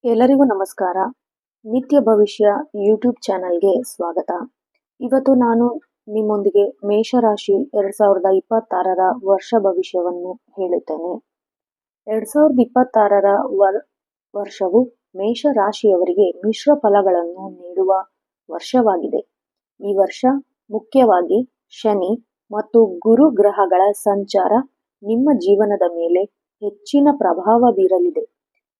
ಎಲ್ಲರಿಗೂ ನಮಸ್ಕಾರ. ನಿತ್ಯ ಭವಿಷ್ಯ ಯೂಟ್ಯೂಬ್ ಚಾನಲ್ಗೆ ಸ್ವಾಗತ. ಇವತ್ತು ನಾನು ನಿಮ್ಮೊಂದಿಗೆ ಮೇಷರಾಶಿ 2026ರ ವರ್ಷ ಭವಿಷ್ಯವನ್ನು ಹೇಳುತ್ತೇನೆ. 2026ರ ವರ್ಷವು ಮೇಷರಾಶಿಯವರಿಗೆ ಮಿಶ್ರ ಫಲಗಳನ್ನು ನೀಡುವ ವರ್ಷವಾಗಿದೆ. ಈ ವರ್ಷ ಮುಖ್ಯವಾಗಿ ಶನಿ ಮತ್ತು ಗುರು ಗ್ರಹಗಳ ಸಂಚಾರ ನಿಮ್ಮ ಜೀವನದ ಮೇಲೆ ಹೆಚ್ಚಿನ ಪ್ರಭಾವ ಬೀರಲಿದೆ.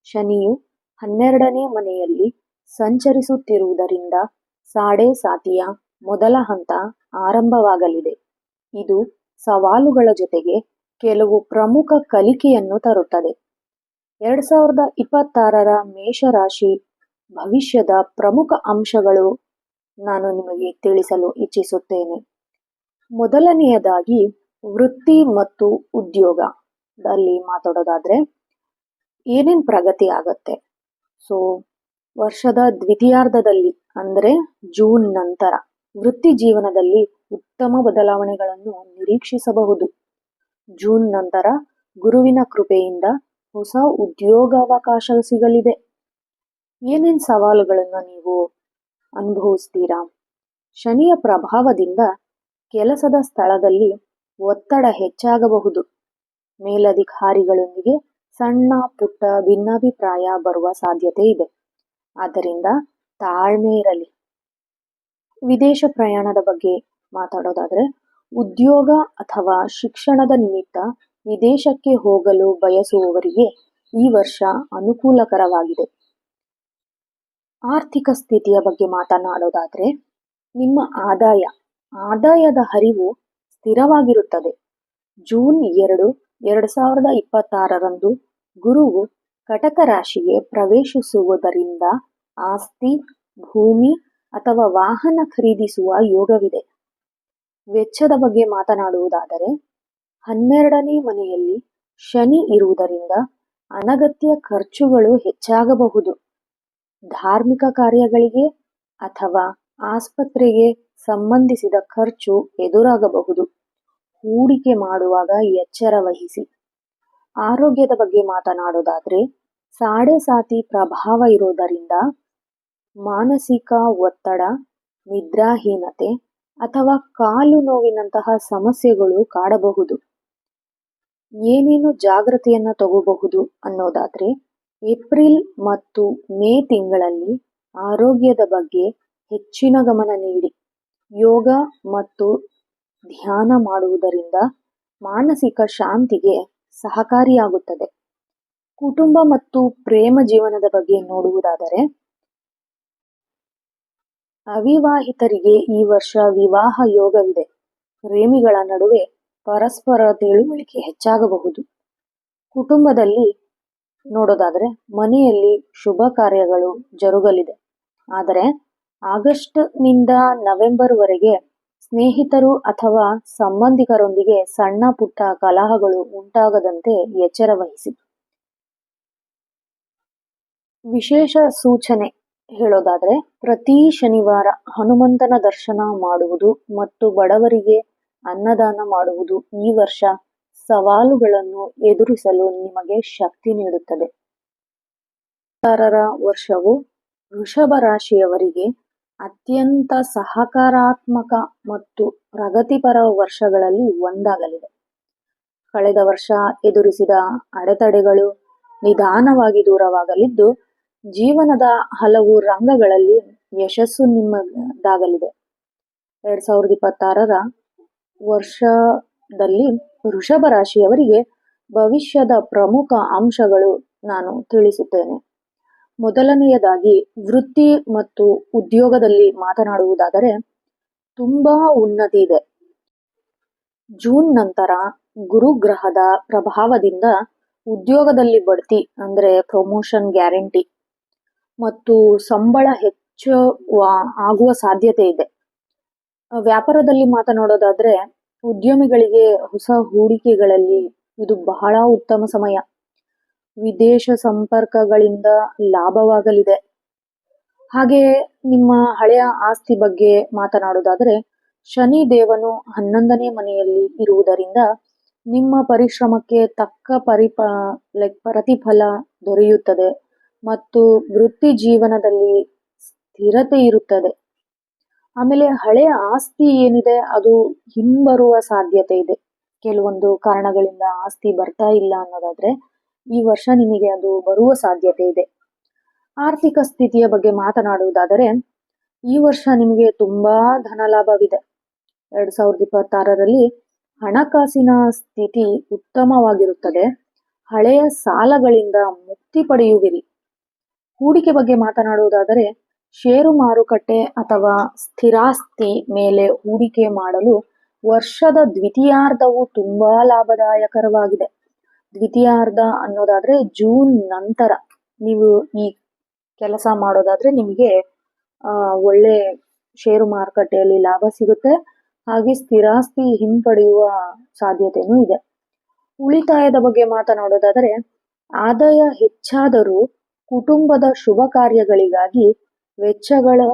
ಶನಿಯು 12ನೇ ಮನೆಯಲ್ಲಿ ಸಂಚರಿಸುತ್ತಿರುವುದರಿಂದ ಸಾಡೆ ಸಾತಿಯ ಮೊದಲ ಹಂತ ಆರಂಭವಾಗಲಿದೆ. ಇದು ಸವಾಲುಗಳ ಜೊತೆಗೆ ಕೆಲವು ಪ್ರಮುಖ ಕಲಿಕೆಯನ್ನು ತರುತ್ತದೆ. 2026ರ ಮೇಷರಾಶಿ ಭವಿಷ್ಯದ ಪ್ರಮುಖ ಅಂಶಗಳು ನಾನು ನಿಮಗೆ ತಿಳಿಸಲು ಇಚ್ಛಿಸುತ್ತೇನೆ. ಮೊದಲನೆಯದಾಗಿ ವೃತ್ತಿ ಮತ್ತು ಉದ್ಯೋಗದಲ್ಲಿ ಮಾತಾಡೋದಾದ್ರೆ ಏನೇನು ಪ್ರಗತಿ ಆಗತ್ತೆ. ವರ್ಷದ ದ್ವಿತೀಯಾರ್ಧದಲ್ಲಿ ಅಂದರೆ ಜೂನ್ ನಂತರ ವೃತ್ತಿ ಜೀವನದಲ್ಲಿ ಉತ್ತಮ ಬದಲಾವಣೆಗಳನ್ನು ನಿರೀಕ್ಷಿಸಬಹುದು. ಜೂನ್ ನಂತರ ಗುರುವಿನ ಕೃಪೆಯಿಂದ ಹೊಸ ಉದ್ಯೋಗಾವಕಾಶ ಸಿಗಲಿದೆ. ಏನೇನು ಸವಾಲುಗಳನ್ನು ನೀವು ಅನುಭವಿಸ್ತೀರಾ? ಶನಿಯ ಪ್ರಭಾವದಿಂದ ಕೆಲಸದ ಸ್ಥಳದಲ್ಲಿ ಒತ್ತಡ ಹೆಚ್ಚಾಗಬಹುದು. ಮೇಲಧಿಕಾರಿಗಳೊಂದಿಗೆ ಸಣ್ಣ ಪುಟ್ಟ ಭಿನ್ನಾಭಿಪ್ರಾಯ ಬರುವ ಸಾಧ್ಯತೆ ಇದೆ. ಆದ್ದರಿಂದ ತಾಳ್ಮೆ ಇರಲಿ. ವಿದೇಶ ಪ್ರಯಾಣದ ಬಗ್ಗೆ ಮಾತಾಡೋದಾದ್ರೆ ಉದ್ಯೋಗ ಅಥವಾ ಶಿಕ್ಷಣದ ನಿಮಿತ್ತ ವಿದೇಶಕ್ಕೆ ಹೋಗಲು ಬಯಸುವವರಿಗೆ ಈ ವರ್ಷ ಅನುಕೂಲಕರವಾಗಿದೆ. ಆರ್ಥಿಕ ಸ್ಥಿತಿಯ ಬಗ್ಗೆ ಮಾತನಾಡೋದಾದ್ರೆ ನಿಮ್ಮ ಆದಾಯದ ಹರಿವು ಸ್ಥಿರವಾಗಿರುತ್ತದೆ. ಜೂನ್ 2, 2026ರಂದು ಗುರುವು ಕಟಕ ರಾಶಿಗೆ ಪ್ರವೇಶಿಸುವುದರಿಂದ ಆಸ್ತಿ, ಭೂಮಿ ಅಥವಾ ವಾಹನ ಖರೀದಿಸುವ ಯೋಗವಿದೆ. ವೆಚ್ಚದ ಬಗ್ಗೆ ಮಾತನಾಡುವುದಾದರೆ 12ನೇ ಮನೆಯಲ್ಲಿ ಶನಿ ಇರುವುದರಿಂದ ಅನಗತ್ಯ ಖರ್ಚುಗಳು ಹೆಚ್ಚಾಗಬಹುದು. ಧಾರ್ಮಿಕ ಕಾರ್ಯಗಳಿಗೆ ಅಥವಾ ಆಸ್ಪತ್ರೆಗೆ ಸಂಬಂಧಿಸಿದ ಖರ್ಚು ಎದುರಾಗಬಹುದು. ಹೂಡಿಕೆ ಮಾಡುವಾಗ ಎಚ್ಚರ ವಹಿಸಿ. ಆರೋಗ್ಯದ ಬಗ್ಗೆ ಮಾತನಾಡೋದಾದ್ರೆ ಸಾಡೆ ಸಾತಿ ಪ್ರಭಾವ ಇರೋದರಿಂದ ಮಾನಸಿಕ ಒತ್ತಡ, ನಿದ್ರಾಹೀನತೆ ಅಥವಾ ಕಾಲು ನೋವಿನಂತಹ ಸಮಸ್ಯೆಗಳು ಕಾಡಬಹುದು. ಏನೇನು ಜಾಗ್ರತೆಯನ್ನು ತಗೋಬಹುದು ಅನ್ನೋದಾದ್ರೆ ಏಪ್ರಿಲ್ ಮತ್ತು ಮೇ ತಿಂಗಳಲ್ಲಿ ಆರೋಗ್ಯದ ಬಗ್ಗೆ ಹೆಚ್ಚಿನ ಗಮನ ನೀಡಿ. ಯೋಗ ಮತ್ತು ಧ್ಯಾನ ಮಾಡುವುದರಿಂದ ಮಾನಸಿಕ ಶಾಂತಿಗೆ ಸಹಕಾರಿಯಾಗುತ್ತದೆ. ಕುಟುಂಬ ಮತ್ತು ಪ್ರೇಮ ಜೀವನದ ಬಗ್ಗೆ ನೋಡುವುದಾದರೆ ಅವಿವಾಹಿತರಿಗೆ ಈ ವರ್ಷ ವಿವಾಹ ಯೋಗವಿದೆ. ಪ್ರೇಮಿಗಳ ನಡುವೆ ಪರಸ್ಪರ ತಿಳುವಳಿಕೆ ಹೆಚ್ಚಾಗಬಹುದು. ಕುಟುಂಬದಲ್ಲಿ ನೋಡೋದಾದ್ರೆ ಮನೆಯಲ್ಲಿ ಶುಭ ಕಾರ್ಯಗಳು ಜರುಗಲಿದೆ. ಆದರೆ ಆಗಸ್ಟ್ನಿಂದ ನವೆಂಬರ್ ವರೆಗೆ ಸ್ನೇಹಿತರು ಅಥವಾ ಸಂಬಂಧಿಕರೊಂದಿಗೆ ಸಣ್ಣ ಪುಟ್ಟ ಕಲಹಗಳು ಉಂಟಾಗದಂತೆ ಎಚ್ಚರ ವಹಿಸಿ. ವಿಶೇಷ ಸೂಚನೆ ಹೇಳೋದಾದ್ರೆ ಪ್ರತಿ ಶನಿವಾರ ಹನುಮಂತನ ದರ್ಶನ ಮಾಡುವುದು ಮತ್ತು ಬಡವರಿಗೆ ಅನ್ನದಾನ ಮಾಡುವುದು ಈ ವರ್ಷ ಸವಾಲುಗಳನ್ನು ಎದುರಿಸಲು ನಿಮಗೆ ಶಕ್ತಿ ನೀಡುತ್ತದೆ. ವರ್ಷವು ವೃಷಭ ರಾಶಿಯವರಿಗೆ ಅತ್ಯಂತ ಸಹಕಾರಾತ್ಮಕ ಮತ್ತು ಪ್ರಗತಿಪರ ವರ್ಷಗಳಲ್ಲಿ ಒಂದಾಗಲಿದೆ. ಕಳೆದ ವರ್ಷ ಎದುರಿಸಿದ ಅಡೆತಡೆಗಳು ನಿಧಾನವಾಗಿ ದೂರವಾಗಲಿದ್ದು ಜೀವನದ ಹಲವು ರಂಗಗಳಲ್ಲಿ ಯಶಸ್ಸು ನಿಮ್ಮದಾಗಲಿದೆ. 2026ರ ವರ್ಷದಲ್ಲಿ ವೃಷಭ ರಾಶಿಯವರಿಗೆ ಭವಿಷ್ಯದ ಪ್ರಮುಖ ಅಂಶಗಳು ನಾನು ತಿಳಿಸುತ್ತೇನೆ. ಮೊದಲನೆಯದಾಗಿ ವೃತ್ತಿ ಮತ್ತು ಉದ್ಯೋಗದಲ್ಲಿ ಮಾತನಾಡುವುದಾದರೆ ತುಂಬಾ ಉನ್ನತಿ ಇದೆ. ಜೂನ್ ನಂತರ ಗುರುಗ್ರಹದ ಪ್ರಭಾವದಿಂದ ಉದ್ಯೋಗದಲ್ಲಿ ಬಡ್ತಿ ಅಂದ್ರೆ ಪ್ರಮೋಷನ್ ಗ್ಯಾರಂಟಿ ಮತ್ತು ಸಂಬಳ ಹೆಚ್ಚು ಆಗುವ ಸಾಧ್ಯತೆ ಇದೆ. ವ್ಯಾಪಾರದಲ್ಲಿ ಮಾತನಾಡೋದಾದ್ರೆ ಉದ್ಯಮಿಗಳಿಗೆ ಹೊಸ ಹೂಡಿಕೆಗಳಲ್ಲಿ ಇದು ಬಹಳ ಉತ್ತಮ ಸಮಯ. ವಿದೇಶ ಸಂಪರ್ಕಗಳಿಂದ ಲಾಭವಾಗಲಿದೆ. ಹಾಗೆಯೇ ನಿಮ್ಮ ಹಳೆಯ ಆಸ್ತಿ ಬಗ್ಗೆ ಮಾತನಾಡೋದಾದ್ರೆ ಶನಿ ದೇವನು 11ನೇ ಮನೆಯಲ್ಲಿ ಇರುವುದರಿಂದ ನಿಮ್ಮ ಪರಿಶ್ರಮಕ್ಕೆ ತಕ್ಕ ಪ್ರತಿಫಲ ದೊರೆಯುತ್ತದೆ ಮತ್ತು ವೃತ್ತಿ ಜೀವನದಲ್ಲಿ ಸ್ಥಿರತೆ ಇರುತ್ತದೆ. ಆಮೇಲೆ ಹಳೆಯ ಆಸ್ತಿ ಏನಿದೆ ಅದು ಹಿಂಬರುವ ಸಾಧ್ಯತೆ ಇದೆ. ಕೆಲವೊಂದು ಕಾರಣಗಳಿಂದ ಆಸ್ತಿ ಬರ್ತಾ ಇಲ್ಲ ಅನ್ನೋದಾದ್ರೆ ಈ ವರ್ಷ ನಿಮಗೆ ಅದು ಬರುವ ಸಾಧ್ಯತೆ ಇದೆ. ಆರ್ಥಿಕ ಸ್ಥಿತಿಯ ಬಗ್ಗೆ ಮಾತನಾಡುವುದಾದರೆ ಈ ವರ್ಷ ನಿಮಗೆ ತುಂಬಾ ಧನ ಲಾಭವಿದೆ. 2026ರಲ್ಲಿ ಹಣಕಾಸಿನ ಸ್ಥಿತಿ ಉತ್ತಮವಾಗಿರುತ್ತದೆ. ಹಳೆಯ ಸಾಲಗಳಿಂದ ಮುಕ್ತಿ ಪಡೆಯುವಿರಿ. ಹೂಡಿಕೆ ಬಗ್ಗೆ ಮಾತನಾಡುವುದಾದರೆ ಷೇರು ಮಾರುಕಟ್ಟೆ ಅಥವಾ ಸ್ಥಿರಾಸ್ತಿ ಮೇಲೆ ಹೂಡಿಕೆ ಮಾಡಲು ವರ್ಷದ ದ್ವಿತೀಯಾರ್ಧವು ತುಂಬಾ ಲಾಭದಾಯಕರವಾಗಿದೆ. ದ್ವಿತೀಯಾರ್ಧ ಅನ್ನೋದಾದ್ರೆ ಜೂನ್ ನಂತರ ನೀವು ಈ ಕೆಲಸ ಮಾಡೋದಾದ್ರೆ ನಿಮಗೆ ಒಳ್ಳೆ ಷೇರು ಮಾರುಕಟ್ಟೆಯಲ್ಲಿ ಲಾಭ ಸಿಗುತ್ತೆ. ಹಾಗೆ ಸ್ಥಿರಾಸ್ತಿ ಹಿಂಪಡೆಯುವ ಸಾಧ್ಯತೆನೂ ಇದೆ. ಉಳಿತಾಯದ ಬಗ್ಗೆ ಮಾತನಾಡೋದಾದರೆ ಆದಾಯ ಹೆಚ್ಚಾದರೂ ಕುಟುಂಬದ ಶುಭ ಕಾರ್ಯಗಳಿಗಾಗಿ ವೆಚ್ಚಗಳು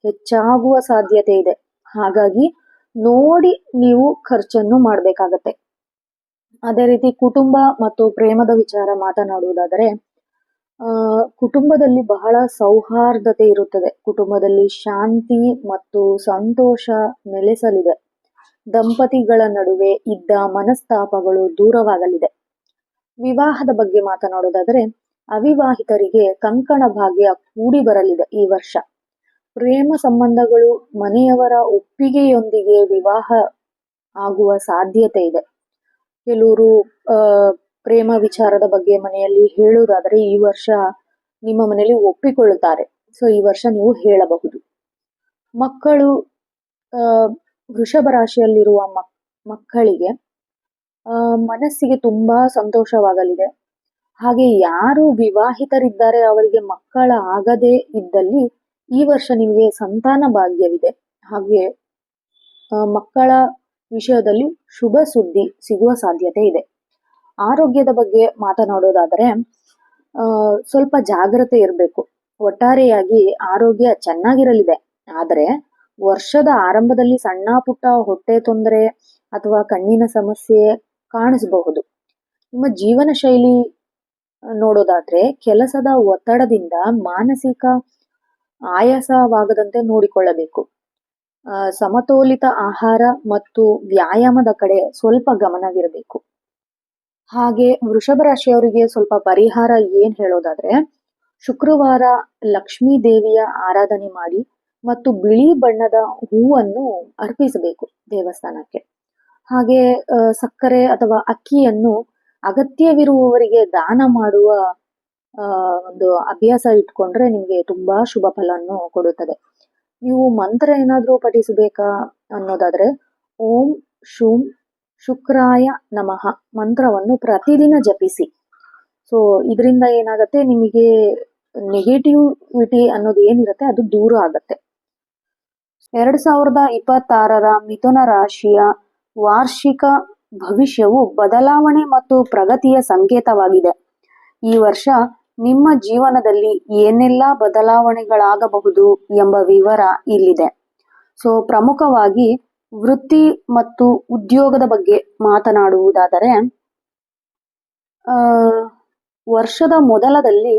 ಹೆಚ್ಚಾಗುವ ಸಾಧ್ಯತೆ ಇದೆ. ಹಾಗಾಗಿ ನೋಡಿ ನೀವು ಖರ್ಚನ್ನು ಮಾಡಬೇಕಾಗತ್ತೆ. ಅದೇ ರೀತಿ ಕುಟುಂಬ ಮತ್ತು ಪ್ರೇಮದ ವಿಚಾರ ಮಾತನಾಡುವುದಾದರೆ ಕುಟುಂಬದಲ್ಲಿ ಬಹಳ ಸೌಹಾರ್ದತೆ ಇರುತ್ತದೆ. ಕುಟುಂಬದಲ್ಲಿ ಶಾಂತಿ ಮತ್ತು ಸಂತೋಷ ನೆಲೆಸಲಿದೆ. ದಂಪತಿಗಳ ನಡುವೆ ಇದ್ದ ಮನಸ್ತಾಪಗಳು ದೂರವಾಗಲಿದೆ. ವಿವಾಹದ ಬಗ್ಗೆ ಮಾತನಾಡೋದಾದರೆ ಅವಿವಾಹಿತರಿಗೆ ಕಂಕಣ ಭಾಗ್ಯ ಕೂಡಿ ಬರಲಿದೆ. ಈ ವರ್ಷ ಪ್ರೇಮ ಸಂಬಂಧಗಳು ಮನೆಯವರ ಒಪ್ಪಿಗೆಯೊಂದಿಗೆ ವಿವಾಹ ಆಗುವ ಸಾಧ್ಯತೆ ಇದೆ. ಕೆಲವರು ಪ್ರೇಮ ವಿಚಾರದ ಬಗ್ಗೆ ಮನೆಯಲ್ಲಿ ಹೇಳುವುದಾದರೆ ಈ ವರ್ಷ ನಿಮ್ಮ ಮನೆಯಲ್ಲಿ ಒಪ್ಪಿಕೊಳ್ಳುತ್ತಾರೆ. ಸೊ ಈ ವರ್ಷ ನೀವು ಹೇಳಬಹುದು. ಮಕ್ಕಳು ವೃಷಭ ರಾಶಿಯಲ್ಲಿರುವ ಮಕ್ಕಳಿಗೆ ಮನಸ್ಸಿಗೆ ತುಂಬಾ ಸಂತೋಷವಾಗಲಿದೆ. ಹಾಗೆ ಯಾರು ವಿವಾಹಿತರಿದ್ದಾರೆ ಅವರಿಗೆ ಮಕ್ಕಳ ಆಗದೇ ಇದ್ದಲ್ಲಿ ಈ ವರ್ಷ ನಿಮಗೆ ಸಂತಾನ ಭಾಗ್ಯವಿದೆ. ಹಾಗೆ ಮಕ್ಕಳ ವಿಷಯದಲ್ಲಿ ಶುಭ ಸುದ್ದಿ ಸಿಗುವ ಸಾಧ್ಯತೆ ಇದೆ. ಆರೋಗ್ಯದ ಬಗ್ಗೆ ಮಾತನಾಡೋದಾದರೆ ಸ್ವಲ್ಪ ಜಾಗ್ರತೆ ಇರಬೇಕು. ಒಟ್ಟಾರೆಯಾಗಿ ಆರೋಗ್ಯ ಚೆನ್ನಾಗಿರಲಿದೆ. ಆದರೆ ವರ್ಷದ ಆರಂಭದಲ್ಲಿ ಸಣ್ಣ ಪುಟ್ಟ ಹೊಟ್ಟೆ ತೊಂದರೆ ಅಥವಾ ಕಣ್ಣಿನ ಸಮಸ್ಯೆ ಕಾಣಿಸಬಹುದು. ನಿಮ್ಮ ಜೀವನ ಶೈಲಿ ನೋಡೋದಾದ್ರೆ ಕೆಲಸದ ಒತ್ತಡದಿಂದ ಮಾನಸಿಕ ಆಯಾಸವಾಗದಂತೆ ನೋಡಿಕೊಳ್ಳಬೇಕು. ಸಮತೋಲಿತ ಆಹಾರ ಮತ್ತು ವ್ಯಾಯಾಮದ ಕಡೆ ಸ್ವಲ್ಪ ಗಮನವಿರಬೇಕು. ಹಾಗೆ ವೃಷಭ ರಾಶಿಯವರಿಗೆ ಸ್ವಲ್ಪ ಪರಿಹಾರ ಏನ್ ಹೇಳೋದಾದ್ರೆ ಶುಕ್ರವಾರ ಲಕ್ಷ್ಮೀ ದೇವಿಯ ಆರಾಧನೆ ಮಾಡಿ ಮತ್ತು ಬಿಳಿ ಬಣ್ಣದ ಹೂವನ್ನು ಅರ್ಪಿಸಬೇಕು ದೇವಸ್ಥಾನಕ್ಕೆ. ಹಾಗೆ ಸಕ್ಕರೆ ಅಥವಾ ಅಕ್ಕಿಯನ್ನು ಅಗತ್ಯವಿರುವವರಿಗೆ ದಾನ ಮಾಡುವ ಒಂದು ಅಭ್ಯಾಸ ಇಟ್ಕೊಂಡ್ರೆ ನಿಮಗೆ ತುಂಬಾ ಶುಭ ಫಲವನ್ನು ಕೊಡುತ್ತದೆ. ನೀವು ಮಂತ್ರ ಏನಾದ್ರೂ ಪಠಿಸಬೇಕಾ ಅನ್ನೋದಾದ್ರೆ ಓಂ ಶೂಂ ಶುಕ್ರಾಯ ನಮಃ ಮಂತ್ರವನ್ನು ಪ್ರತಿದಿನ ಜಪಿಸಿ. ಸೊ ಇದರಿಂದ ಏನಾಗತ್ತೆ, ನಿಮಗೆ ನೆಗೆಟಿವಿಟಿ ಅನ್ನೋದು ಏನಿರುತ್ತೆ ಅದು ದೂರ ಆಗತ್ತೆ. 2026ರ ಮಿಥುನ ರಾಶಿಯ ವಾರ್ಷಿಕ ಭವಿಷ್ಯವು ಬದಲಾವಣೆ ಮತ್ತು ಪ್ರಗತಿಯ ಸಂಕೇತವಾಗಿದೆ. ಈ ವರ್ಷ ನಿಮ್ಮ ಜೀವನದಲ್ಲಿ ಏನೆಲ್ಲ ಬದಲಾವಣೆಗಳಾಗಬಹುದು ಎಂಬ ವಿವರ ಇಲ್ಲಿದೆ. ಸೊ ಪ್ರಮುಖವಾಗಿ ವೃತ್ತಿ ಮತ್ತು ಉದ್ಯೋಗದ ಬಗ್ಗೆ ಮಾತನಾಡುವುದಾದರೆ ವರ್ಷದ ಮೊದಲದಲ್ಲಿ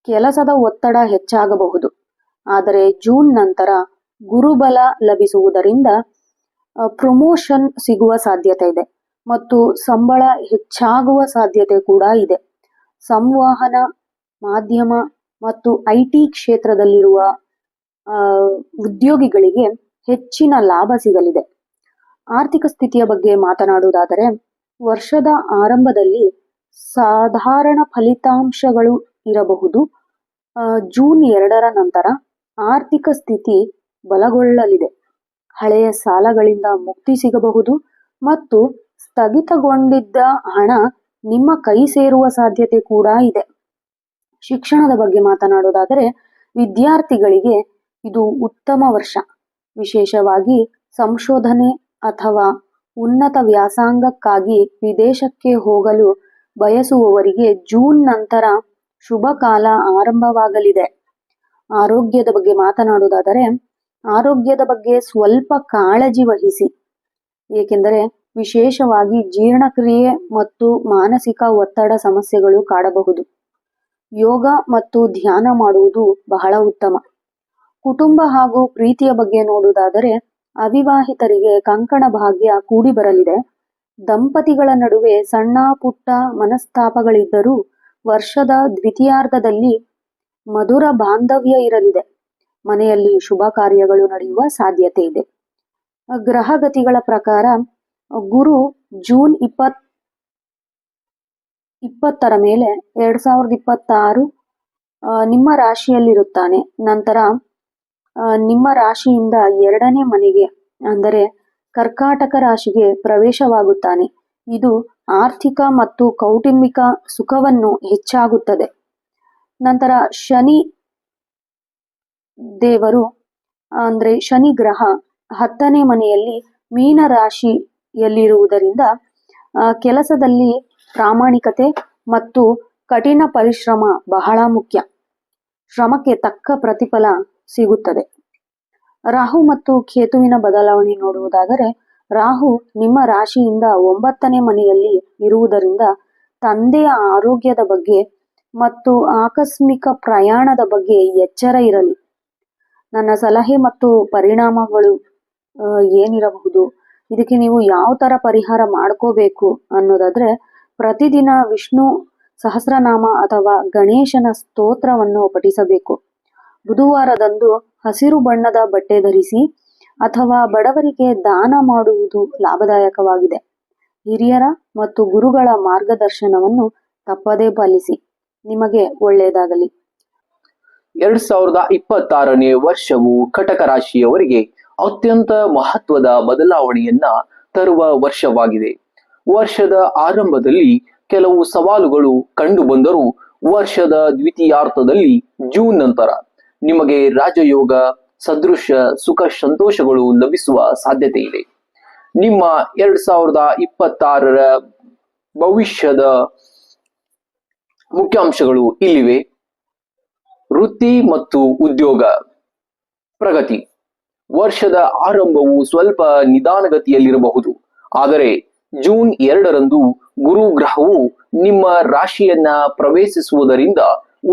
ಕೆಲಸದ ಒತ್ತಡ ಹೆಚ್ಚಾಗಬಹುದು. ಆದರೆ ಜೂನ್ ನಂತರ ಗುರುಬಲ ಲಭಿಸುವುದರಿಂದ ಪ್ರಮೋಷನ್ ಸಿಗುವ ಸಾಧ್ಯತೆ ಇದೆ ಮತ್ತು ಸಂಬಳ ಹೆಚ್ಚಾಗುವ ಸಾಧ್ಯತೆ ಕೂಡ ಇದೆ. ಸಂವಹನ ಮಾಧ್ಯಮ ಮತ್ತು IT ಕ್ಷೇತ್ರದಲ್ಲಿರುವ ಉದ್ಯೋಗಿಗಳಿಗೆ ಹೆಚ್ಚಿನ ಲಾಭ ಸಿಗಲಿದೆ. ಆರ್ಥಿಕ ಸ್ಥಿತಿಯ ಬಗ್ಗೆ ಮಾತನಾಡುವುದಾದರೆ ವರ್ಷದ ಆರಂಭದಲ್ಲಿ ಸಾಧಾರಣ ಫಲಿತಾಂಶಗಳು ಇರಬಹುದು. ಜೂನ್ 2ರ ನಂತರ ಆರ್ಥಿಕ ಸ್ಥಿತಿ ಬಲಗೊಳ್ಳಲಿದೆ. ಹಳೆಯ ಸಾಲಗಳಿಂದ ಮುಕ್ತಿ ಸಿಗಬಹುದು ಮತ್ತು ಸ್ಥಗಿತಗೊಂಡಿದ್ದ ಹಣ ನಿಮ್ಮ ಕೈ ಸೇರುವ ಸಾಧ್ಯತೆ ಕೂಡ ಇದೆ. ಶಿಕ್ಷಣದ ಬಗ್ಗೆ ಮಾತನಾಡುವುದಾದರೆ ವಿದ್ಯಾರ್ಥಿಗಳಿಗೆ ಇದು ಉತ್ತಮ ವರ್ಷ. ವಿಶೇಷವಾಗಿ ಸಂಶೋಧನೆ ಅಥವಾ ಉನ್ನತ ವ್ಯಾಸಂಗಕ್ಕಾಗಿ ವಿದೇಶಕ್ಕೆ ಹೋಗಲು ಬಯಸುವವರಿಗೆ ಜೂನ್ ನಂತರ ಶುಭ ಕಾಲ ಆರಂಭವಾಗಲಿದೆ. ಆರೋಗ್ಯದ ಬಗ್ಗೆ ಮಾತನಾಡುವುದಾದರೆ ಆರೋಗ್ಯದ ಬಗ್ಗೆ ಸ್ವಲ್ಪ ಕಾಳಜಿ ವಹಿಸಿ, ಏಕೆಂದರೆ ವಿಶೇಷವಾಗಿ ಜೀರ್ಣಕ್ರಿಯೆ ಮತ್ತು ಮಾನಸಿಕ ಒತ್ತಡ ಸಮಸ್ಯೆಗಳು ಕಾಡಬಹುದು. ಯೋಗ ಮತ್ತು ಧ್ಯಾನ ಮಾಡುವುದು ಬಹಳ ಉತ್ತಮ. ಕುಟುಂಬ ಹಾಗೂ ಪ್ರೀತಿಯ ಬಗ್ಗೆ ನೋಡುವುದಾದರೆ ಅವಿವಾಹಿತರಿಗೆ ಕಂಕಣ ಭಾಗ್ಯ ಕೂಡಿ ಬರಲಿದೆ. ದಂಪತಿಗಳ ನಡುವೆ ಸಣ್ಣ ಪುಟ್ಟ ಮನಸ್ತಾಪಗಳಿದ್ದರೂ ವರ್ಷದ ದ್ವಿತೀಯಾರ್ಧದಲ್ಲಿ ಮಧುರ ಬಾಂಧವ್ಯ ಇರಲಿದೆ. ಮನೆಯಲ್ಲಿ ಶುಭ ಕಾರ್ಯಗಳು ನಡೆಯುವ ಸಾಧ್ಯತೆ ಇದೆ. ಗ್ರಹಗತಿಗಳ ಪ್ರಕಾರ ಗುರು ಜೂನ್ 20ರ ಮೇಲೆ 2026 ನಿಮ್ಮ ರಾಶಿಯಲ್ಲಿರುತ್ತಾನೆ. ನಂತರ ನಿಮ್ಮ ರಾಶಿಯಿಂದ 2ನೇ ಮನೆಗೆ ಅಂದರೆ ಕರ್ಕಾಟಕ ರಾಶಿಗೆ ಪ್ರವೇಶವಾಗುತ್ತಾನೆ. ಇದು ಆರ್ಥಿಕ ಮತ್ತು ಕೌಟುಂಬಿಕ ಸುಖವನ್ನು ಹೆಚ್ಚಾಗುತ್ತದೆ. ನಂತರ ಶನಿ ದೇವರು ಅಂದ್ರೆ ಶನಿ ಗ್ರಹ 10ನೇ ಮನೆಯಲ್ಲಿ ಮೀನ ರಾಶಿಯಲ್ಲಿರುವುದರಿಂದ ಕೆಲಸದಲ್ಲಿ ಪ್ರಾಮಾಣಿಕತೆ ಮತ್ತು ಕಠಿಣ ಪರಿಶ್ರಮ ಬಹಳ ಮುಖ್ಯ. ಶ್ರಮಕ್ಕೆ ತಕ್ಕ ಪ್ರತಿಫಲ ಸಿಗುತ್ತದೆ. ರಾಹು ಮತ್ತು ಕೇತುವಿನ ಬದಲಾವಣೆ ನೋಡುವುದಾದರೆ ರಾಹು ನಿಮ್ಮ ರಾಶಿಯಿಂದ 9ನೇ ಮನೆಯಲ್ಲಿ ಇರುವುದರಿಂದ ತಂದೆಯ ಆರೋಗ್ಯದ ಬಗ್ಗೆ ಮತ್ತು ಆಕಸ್ಮಿಕ ಪ್ರಯಾಣದ ಬಗ್ಗೆ ಎಚ್ಚರ ಇರಲಿ. ನನ್ನ ಸಲಹೆ ಮತ್ತು ಪರಿಣಾಮಗಳು ಏನಿರಬಹುದು, ಇದಕ್ಕೆ ನೀವು ಯಾವ ತರ ಪರಿಹಾರ ಮಾಡ್ಕೋಬೇಕು ಅನ್ನೋದಾದ್ರೆ ಪ್ರತಿದಿನ ವಿಷ್ಣು ಸಹಸ್ರನಾಮ ಅಥವಾ ಗಣೇಶನ ಸ್ತೋತ್ರವನ್ನು ಪಠಿಸಬೇಕು. ಬುಧವಾರದಂದು ಹಸಿರು ಬಣ್ಣದ ಬಟ್ಟೆ ಧರಿಸಿ ಅಥವಾ ಬಡವರಿಗೆ ದಾನ ಮಾಡುವುದು ಲಾಭದಾಯಕವಾಗಿದೆ. ಹಿರಿಯರ ಮತ್ತು ಗುರುಗಳ ಮಾರ್ಗದರ್ಶನವನ್ನು ತಪ್ಪದೇ ಪಾಲಿಸಿ. ನಿಮಗೆ ಒಳ್ಳೆಯದಾಗಲಿ. 2026ನೇ ವರ್ಷವು ಕಟಕ ರಾಶಿಯವರಿಗೆ ಅತ್ಯಂತ ಮಹತ್ವದ ಬದಲಾವಣೆಯನ್ನ ತರುವ ವರ್ಷವಾಗಿದೆ. ವರ್ಷದ ಆರಂಭದಲ್ಲಿ ಕೆಲವು ಸವಾಲುಗಳು ಕಂಡು ಬಂದರೂ ವರ್ಷದ ದ್ವಿತೀಯಾರ್ಧದಲ್ಲಿ ಜೂನ್ ನಂತರ ನಿಮಗೆ ರಾಜಯೋಗ ಸದೃಶ ಸುಖ ಸಂತೋಷಗಳು ಲಭಿಸುವ ಸಾಧ್ಯತೆ ಇದೆ. ನಿಮ್ಮ 2026ರ ಭವಿಷ್ಯದ ಮುಖ್ಯಾಂಶಗಳು ಇಲ್ಲಿವೆ. ವೃತ್ತಿ ಮತ್ತು ಉದ್ಯೋಗ ಪ್ರಗತಿ. ವರ್ಷದ ಆರಂಭವು ಸ್ವಲ್ಪ ನಿಧಾನಗತಿಯಲ್ಲಿರಬಹುದು, ಆದರೆ ಜೂನ್ 2ರಂದು ಗುರು ಗ್ರಹವು ನಿಮ್ಮ ರಾಶಿಯನ್ನ ಪ್ರವೇಶಿಸುವುದರಿಂದ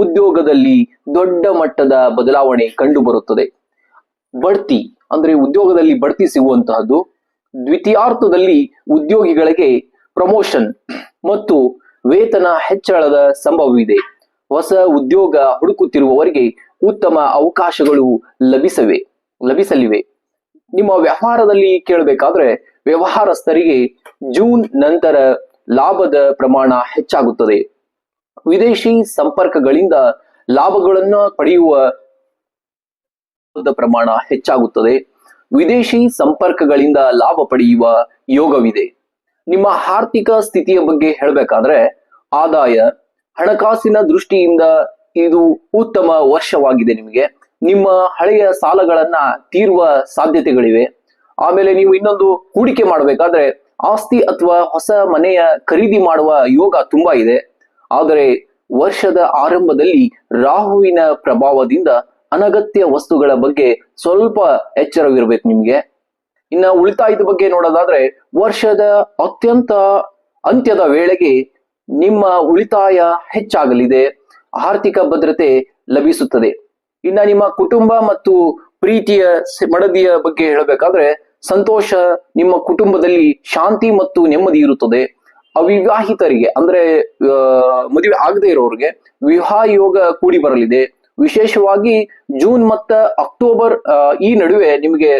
ಉದ್ಯೋಗದಲ್ಲಿ ದೊಡ್ಡ ಮಟ್ಟದ ಬದಲಾವಣೆ ಕಂಡು ಬರುತ್ತದೆ. ಬಡ್ತಿ ಅಂದ್ರೆ ಉದ್ಯೋಗದಲ್ಲಿ ಬಡ್ತಿ ಸಿಗುವಂತಹದ್ದು. ದ್ವಿತೀಯಾರ್ಧದಲ್ಲಿ ಉದ್ಯೋಗಿಗಳಿಗೆ ಪ್ರಮೋಷನ್ ಮತ್ತು ವೇತನ ಹೆಚ್ಚಳದ ಸಂಭವವಿದೆ. ಹೊಸ ಉದ್ಯೋಗ ಹುಡುಕುತ್ತಿರುವವರಿಗೆ ಉತ್ತಮ ಅವಕಾಶಗಳು ಲಭಿಸಲಿವೆ. ನಿಮ್ಮ ವ್ಯವಹಾರದಲ್ಲಿ ಕೇಳಬೇಕಾದ್ರೆ ವ್ಯವಹಾರಸ್ಥರಿಗೆ ಜೂನ್ ನಂತರ ಲಾಭದ ಪ್ರಮಾಣ ಹೆಚ್ಚಾಗುತ್ತದೆ. ವಿದೇಶಿ ಸಂಪರ್ಕಗಳಿಂದ ಲಾಭಗಳನ್ನು ಪಡೆಯುವ ಪ್ರಮಾಣ ಹೆಚ್ಚಾಗುತ್ತದೆ. ವಿದೇಶಿ ಸಂಪರ್ಕಗಳಿಂದ ಲಾಭ ಪಡೆಯುವ ಯೋಗವಿದೆ. ನಿಮ್ಮ ಆರ್ಥಿಕ ಸ್ಥಿತಿಯ ಬಗ್ಗೆ ಹೇಳಬೇಕಾದ್ರೆ ಆದಾಯ ಹಣಕಾಸಿನ ದೃಷ್ಟಿಯಿಂದ ಇದು ಉತ್ತಮ ವರ್ಷವಾಗಿದೆ. ನಿಮಗೆ ನಿಮ್ಮ ಹಳೆಯ ಸಾಲಗಳನ್ನ ತೀರುವ ಸಾಧ್ಯತೆಗಳಿವೆ. ಆಮೇಲೆ ನೀವು ಇನ್ನೊಂದು ಹೂಡಿಕೆ ಮಾಡಬೇಕಾದ್ರೆ ಆಸ್ತಿ ಅಥವಾ ಹೊಸ ಮನೆಯ ಖರೀದಿ ಮಾಡುವ ಯೋಗ ತುಂಬಾ ಇದೆ. ಆದರೆ ವರ್ಷದ ಆರಂಭದಲ್ಲಿ ರಾಹುವಿನ ಪ್ರಭಾವದಿಂದ ಅನಗತ್ಯ ವಸ್ತುಗಳ ಬಗ್ಗೆ ಸ್ವಲ್ಪ ಎಚ್ಚರವಿರಬೇಕು ನಿಮ್ಗೆ. ಇನ್ನ ಉಳಿತಾಯದ ಬಗ್ಗೆ ನೋಡೋದಾದ್ರೆ ವರ್ಷದ ಅಂತ್ಯದ ವೇಳೆಗೆ ನಿಮ್ಮ ಉಳಿತಾಯ ಹೆಚ್ಚಾಗಲಿದೆ. ಆರ್ಥಿಕ ಭದ್ರತೆ ಲಭಿಸುತ್ತದೆ. ಇನ್ನ ನಿಮ್ಮ ಕುಟುಂಬ ಮತ್ತು ಪ್ರೀತಿಯ ಮಡದಿಯ ಬಗ್ಗೆ ಹೇಳಬೇಕಾದ್ರೆ ಸಂತೋಷ. ನಿಮ್ಮ ಕುಟುಂಬದಲ್ಲಿ ಶಾಂತಿ ಮತ್ತು ನೆಮ್ಮದಿ ಇರುತ್ತದೆ. ಅವಿವಾಹಿತರಿಗೆ ಅಂದ್ರೆ ಮದುವೆ ಆಗದೆ ಇರೋರಿಗೆ ವಿವಾಹ ಯೋಗ ಕೂಡಿ ಬರಲಿದೆ. ವಿಶೇಷವಾಗಿ ಜೂನ್ ಮತ್ತು ಅಕ್ಟೋಬರ್ ಈ ನಡುವೆ ನಿಮಗೆ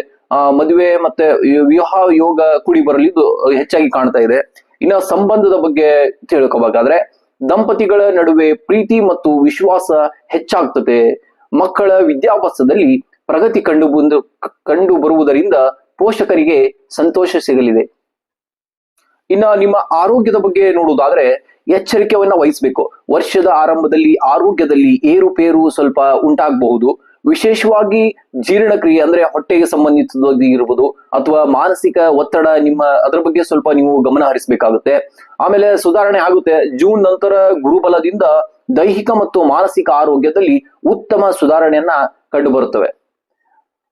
ಮದುವೆ ಮತ್ತೆ ವಿವಾಹ ಯೋಗ ಕೂಡಿ ಬರಲಿದ್ದು ಹೆಚ್ಚಾಗಿ ಕಾಣ್ತಾ ಇದೆ. ಇನ್ನ ಸಂಬಂಧದ ಬಗ್ಗೆ ತಿಳ್ಕೋಬೇಕಾದ್ರೆ ದಂಪತಿಗಳ ನಡುವೆ ಪ್ರೀತಿ ಮತ್ತು ವಿಶ್ವಾಸ ಹೆಚ್ಚಾಗ್ತದೆ. ಮಕ್ಕಳ ವಿದ್ಯಾಭ್ಯಾಸದಲ್ಲಿ ಪ್ರಗತಿ ಕಂಡು ಬರುವುದರಿಂದ ಪೋಷಕರಿಗೆ ಸಂತೋಷ ಸಿಗಲಿದೆ. ಇನ್ನ ನಿಮ್ಮ ಆರೋಗ್ಯದ ಬಗ್ಗೆ ನೋಡುವುದಾದ್ರೆ ಎಚ್ಚರಿಕೆಯನ್ನ ವಹಿಸಬೇಕು. ವರ್ಷದ ಆರಂಭದಲ್ಲಿ ಆರೋಗ್ಯದಲ್ಲಿ ಏರುಪೇರು ಸ್ವಲ್ಪ ಉಂಟಾಗಬಹುದು. ವಿಶೇಷವಾಗಿ ಜೀರ್ಣಕ್ರಿಯೆ ಅಂದ್ರೆ ಹೊಟ್ಟೆಗೆ ಸಂಬಂಧಿಸಿರಬಹುದು ಅಥವಾ ಮಾನಸಿಕ ಒತ್ತಡ, ಅದ್ರ ಬಗ್ಗೆ ಸ್ವಲ್ಪ ನೀವು ಗಮನ ಹರಿಸಬೇಕಾಗುತ್ತೆ. ಆಮೇಲೆ ಸುಧಾರಣೆ ಆಗುತ್ತೆ. ಜೂನ್ ನಂತರ ಗುರುಬಲದಿಂದ ದೈಹಿಕ ಮತ್ತು ಮಾನಸಿಕ ಆರೋಗ್ಯದಲ್ಲಿ ಉತ್ತಮ ಸುಧಾರಣೆಯನ್ನ ಕಂಡು ಬರುತ್ತವೆ.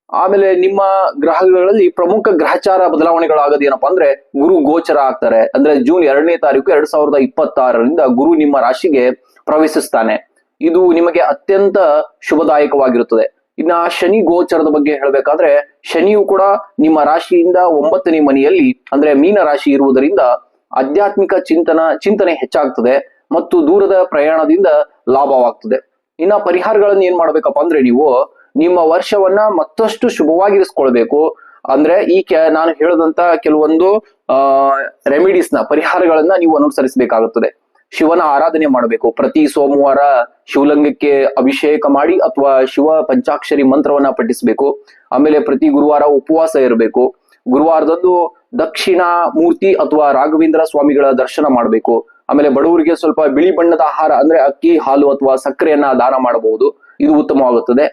ಆಮೇಲೆ ನಿಮ್ಮ ಗ್ರಹಗಳಲ್ಲಿ ಪ್ರಮುಖ ಗ್ರಹಚಾರ ಬದಲಾವಣೆಗಳಾಗದು ಏನಪ್ಪಾ ಅಂದ್ರೆ ಗುರು ಗೋಚರ ಆಗ್ತಾರೆ. ಅಂದ್ರೆ ಜೂನ್ 2ನೇ ತಾರೀಕು 2026ರಿಂದ ಗುರು ನಿಮ್ಮ ರಾಶಿಗೆ ಪ್ರವೇಶಿಸ್ತಾನೆ. ಇದು ನಿಮಗೆ ಅತ್ಯಂತ ಶುಭದಾಯಕವಾಗಿರುತ್ತದೆ. ಇನ್ನ ಶನಿ ಗೋಚರದ ಬಗ್ಗೆ ಹೇಳಬೇಕಾದ್ರೆ, ಶನಿಯು ಕೂಡ ನಿಮ್ಮ ರಾಶಿಯಿಂದ 9ನೇ ಮನೆಯಲ್ಲಿ ಅಂದ್ರೆ ಮೀನ ರಾಶಿ ಇರುವುದರಿಂದ ಆಧ್ಯಾತ್ಮಿಕ ಚಿಂತನೆ ಹೆಚ್ಚಾಗ್ತದೆ ಮತ್ತು ದೂರದ ಪ್ರಯಾಣದಿಂದ ಲಾಭವಾಗ್ತದೆ. ಇನ್ನ ಪರಿಹಾರಗಳನ್ನ ಏನ್ ಮಾಡ್ಬೇಕಪ್ಪ ಅಂದ್ರೆ, ನೀವು ನಿಮ್ಮ ವರ್ಷವನ್ನ ಮತ್ತಷ್ಟು ಶುಭವಾಗಿರಿಸ್ಕೊಳ್ಬೇಕು. ಅಂದ್ರೆ ನಾನು ಹೇಳದಂತ ಕೆಲವೊಂದು ರೆಮಿಡೀಸ್ ಪರಿಹಾರಗಳನ್ನ ನೀವು ಅನುಸರಿಸಬೇಕಾಗುತ್ತದೆ. ಶಿವನ ಆರಾಧನೆ ಮಾಡಬೇಕು. ಪ್ರತಿ ಸೋಮವಾರ ಶಿವಲಿಂಗಕ್ಕೆ ಅಭಿಷೇಕ ಮಾಡಿ ಅಥವಾ ಶಿವ ಪಂಚಾಕ್ಷರಿ ಮಂತ್ರವನ್ನ ಪಠಿಸಬೇಕು. ಆಮೇಲೆ ಪ್ರತಿ ಗುರುವಾರ ಉಪವಾಸ ಇರಬೇಕು. ಗುರುವಾರದಂದು ದಕ್ಷಿಣ ಮೂರ್ತಿ ಅಥವಾ ರಾಘವೇಂದ್ರ ಸ್ವಾಮಿಗಳ ದರ್ಶನ ಮಾಡಬೇಕು. ಆಮೇಲೆ ಬಡವರಿಗೆ ಸ್ವಲ್ಪ ಬಿಳಿ ಬಣ್ಣದ ಆಹಾರ ಅಂದ್ರೆ ಅಕ್ಕಿ, ಹಾಲು ಅಥವಾ ಸಕ್ಕರೆಯನ್ನ ದಾನ ಮಾಡಬಹುದು. ಇದು ಉತ್ತಮವಾಗುತ್ತದೆ.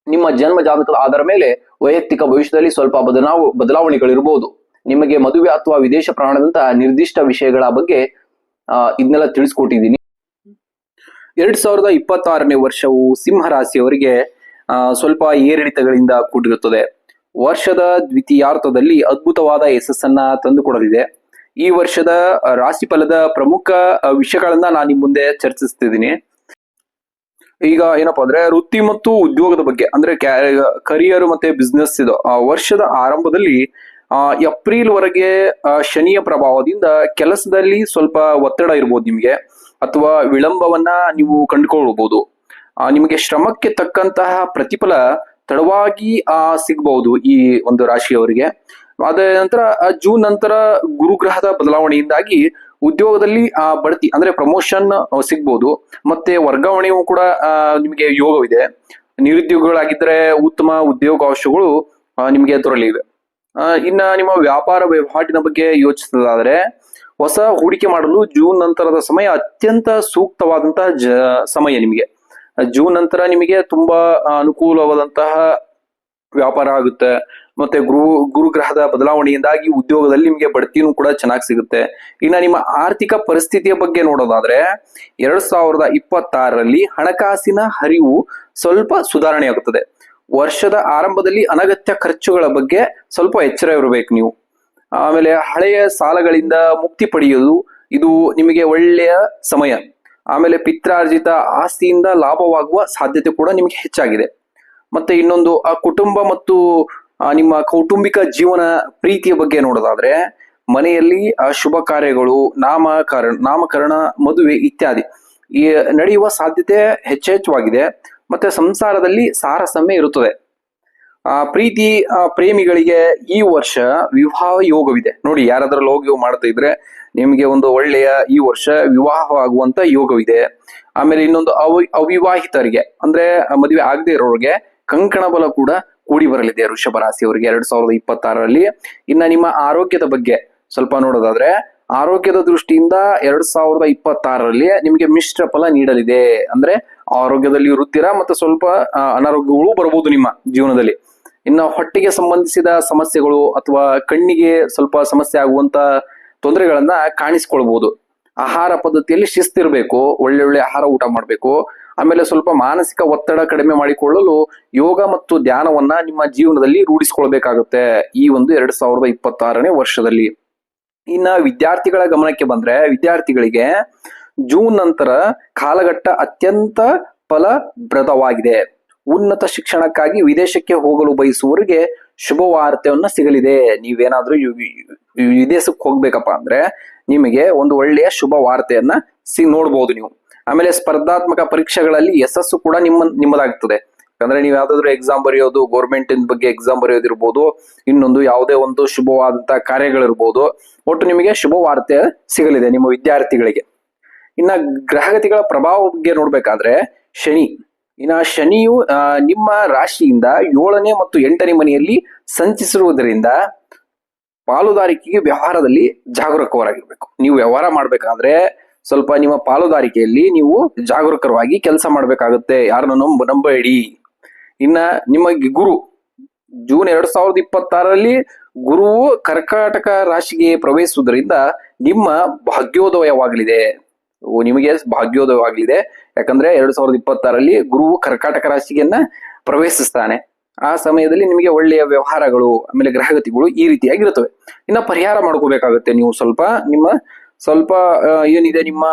ನಿಮ್ಮ ಜನ್ಮ ಜಾತಕದ ಆಧಾರ ಮೇಲೆ ವೈಯಕ್ತಿಕ ಭವಿಷ್ಯದಲ್ಲಿ ಸ್ವಲ್ಪ ಬದಲಾವಣೆಗಳಿರಬಹುದು. ನಿಮಗೆ ಮದುವೆ ಅಥವಾ ವಿದೇಶ ಪ್ರಯಾಣದಂತ ನಿರ್ದಿಷ್ಟ ವಿಷಯಗಳ ಬಗ್ಗೆ ಇದನ್ನೆಲ್ಲ ತಿಳಿಸ್ಕೊಟ್ಟಿದ್ದೀನಿ. 2026ನೇ ವರ್ಷವು ಸಿಂಹ ರಾಶಿಯವರಿಗೆ ಸ್ವಲ್ಪ ಏರಿಳಿತಗಳಿಂದ ಕೂಡಿರುತ್ತದೆ. ವರ್ಷದ ದ್ವಿತೀಯಾರ್ಧದಲ್ಲಿ ಅದ್ಭುತವಾದ ಯಶಸ್ಸನ್ನ ತಂದುಕೊಡಲಿದೆ. ಈ ವರ್ಷದ ರಾಶಿ ಫಲದ ಪ್ರಮುಖ ವಿಷಯಗಳನ್ನ ನಾನು ನಿಮ್ಮ ಮುಂದೆ ಚರ್ಚಿಸ್ತಿದ್ದೀನಿ. ಈಗ ಏನಪ್ಪಾ ಅಂದ್ರೆ, ವೃತ್ತಿ ಮತ್ತು ಉದ್ಯೋಗದ ಬಗ್ಗೆ ಅಂದ್ರೆ ಕರಿಯರ್ ಮತ್ತೆ ಬಿಸ್ನೆಸ್. ಇದು ವರ್ಷದ ಆರಂಭದಲ್ಲಿ ಏಪ್ರಿಲ್ ವರೆಗೆ ಶನಿಯ ಪ್ರಭಾವದಿಂದ ಕೆಲಸದಲ್ಲಿ ಸ್ವಲ್ಪ ಒತ್ತಡ ಇರ್ಬೋದು ನಿಮ್ಗೆ, ಅಥವಾ ವಿಳಂಬವನ್ನ ನೀವು ಕಂಡುಕೊಳ್ಬಹುದು. ನಿಮಗೆ ಶ್ರಮಕ್ಕೆ ತಕ್ಕಂತಹ ಪ್ರತಿಫಲ ತಡವಾಗಿ ಸಿಗಬಹುದು ಈ ಒಂದು ರಾಶಿಯವರಿಗೆ. ಅದ ನಂತರ ಜೂನ್ ನಂತರ ಗುರುಗ್ರಹದ ಬದಲಾವಣೆಯಿಂದಾಗಿ ಉದ್ಯೋಗದಲ್ಲಿ ಬಡ್ತಿ ಅಂದ್ರೆ ಪ್ರಮೋಷನ್ ಸಿಗ್ಬಹುದು. ಮತ್ತೆ ವರ್ಗಾವಣೆಯೂ ಕೂಡ ನಿಮಗೆ ಯೋಗವಿದೆ. ನಿರುದ್ಯೋಗಿಗಳಾಗಿದ್ದರೆ ಉತ್ತಮ ಉದ್ಯೋಗಾವಕಾಶಗಳು ನಿಮಗೆ ದೊರಲಿವೆ. ಇನ್ನ ನಿಮ್ಮ ವ್ಯಾಪಾರ ವಹಿವಾಟಿನ ಬಗ್ಗೆ ಯೋಚಿಸೋದಾದ್ರೆ, ಹೊಸ ಹೂಡಿಕೆ ಮಾಡಲು ಜೂನ್ ನಂತರದ ಸಮಯ ಅತ್ಯಂತ ಸೂಕ್ತವಾದಂತಹ ಸಮಯ. ನಿಮಗೆ ಜೂನ್ ನಂತರ ನಿಮಗೆ ತುಂಬಾ ಅನುಕೂಲವಾದಂತಹ ವ್ಯಾಪಾರ ಆಗುತ್ತೆ. ಮತ್ತೆ ಗುರುಗ್ರಹದ ಬದಲಾವಣೆಯಿಂದಾಗಿ ಉದ್ಯೋಗದಲ್ಲಿ ನಿಮಗೆ ಬಡ್ತಿನೂ ಕೂಡ ಚೆನ್ನಾಗಿ ಸಿಗುತ್ತೆ. ಇನ್ನ ನಿಮ್ಮ ಆರ್ಥಿಕ ಪರಿಸ್ಥಿತಿಯ ಬಗ್ಗೆ ನೋಡೋದಾದ್ರೆ, 2026ರಲ್ಲಿ ಹಣಕಾಸಿನ ಹರಿವು ಸ್ವಲ್ಪ ಸುಧಾರಣೆ ಆಗುತ್ತದೆ. ವರ್ಷದ ಆರಂಭದಲ್ಲಿ ಅನಗತ್ಯ ಖರ್ಚುಗಳ ಬಗ್ಗೆ ಸ್ವಲ್ಪ ಎಚ್ಚರ ಇರಬೇಕು ನೀವು. ಆಮೇಲೆ ಹಳೆಯ ಸಾಲಗಳಿಂದ ಮುಕ್ತಿ ಪಡೆಯುವುದು ಇದು ನಿಮಗೆ ಒಳ್ಳೆಯ ಸಮಯ. ಆಮೇಲೆ ಪಿತ್ರಾರ್ಜಿತ ಆಸ್ತಿಯಿಂದ ಲಾಭವಾಗುವ ಸಾಧ್ಯತೆ ಕೂಡ ನಿಮಗೆ ಹೆಚ್ಚಾಗಿದೆ. ಮತ್ತೆ ಇನ್ನೊಂದು ಕುಟುಂಬ ಮತ್ತು ನಿಮ್ಮ ಕೌಟುಂಬಿಕ ಜೀವನ ಪ್ರೀತಿಯ ಬಗ್ಗೆ ನೋಡೋದಾದ್ರೆ, ಮನೆಯಲ್ಲಿ ಶುಭ ಕಾರ್ಯಗಳು, ನಾಮಕರಣ, ಮದುವೆ ಇತ್ಯಾದಿ ನಡೆಯುವ ಸಾಧ್ಯತೆ ಹೆಚ್ಚೆಚ್ಚವಾಗಿದೆ. ಮತ್ತೆ ಸಂಸಾರದಲ್ಲಿ ಸಾರಸಮ್ಯ ಇರುತ್ತದೆ. ಪ್ರೇಮಿಗಳಿಗೆ ಈ ವರ್ಷ ವಿವಾಹ ಯೋಗವಿದೆ ನೋಡಿ. ಯಾರಾದ್ರೂ ಲವ್ ಯೋಗ ಮಾಡ್ತಾ ಇದ್ರೆ ನಿಮಗೆ ಒಂದು ಒಳ್ಳೆಯ ಈ ವರ್ಷ ವಿವಾಹವಾಗುವಂತ ಯೋಗವಿದೆ. ಆಮೇಲೆ ಇನ್ನೊಂದು ಅವಿವಾಹಿತರಿಗೆ ಅಂದ್ರೆ ಮದುವೆ ಆಗದೆ ಇರೋರಿಗೆ ಕಂಕಣ ಬಲ ಕೂಡ ಕೂಡಿ ಬರಲಿದೆ ವೃಷಭ ರಾಶಿಯವರಿಗೆ 2026ರಲ್ಲಿ. ಇನ್ನ ನಿಮ್ಮ ಆರೋಗ್ಯದ ಬಗ್ಗೆ ಸ್ವಲ್ಪ ನೋಡೋದಾದ್ರೆ, ಆರೋಗ್ಯದ ದೃಷ್ಟಿಯಿಂದ 2026ರಲ್ಲಿ ನಿಮಗೆ ಮಿಶ್ರ ಫಲ ನೀಡಲಿದೆ. ಅಂದ್ರೆ ಆರೋಗ್ಯದಲ್ಲಿ ಇರುತ್ತೀರಾ, ಮತ್ತೆ ಸ್ವಲ್ಪ ಅನಾರೋಗ್ಯಗಳು ಬರಬಹುದು ನಿಮ್ಮ ಜೀವನದಲ್ಲಿ. ಇನ್ನು ಹೊಟ್ಟೆಗೆ ಸಂಬಂಧಿಸಿದ ಸಮಸ್ಯೆಗಳು ಅಥವಾ ಕಣ್ಣಿಗೆ ಸ್ವಲ್ಪ ಸಮಸ್ಯೆ ಆಗುವಂತ ತೊಂದರೆಗಳನ್ನ ಕಾಣಿಸ್ಕೊಳ್ಬಹುದು. ಆಹಾರ ಪದ್ಧತಿಯಲ್ಲಿ ಶಿಸ್ತಿರ್ಬೇಕು, ಒಳ್ಳೊಳ್ಳೆ ಆಹಾರ ಊಟ ಮಾಡ್ಬೇಕು. ಆಮೇಲೆ ಸ್ವಲ್ಪ ಮಾನಸಿಕ ಒತ್ತಡ ಕಡಿಮೆ ಮಾಡಿಕೊಳ್ಳಲು ಯೋಗ ಮತ್ತು ಧ್ಯಾನವನ್ನ ನಿಮ್ಮ ಜೀವನದಲ್ಲಿ ರೂಢಿಸ್ಕೊಳ್ಬೇಕಾಗುತ್ತೆ ಈ ಒಂದು 2026ನೇ ವರ್ಷದಲ್ಲಿ. ಇನ್ನ ವಿದ್ಯಾರ್ಥಿಗಳ ಗಮನಕ್ಕೆ ಬಂದ್ರೆ, ವಿದ್ಯಾರ್ಥಿಗಳಿಗೆ ಜೂನ್ ನಂತರ ಕಾಲಘಟ್ಟ ಅತ್ಯಂತ ಫಲಪ್ರದವಾಗಿದೆ. ಉನ್ನತ ಶಿಕ್ಷಣಕ್ಕಾಗಿ ವಿದೇಶಕ್ಕೆ ಹೋಗಲು ಬಯಸುವವರಿಗೆ ಶುಭ ವಾರ್ತೆಯನ್ನ ಸಿಗಲಿದೆ. ನೀವೇನಾದ್ರೂ ವಿದೇಶಕ್ಕೆ ಹೋಗ್ಬೇಕಪ್ಪ ಅಂದ್ರೆ ನಿಮಗೆ ಒಂದು ಒಳ್ಳೆಯ ಶುಭ ವಾರ್ತೆಯನ್ನ ನೋಡ್ಬೋದು ನೀವು. ಆಮೇಲೆ ಸ್ಪರ್ಧಾತ್ಮಕ ಪರೀಕ್ಷೆಗಳಲ್ಲಿ ಯಶಸ್ಸು ಕೂಡ ನಿಮ್ಮದಾಗ್ತದೆ. ಯಾಕಂದ್ರೆ ನೀವು ಯಾವ್ದಾದ್ರು ಎಕ್ಸಾಮ್ ಬರೆಯೋದು, ಗೌರ್ಮೆಂಟ್ ಬಗ್ಗೆ ಎಕ್ಸಾಮ್ ಬರೆಯೋದಿರ್ಬೋದು, ಇನ್ನೊಂದು ಯಾವುದೇ ಒಂದು ಶುಭವಾದಂತ ಕಾರ್ಯಗಳಿರ್ಬೋದು, ಒಟ್ಟು ನಿಮಗೆ ಶುಭ ವಾರ್ತೆ ಸಿಗಲಿದೆ ನಿಮ್ಮ ವಿದ್ಯಾರ್ಥಿಗಳಿಗೆ. ಇನ್ನ ಗ್ರಹಗತಿಗಳ ಪ್ರಭಾವ ಬಗ್ಗೆ ನೋಡ್ಬೇಕಾದ್ರೆ, ಶನಿಯು ನಿಮ್ಮ ರಾಶಿಯಿಂದ 7ನೇ ಮತ್ತು 8ನೇ ಮನೆಯಲ್ಲಿ ಸಂಚಿಸಿರುವುದರಿಂದ ಪಾಲುದಾರಿಕೆಗೆ ವ್ಯವಹಾರದಲ್ಲಿ ಜಾಗರೂಕರಾಗಿರ್ಬೇಕು. ನೀವು ವ್ಯವಹಾರ ಮಾಡ್ಬೇಕಾದ್ರೆ ಸ್ವಲ್ಪ ನಿಮ್ಮ ಪಾಲುದಾರಿಕೆಯಲ್ಲಿ ನೀವು ಜಾಗರೂಕರವಾಗಿ ಕೆಲಸ ಮಾಡ್ಬೇಕಾಗುತ್ತೆ. ಯಾರನ್ನು ನಂಬೇಡಿ. ಇನ್ನ ನಿಮಗೆ ಜೂನ್ 2026ರಲ್ಲಿ ಗುರುವು ಕರ್ಕಾಟಕ ರಾಶಿಗೆ ಪ್ರವೇಶಿಸುವುದರಿಂದ ನಿಮ್ಮ ಭಾಗ್ಯೋದಯವಾಗಲಿದೆ. ನಿಮಗೆ ಭಾಗ್ಯೋದಯವಾಗಲಿದೆ. ಯಾಕಂದ್ರೆ 2026ರಲ್ಲಿ ಗುರುವು ಕರ್ಕಾಟಕ ರಾಶಿಯನ್ನ ಪ್ರವೇಶಿಸ್ತಾನೆ. ಆ ಸಮಯದಲ್ಲಿ ನಿಮಗೆ ಒಳ್ಳೆಯ ವ್ಯವಹಾರಗಳು, ಆಮೇಲೆ ಗ್ರಹಗತಿಗಳು ಈ ರೀತಿಯಾಗಿರುತ್ತವೆ. ಇನ್ನ ಪರಿಹಾರ ಮಾಡ್ಕೋಬೇಕಾಗುತ್ತೆ ನೀವು. ಸ್ವಲ್ಪ ಏನಿದೆ ನಿಮ್ಮ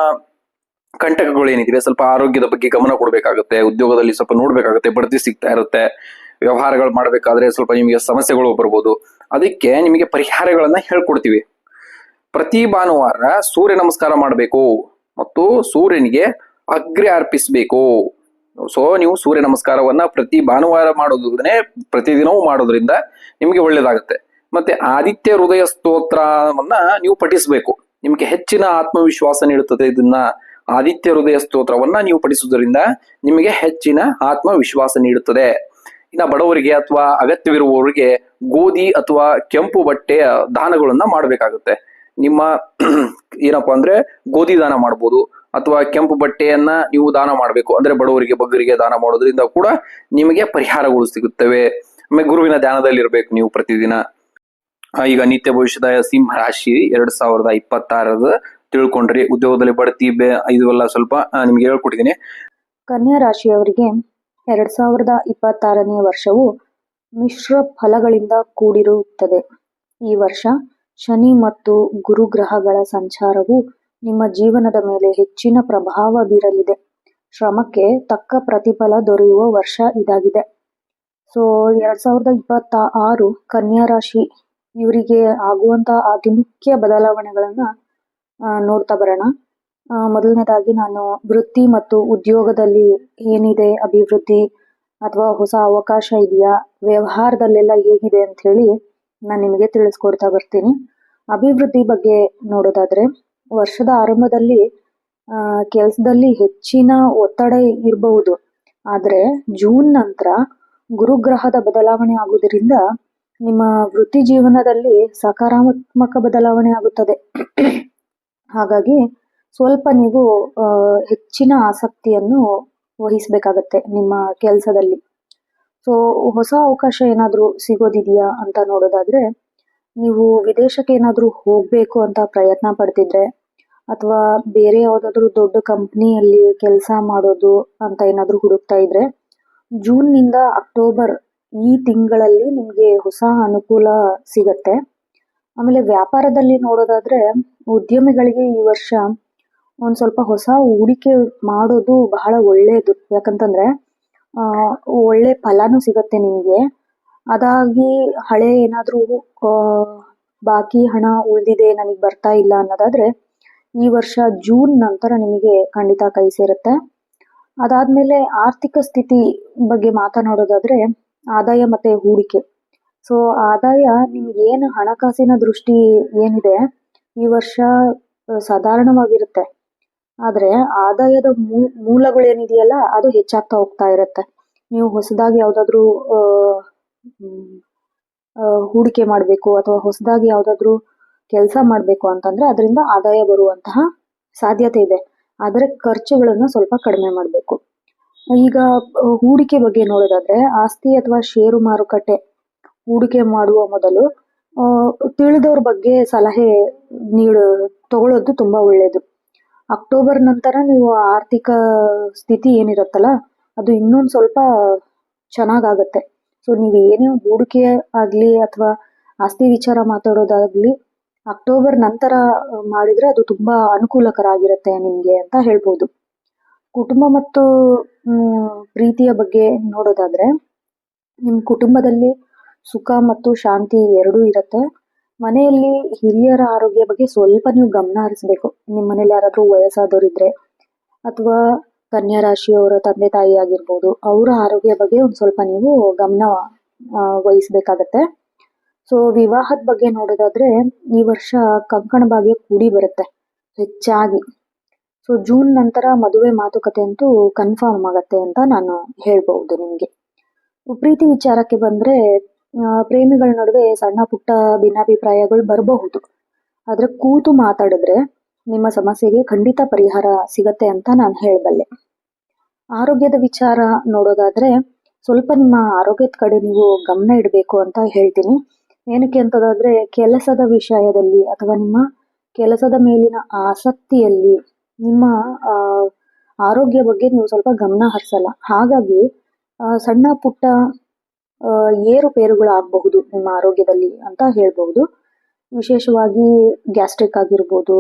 ಕಂಟಕಗಳು ಏನಿದೆ ಸ್ವಲ್ಪ ಆರೋಗ್ಯದ ಬಗ್ಗೆ ಗಮನ ಕೊಡ್ಬೇಕಾಗುತ್ತೆ, ಉದ್ಯೋಗದಲ್ಲಿ ಸ್ವಲ್ಪ ನೋಡ್ಬೇಕಾಗುತ್ತೆ, ಬಡ್ತಿ ಸಿಗ್ತಾ ಇರುತ್ತೆ, ವ್ಯವಹಾರಗಳು ಮಾಡ್ಬೇಕಾದ್ರೆ ಸ್ವಲ್ಪ ನಿಮಗೆ ಸಮಸ್ಯೆಗಳು ಬರ್ಬೋದು. ಅದಕ್ಕೆ ನಿಮಗೆ ಪರಿಹಾರಗಳನ್ನ ಹೇಳ್ಕೊಡ್ತೀವಿ. ಪ್ರತಿ ಭಾನುವಾರ ಸೂರ್ಯ ನಮಸ್ಕಾರ ಮಾಡಬೇಕು ಮತ್ತು ಸೂರ್ಯನಿಗೆ ಅಗ್ರ್ಯ ಅರ್ಪಿಸಬೇಕು. ಸೊ ನೀವು ಸೂರ್ಯ ನಮಸ್ಕಾರವನ್ನ ಪ್ರತಿ ಭಾನುವಾರ ಮಾಡೋದ್ರೆ ಪ್ರತಿದಿನವೂ ಮಾಡೋದ್ರಿಂದ ನಿಮಗೆ ಒಳ್ಳೇದಾಗುತ್ತೆ. ಮತ್ತೆ ಆದಿತ್ಯ ಹೃದಯ ಸ್ತೋತ್ರವನ್ನ ನೀವು ಪಠಿಸಬೇಕು. ನಿಮಗೆ ಹೆಚ್ಚಿನ ಆತ್ಮವಿಶ್ವಾಸ ನೀಡುತ್ತದೆ. ಇದನ್ನ ಆದಿತ್ಯ ಹೃದಯ ಸ್ತೋತ್ರವನ್ನ ನೀವು ಪಠಿಸುವುದರಿಂದ ನಿಮಗೆ ಹೆಚ್ಚಿನ ಆತ್ಮವಿಶ್ವಾಸ ನೀಡುತ್ತದೆ. ಇನ್ನ ಬಡವರಿಗೆ ಅಥವಾ ಅಗತ್ಯವಿರುವವರಿಗೆ ಗೋಧಿ ಅಥವಾ ಕೆಂಪು ಬಟ್ಟೆಯ ದಾನಗಳನ್ನ ಮಾಡಬೇಕಾಗುತ್ತೆ. ನಿಮ್ಮ ಏನಪ್ಪಾ ಅಂದ್ರೆ ಗೋಧಿ ದಾನ ಮಾಡ್ಬೋದು ಅಥವಾ ಕೆಂಪು ಬಟ್ಟೆಯನ್ನ ನೀವು ದಾನ ಮಾಡಬೇಕು. ಅಂದ್ರೆ ಬಡವರಿಗೆ ಬಗ್ಗರಿಗೆ ದಾನ ಮಾಡೋದ್ರಿಂದ ಕೂಡ ನಿಮಗೆ ಪರಿಹಾರಗಳು ಸಿಗುತ್ತವೆ. ಆಮೇಲೆ ಗುರುವಿನ ಧ್ಯಾನದಲ್ಲಿ ಇರ್ಬೇಕು ನೀವು ಪ್ರತಿದಿನ. ಈಗ ನಿತ್ಯ ಭವಿಷ್ಯದ ಸಿಂಹ ರಾಶಿ 2026 ತಿಳ್ಕೊಂಡ್ರಿ. ಉದ್ಯೋಗದಲ್ಲಿ ಬಡ್ತಿ ಇದೆಲ್ಲ ಸ್ವಲ್ಪ ನಿಮ್ಗೆ ಹೇಳ್ಕೊಟ್ಟಿದ್ದೀನಿ. ಕನ್ಯಾ ರಾಶಿಯವರಿಗೆ 2026ನೇ ವರ್ಷವು ಮಿಶ್ರ ಫಲಗಳಿಂದ ಕೂಡಿರುತ್ತದೆ. ಈ ವರ್ಷ ಶನಿ ಮತ್ತು ಗುರು ಗ್ರಹಗಳ ಸಂಚಾರವು ನಿಮ್ಮ ಜೀವನದ ಮೇಲೆ ಹೆಚ್ಚಿನ ಪ್ರಭಾವ ಬೀರಲಿದೆ. ಶ್ರಮಕ್ಕೆ ತಕ್ಕ ಪ್ರತಿಫಲ ದೊರೆಯುವ ವರ್ಷ ಇದಾಗಿದೆ. ಸೊ 2026 ಕನ್ಯಾ ರಾಶಿ ಇವರಿಗೆ ಆಗುವಂತ ಅತಿ ಮುಖ್ಯ ಬದಲಾವಣೆಗಳನ್ನ ನೋಡ್ತಾ ಬರೋಣ. ಮೊದಲನೇದಾಗಿ ನಾನು ವೃತ್ತಿ ಮತ್ತು ಉದ್ಯೋಗದಲ್ಲಿ ಏನಿದೆ ಅಭಿವೃದ್ಧಿ ಅಥವಾ ಹೊಸ ಅವಕಾಶ ಇದೆಯಾ, ವ್ಯವಹಾರದಲ್ಲೆಲ್ಲ ಹೇಗಿದೆ ಅಂತ ಹೇಳಿ ನಾನು ನಿಮಗೆ ತಿಳಿಸ್ಕೊಡ್ತಾ ಬರ್ತೀನಿ. ಅಭಿವೃದ್ಧಿ ಬಗ್ಗೆ ನೋಡೋದಾದ್ರೆ ವರ್ಷದ ಆರಂಭದಲ್ಲಿ ಕೆಲಸದಲ್ಲಿ ಹೆಚ್ಚಿನ ಒತ್ತಡ ಇರಬಹುದು. ಆದ್ರೆ ಜೂನ್ ನಂತರ ಗುರುಗ್ರಹದ ಬದಲಾವಣೆ ಆಗುವುದರಿಂದ ನಿಮ್ಮ ವೃತ್ತಿ ಜೀವನದಲ್ಲಿ ಸಕಾರಾತ್ಮಕ ಬದಲಾವಣೆ ಆಗುತ್ತದೆ. ಹಾಗಾಗಿ ಸ್ವಲ್ಪ ನೀವು ಹೆಚ್ಚಿನ ಆಸಕ್ತಿಯನ್ನು ವಹಿಸಬೇಕಾಗತ್ತೆ ನಿಮ್ಮ ಕೆಲಸದಲ್ಲಿ. ಸೊ ಹೊಸ ಅವಕಾಶ ಏನಾದರೂ ಸಿಗೋದಿದೆಯಾ ಅಂತ ನೋಡೋದಾದ್ರೆ ನೀವು ವಿದೇಶಕ್ಕೆ ಏನಾದರೂ ಹೋಗಬೇಕು ಅಂತ ಪ್ರಯತ್ನ ಪಡ್ತಿದ್ರೆ ಅಥವಾ ಬೇರೆ ಯಾವುದಾದ್ರೂ ದೊಡ್ಡ ಕಂಪ್ನಿಯಲ್ಲಿ ಕೆಲಸ ಮಾಡೋದು ಅಂತ ಏನಾದರೂ ಹುಡುಕ್ತಾ ಇದ್ರೆ ಜೂನ್ನಿಂದ ಅಕ್ಟೋಬರ್ ಈ ತಿಂಗಳಲ್ಲಿ ನಿಮಗೆ ಹೊಸ ಅನುಕೂಲ ಸಿಗತ್ತೆ. ಆಮೇಲೆ ವ್ಯಾಪಾರದಲ್ಲಿ ನೋಡೋದಾದ್ರೆ ಉದ್ಯಮಿಗಳಿಗೆ ಈ ವರ್ಷ ಒಂದ್ ಸ್ವಲ್ಪ ಹೊಸ ಹೂಡಿಕೆ ಮಾಡೋದು ಬಹಳ ಒಳ್ಳೆಯದು. ಯಾಕಂತಂದ್ರೆ ಒಳ್ಳೆ ಫಲಾನು ಸಿಗತ್ತೆ ನಿಮಗೆ. ಅದಾಗಿ ಹಳೆ ಏನಾದ್ರೂ ಬಾಕಿ ಹಣ ಉಳಿದಿದೆ ನನಗೆ ಬರ್ತಾ ಇಲ್ಲ ಅನ್ನೋದಾದ್ರೆ ಈ ವರ್ಷ ಜೂನ್ ನಂತರ ನಿಮಗೆ ಖಂಡಿತ ಕೈ ಸೇರುತ್ತೆ. ಅದಾದ್ಮೇಲೆ ಆರ್ಥಿಕ ಸ್ಥಿತಿ ಬಗ್ಗೆ ಮಾತನಾಡೋದಾದ್ರೆ ಆದಾಯ ಮತ್ತೆ ಹೂಡಿಕೆ. ಸೊ ಆದಾಯ ನಿಮ್ಗೆ ಏನು ಹಣಕಾಸಿನ ದೃಷ್ಟಿ ಏನಿದೆ ಈ ವರ್ಷ ಸಾಧಾರಣವಾಗಿರುತ್ತೆ. ಆದ್ರೆ ಆದಾಯದ ಮೂಲಗಳೇನಿದೆಯಲ್ಲ ಅದು ಹೆಚ್ಚಾಗ್ತಾ ಹೋಗ್ತಾ ಇರುತ್ತೆ. ನೀವು ಹೊಸದಾಗಿ ಯಾವ್ದಾದ್ರು ಹೂಡಿಕೆ ಮಾಡಬೇಕು ಅಥವಾ ಹೊಸದಾಗಿ ಯಾವ್ದಾದ್ರು ಕೆಲಸ ಮಾಡಬೇಕು ಅಂತಂದ್ರೆ ಅದರಿಂದ ಆದಾಯ ಬರುವಂತಹ ಸಾಧ್ಯತೆ ಇದೆ. ಆದರೆ ಖರ್ಚುಗಳನ್ನು ಸ್ವಲ್ಪ ಕಡಿಮೆ ಮಾಡಬೇಕು. ಈಗ ಹೂಡಿಕೆ ಬಗ್ಗೆ ನೋಡೋದಾದ್ರೆ ಆಸ್ತಿ ಅಥವಾ ಷೇರು ಮಾರುಕಟ್ಟೆ ಹೂಡಿಕೆ ಮಾಡುವ ಮೊದಲು ತಿಳಿದವ್ರ ಬಗ್ಗೆ ಸಲಹೆ ತಗೊಳ್ಳೋದು ತುಂಬಾ ಒಳ್ಳೆಯದು. ಅಕ್ಟೋಬರ್ ನಂತರ ನೀವು ಆರ್ಥಿಕ ಸ್ಥಿತಿ ಏನಿರುತ್ತಲ್ಲ ಅದು ಇನ್ನೊಂದು ಸ್ವಲ್ಪ ಚೆನ್ನಾಗಾಗತ್ತೆ. ಸೊ ನೀವು ಏನೇ ಹೂಡಿಕೆ ಆಗ್ಲಿ ಅಥವಾ ಆಸ್ತಿ ವಿಚಾರ ಮಾತಾಡೋದಾಗ್ಲಿ ಅಕ್ಟೋಬರ್ ನಂತರ ಮಾಡಿದ್ರೆ ಅದು ತುಂಬಾ ಅನುಕೂಲಕರ ಆಗಿರುತ್ತೆ ನಿಮ್ಗೆ ಅಂತ ಹೇಳ್ಬೋದು. ಕುಟುಂಬ ಮತ್ತು ಪ್ರೀತಿಯ ಬಗ್ಗೆ ನೋಡೋದಾದ್ರೆ ನಿಮ್ ಕುಟುಂಬದಲ್ಲಿ ಸುಖ ಮತ್ತು ಶಾಂತಿ ಎರಡೂ ಇರುತ್ತೆ. ಮನೆಯಲ್ಲಿ ಹಿರಿಯರ ಆರೋಗ್ಯ ಬಗ್ಗೆ ಸ್ವಲ್ಪ ನೀವು ಗಮನ ಹರಿಸ್ಬೇಕು. ನಿಮ್ಮ ಮನೇಲಿ ಯಾರಾದ್ರೂ ವಯಸ್ಸಾದವರಿದ್ರೆ ಅಥವಾ ಕನ್ಯಾ ರಾಶಿಯವರ ತಂದೆ ತಾಯಿ ಆಗಿರ್ಬೋದು ಅವರ ಆರೋಗ್ಯ ಬಗ್ಗೆ ಒಂದ್ ಸ್ವಲ್ಪ ನೀವು ಗಮನ ವಹಿಸ್ಬೇಕಾಗತ್ತೆ. ಸೊ ವಿವಾಹದ ಬಗ್ಗೆ ನೋಡೋದಾದ್ರೆ ಈ ವರ್ಷ ಕಂಕಣ ಭಾಗ್ಯ ಕೂಡಿ ಬರುತ್ತೆ ಹೆಚ್ಚಾಗಿ. ಸೊ ಜೂನ್ ನಂತರ ಮದುವೆ ಮಾತುಕತೆ ಅಂತೂ ಕನ್ಫರ್ಮ್ ಆಗತ್ತೆ ಅಂತ ನಾನು ಹೇಳ್ಬಹುದು ನಿಮ್ಗೆ. ಪ್ರೀತಿ ವಿಚಾರಕ್ಕೆ ಬಂದ್ರೆ ಪ್ರೇಮಿಗಳ ನಡುವೆ ಸಣ್ಣ ಪುಟ್ಟ ಭಿನ್ನಾಭಿಪ್ರಾಯಗಳು ಬರಬಹುದು. ಆದ್ರೆ ಕೂತು ಮಾತಾಡಿದ್ರೆ ನಿಮ್ಮ ಸಮಸ್ಯೆಗೆ ಖಂಡಿತ ಪರಿಹಾರ ಸಿಗತ್ತೆ ಅಂತ ನಾನು ಹೇಳಬಲ್ಲೆ. ಆರೋಗ್ಯದ ವಿಚಾರ ನೋಡೋದಾದ್ರೆ ಸ್ವಲ್ಪ ನಿಮ್ಮ ಆರೋಗ್ಯದ ಕಡೆ ನೀವು ಗಮನ ಇಡಬೇಕು ಅಂತ ಹೇಳ್ತೀನಿ. ಏನಕ್ಕೆ ಅಂತಂದ್ರೆ ಕೆಲಸದ ವಿಷಯದಲ್ಲಿ ಅಥವಾ ನಿಮ್ಮ ಕೆಲಸದ ಮೇಲಿನ ಆಸಕ್ತಿಯಲ್ಲಿ ನಿಮ್ಮ ಆರೋಗ್ಯ ಬಗ್ಗೆ ನೀವು ಸ್ವಲ್ಪ ಗಮನ ಹರಿಸಲ್ಲ. ಹಾಗಾಗಿ ಸಣ್ಣ ಪುಟ್ಟ ಏರುಪೇರುಗಳಾಗಬಹುದು ನಿಮ್ಮ ಆರೋಗ್ಯದಲ್ಲಿ ಅಂತ ಹೇಳ್ಬಹುದು. ವಿಶೇಷವಾಗಿ ಗ್ಯಾಸ್ಟ್ರಿಕ್ ಆಗಿರ್ಬೋದು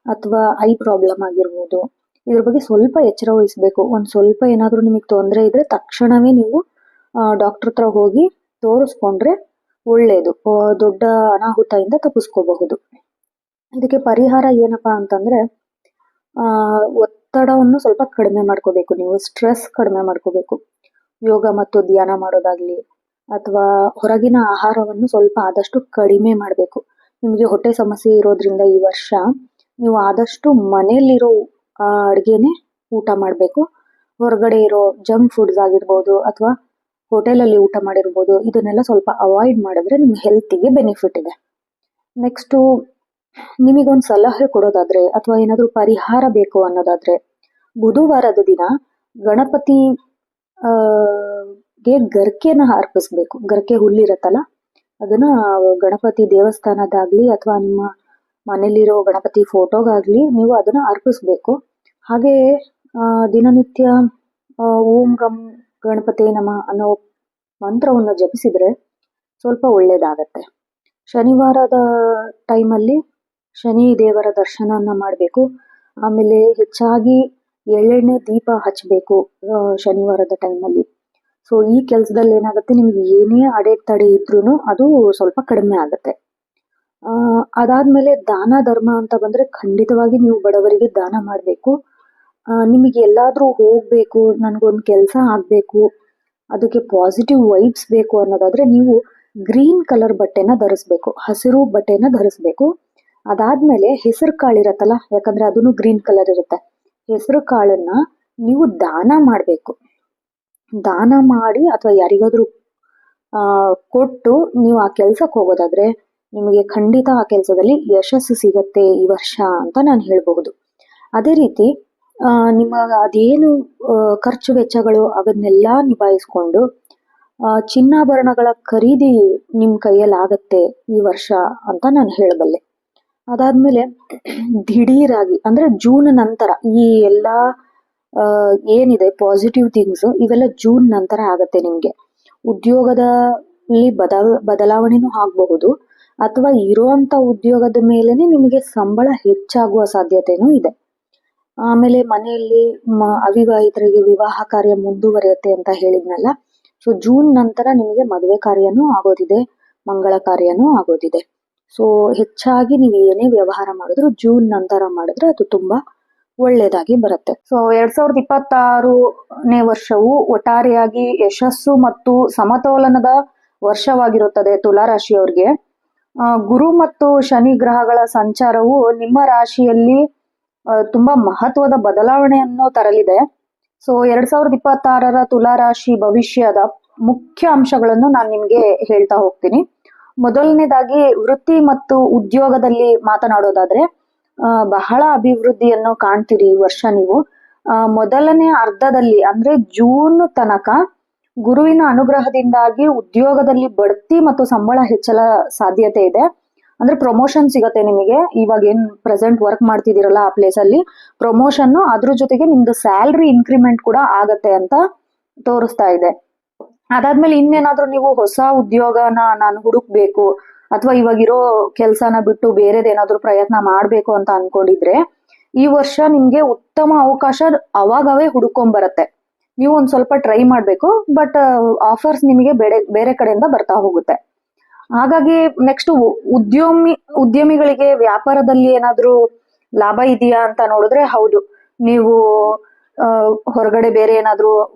ಅಥವಾ ಐ ಪ್ರಾಬ್ಲಮ್ ಆಗಿರ್ಬೋದು ಇದ್ರ ಬಗ್ಗೆ ಸ್ವಲ್ಪ ಎಚ್ಚರ ವಹಿಸ್ಬೇಕು. ಒಂದು ಸ್ವಲ್ಪ ಏನಾದರೂ ನಿಮಗೆ ತೊಂದರೆ ಇದ್ರೆ ತಕ್ಷಣವೇ ನೀವು ಡಾಕ್ಟರ್ ಹತ್ರ ಹೋಗಿ ತೋರಿಸ್ಕೊಂಡ್ರೆ ಒಳ್ಳೆಯದು. ದೊಡ್ಡ ಅನಾಹುತದಿಂದ ತಪ್ಪಿಸ್ಕೋಬಹುದು. ಇದಕ್ಕೆ ಪರಿಹಾರ ಏನಪ್ಪಾ ಅಂತಂದ್ರೆ ಒತ್ತಡವನ್ನು ಸ್ವಲ್ಪ ಕಡಿಮೆ ಮಾಡ್ಕೋಬೇಕು. ನೀವು ಸ್ಟ್ರೆಸ್ ಕಡಿಮೆ ಮಾಡ್ಕೋಬೇಕು. ಯೋಗ ಮತ್ತು ಧ್ಯಾನ ಮಾಡೋದಾಗ್ಲಿ ಅಥವಾ ಹೊರಗಿನ ಆಹಾರವನ್ನು ಸ್ವಲ್ಪ ಆದಷ್ಟು ಕಡಿಮೆ ಮಾಡಬೇಕು. ನಿಮಗೆ ಹೊಟ್ಟೆ ಸಮಸ್ಯೆ ಇರೋದ್ರಿಂದ ಈ ವರ್ಷ ನೀವು ಆದಷ್ಟು ಮನೆಯಲ್ಲಿರೋ ಅಡುಗೆನೆ ಊಟ ಮಾಡಬೇಕು. ಹೊರಗಡೆ ಇರೋ ಜಂಕ್ ಫುಡ್ಸ್ ಆಗಿರ್ಬೋದು ಅಥವಾ ಹೋಟೆಲಲ್ಲಿ ಊಟ ಮಾಡಿರ್ಬೋದು, ಇದನ್ನೆಲ್ಲ ಸ್ವಲ್ಪ ಅವಾಯ್ಡ್ ಮಾಡಿದ್ರೆ ನಿಮ್ಮ ಹೆಲ್ತಿಗೆ ಬೆನಿಫಿಟ್ ಇದೆ. ನೆಕ್ಸ್ಟು ನಿಮಗೊಂದು ಸಲಹೆ ಕೊಡೋದಾದ್ರೆ ಅಥವಾ ಏನಾದರೂ ಪರಿಹಾರ ಬೇಕು ಅನ್ನೋದಾದ್ರೆ, ಬುಧವಾರದ ದಿನ ಗಣಪತಿ ಗೆ ಗರ್ಕೆನ ಅರ್ಪಿಸ್ಬೇಕು. ಗರ್ಕೆ ಹುಲ್ಲಿರತ್ತಲ್ಲ, ಅದನ್ನ ಗಣಪತಿ ದೇವಸ್ಥಾನದಾಗ್ಲಿ ಅಥವಾ ನಿಮ್ಮ ಮನೇಲಿರೋ ಗಣಪತಿ ಫೋಟೋಗಾಗ್ಲಿ ನೀವು ಅದನ್ನ ಅರ್ಪಿಸ್ಬೇಕು. ಹಾಗೆ ದಿನನಿತ್ಯ ಓಂ ಗಂ ಗಣಪತಿ ನಮ ಅನ್ನೋ ಮಂತ್ರವನ್ನು ಜಪಿಸಿದ್ರೆ ಸ್ವಲ್ಪ ಒಳ್ಳೇದಾಗತ್ತೆ. ಶನಿವಾರದ ಟೈಮಲ್ಲಿ ಶನಿ ದೇವರ ದರ್ಶನನ ಮಾಡಬೇಕು. ಆಮೇಲೆ ಹೆಚ್ಚಾಗಿ ಎಳ್ಳೆಣ್ಣೆ ದೀಪ ಹಚ್ಚಬೇಕು ಶನಿವಾರದ ಟೈಮಲ್ಲಿ. ಸೊ ಈ ಕೆಲಸದಲ್ಲಿ ಏನಾಗುತ್ತೆ, ನಿಮ್ಗೆ ಏನೇ ಅಡೆತಡೆ ಇದ್ರೂ ಅದು ಸ್ವಲ್ಪ ಕಡಿಮೆ ಆಗುತ್ತೆ. ಅದಾದ್ಮೇಲೆ ದಾನ ಧರ್ಮ ಅಂತ ಬಂದ್ರೆ ಖಂಡಿತವಾಗಿ ನೀವು ಬಡವರಿಗೆ ದಾನ ಮಾಡಬೇಕು. ನಿಮಗೆ ಎಲ್ಲಾದ್ರೂ ಹೋಗ್ಬೇಕು, ನನಗೊಂದು ಕೆಲಸ ಆಗ್ಬೇಕು, ಅದಕ್ಕೆ ಪಾಸಿಟಿವ್ ವೈಬ್ಸ್ ಬೇಕು ಅನ್ನೋದಾದ್ರೆ ನೀವು ಗ್ರೀನ್ ಕಲರ್ ಬಟ್ಟೆನ ಧರಿಸ್ಬೇಕು, ಹಸಿರು ಬಟ್ಟೆನ ಧರಿಸ್ಬೇಕು. ಅದಾದ್ಮೇಲೆ ಹೆಸರು ಕಾಳು ಇರತ್ತಲ್ಲ, ಯಾಕಂದ್ರೆ ಅದನ್ನು ಗ್ರೀನ್ ಕಲರ್ ಇರುತ್ತೆ, ಹೆಸರು ಕಾಳನ್ನ ನೀವು ದಾನ ಮಾಡಬೇಕು. ದಾನ ಮಾಡಿ ಅಥವಾ ಯಾರಿಗಾದ್ರೂ ಕೊಟ್ಟು ನೀವು ಆ ಕೆಲ್ಸಕ್ಕೆ ಹೋಗೋದಾದ್ರೆ ನಿಮಗೆ ಖಂಡಿತ ಆ ಕೆಲಸದಲ್ಲಿ ಯಶಸ್ಸು ಸಿಗತ್ತೆ ಈ ವರ್ಷ ಅಂತ ನಾನು ಹೇಳಬಹುದು. ಅದೇ ರೀತಿ ನಿಮ್ಮ ಅದೇನು ಖರ್ಚು ವೆಚ್ಚಗಳು ಅದನ್ನೆಲ್ಲ ನಿಭಾಯಿಸ್ಕೊಂಡು ಚಿನ್ನಾಭರಣಗಳ ಖರೀದಿ ನಿಮ್ಮ ಕೈಯಲ್ಲಿ ಆಗತ್ತೆ ಈ ವರ್ಷ ಅಂತ ನಾನು ಹೇಳಬಲ್ಲೆ. ಅದಾದ್ಮೇಲೆ ದಿಢೀರಾಗಿ ಅಂದ್ರೆ ಜೂನ್ ನಂತರ ಈ ಎಲ್ಲ ಏನಿದೆ ಪಾಸಿಟಿವ್ ಥಿಂಗ್ಸ್ ಇವೆಲ್ಲ ಜೂನ್ ನಂತರ ಆಗತ್ತೆ. ನಿಮ್ಗೆ ಉದ್ಯೋಗದಲ್ಲಿ ಬದಲಾವಣೆನೂ ಆಗಬಹುದು ಅಥವಾ ಇರುವಂತ ಉದ್ಯೋಗದ ಮೇಲೆನೆ ನಿಮಗೆ ಸಂಬಳ ಹೆಚ್ಚಾಗುವ ಸಾಧ್ಯತೆನೂ ಇದೆ. ಆಮೇಲೆ ಮನೆಯಲ್ಲಿ ಅವಿವಾಹಿತರಿಗೆ ವಿವಾಹ ಕಾರ್ಯ ಮುಂದುವರಿಯುತ್ತೆ ಅಂತ ಹೇಳಿದ್ನಲ್ಲ. ಸೊ ಜೂನ್ ನಂತರ ನಿಮಗೆ ಮದುವೆ ಕಾರ್ಯನೂ ಆಗೋದಿದೆ, ಮಂಗಳ ಕಾರ್ಯನೂ ಆಗೋದಿದೆ. ಸೊ ಹೆಚ್ಚಾಗಿ ನೀವು ಏನೇ ವ್ಯವಹಾರ ಮಾಡಿದ್ರು ಜೂನ್ ನಂತರ ಮಾಡಿದ್ರೆ ಅದು ತುಂಬಾ ಒಳ್ಳೇದಾಗಿ ಬರುತ್ತೆ. ಸೊ 2026ನೇ ವರ್ಷವು ಒಟ್ಟಾರೆಯಾಗಿ ಯಶಸ್ಸು ಮತ್ತು ಸಮತೋಲನದ ವರ್ಷವಾಗಿರುತ್ತದೆ ತುಲಾ ರಾಶಿಯವರಿಗೆ. ಗುರು ಮತ್ತು ಶನಿ ಗ್ರಹಗಳ ಸಂಚಾರವು ನಿಮ್ಮ ರಾಶಿಯಲ್ಲಿ ತುಂಬಾ ಮಹತ್ವದ ಬದಲಾವಣೆಯನ್ನು ತರಲಿದೆ. ಸೊ 2026ರ ತುಲಾ ರಾಶಿ ಭವಿಷ್ಯದ ಮುಖ್ಯ ಅಂಶಗಳನ್ನು ನಾನು ನಿಮ್ಗೆ ಹೇಳ್ತಾ ಹೋಗ್ತೀನಿ. ಮೊದಲನೇದಾಗಿ ವೃತ್ತಿ ಮತ್ತು ಉದ್ಯೋಗದಲ್ಲಿ ಮಾತನಾಡೋದಾದ್ರೆ ಬಹಳ ಅಭಿವೃದ್ಧಿಯನ್ನು ಕಾಣ್ತೀರಿ ಈ ವರ್ಷ ನೀವು. ಮೊದಲನೇ ಅರ್ಧದಲ್ಲಿ ಅಂದ್ರೆ ಜೂನ್ ತನಕ ಗುರುವಿನ ಅನುಗ್ರಹದಿಂದಾಗಿ ಉದ್ಯೋಗದಲ್ಲಿ ಬಡ್ತಿ ಮತ್ತು ಸಂಬಳ ಹೆಚ್ಚಳ ಸಾಧ್ಯತೆ ಇದೆ. ಅಂದ್ರೆ ಪ್ರಮೋಷನ್ ಸಿಗತ್ತೆ ನಿಮಗೆ. ಇವಾಗ ಏನ್ ಪ್ರೆಸೆಂಟ್ ವರ್ಕ್ ಮಾಡ್ತಿದ್ದೀರಲ್ಲ ಆ ಪ್ಲೇಸ್ ಅಲ್ಲಿ ಪ್ರಮೋಷನ್, ಅದ್ರ ಜೊತೆಗೆ ನಿಮ್ದು ಸ್ಯಾಲ್ರಿ ಇನ್ಕ್ರಿಮೆಂಟ್ ಕೂಡ ಆಗತ್ತೆ ಅಂತ ತೋರಿಸ್ತಾ ಇದೆ. ಅದಾದ್ಮೇಲೆ ಇನ್ನೇನಾದ್ರೂ ನೀವು ಹೊಸ ಉದ್ಯೋಗನ ನಾನು ಹುಡುಕ್ಬೇಕು ಅಥವಾ ಇವಾಗಿರೋ ಕೆಲ್ಸನ ಬಿಟ್ಟು ಬೇರೆದೇನಾದ್ರೂ ಪ್ರಯತ್ನ ಮಾಡ್ಬೇಕು ಅಂತ ಅನ್ಕೊಂಡಿದ್ರೆ ಈ ವರ್ಷ ನಿಮ್ಗೆ ಉತ್ತಮ ಅವಕಾಶ ಅವಾಗವೇ ಹುಡುಕೊಂಬರತ್ತೆ. ನೀವು ಒಂದ್ ಸ್ವಲ್ಪ ಟ್ರೈ ಮಾಡ್ಬೇಕು, ಬಟ್ ಆಫರ್ಸ್ ನಿಮಗೆ ಬೇರೆ ಕಡೆಯಿಂದ ಬರ್ತಾ ಹೋಗುತ್ತೆ. ಹಾಗಾಗಿ ನೆಕ್ಸ್ಟ್ ಉದ್ಯಮಿಗಳಿಗೆ ವ್ಯಾಪಾರದಲ್ಲಿ ಏನಾದ್ರೂ ಲಾಭ ಇದೆಯಾ ಅಂತ ನೋಡಿದ್ರೆ ಹೌದು. ನೀವು ಹೊರಗಡೆ ಬೇರೆ ಏನಾದ್ರೂ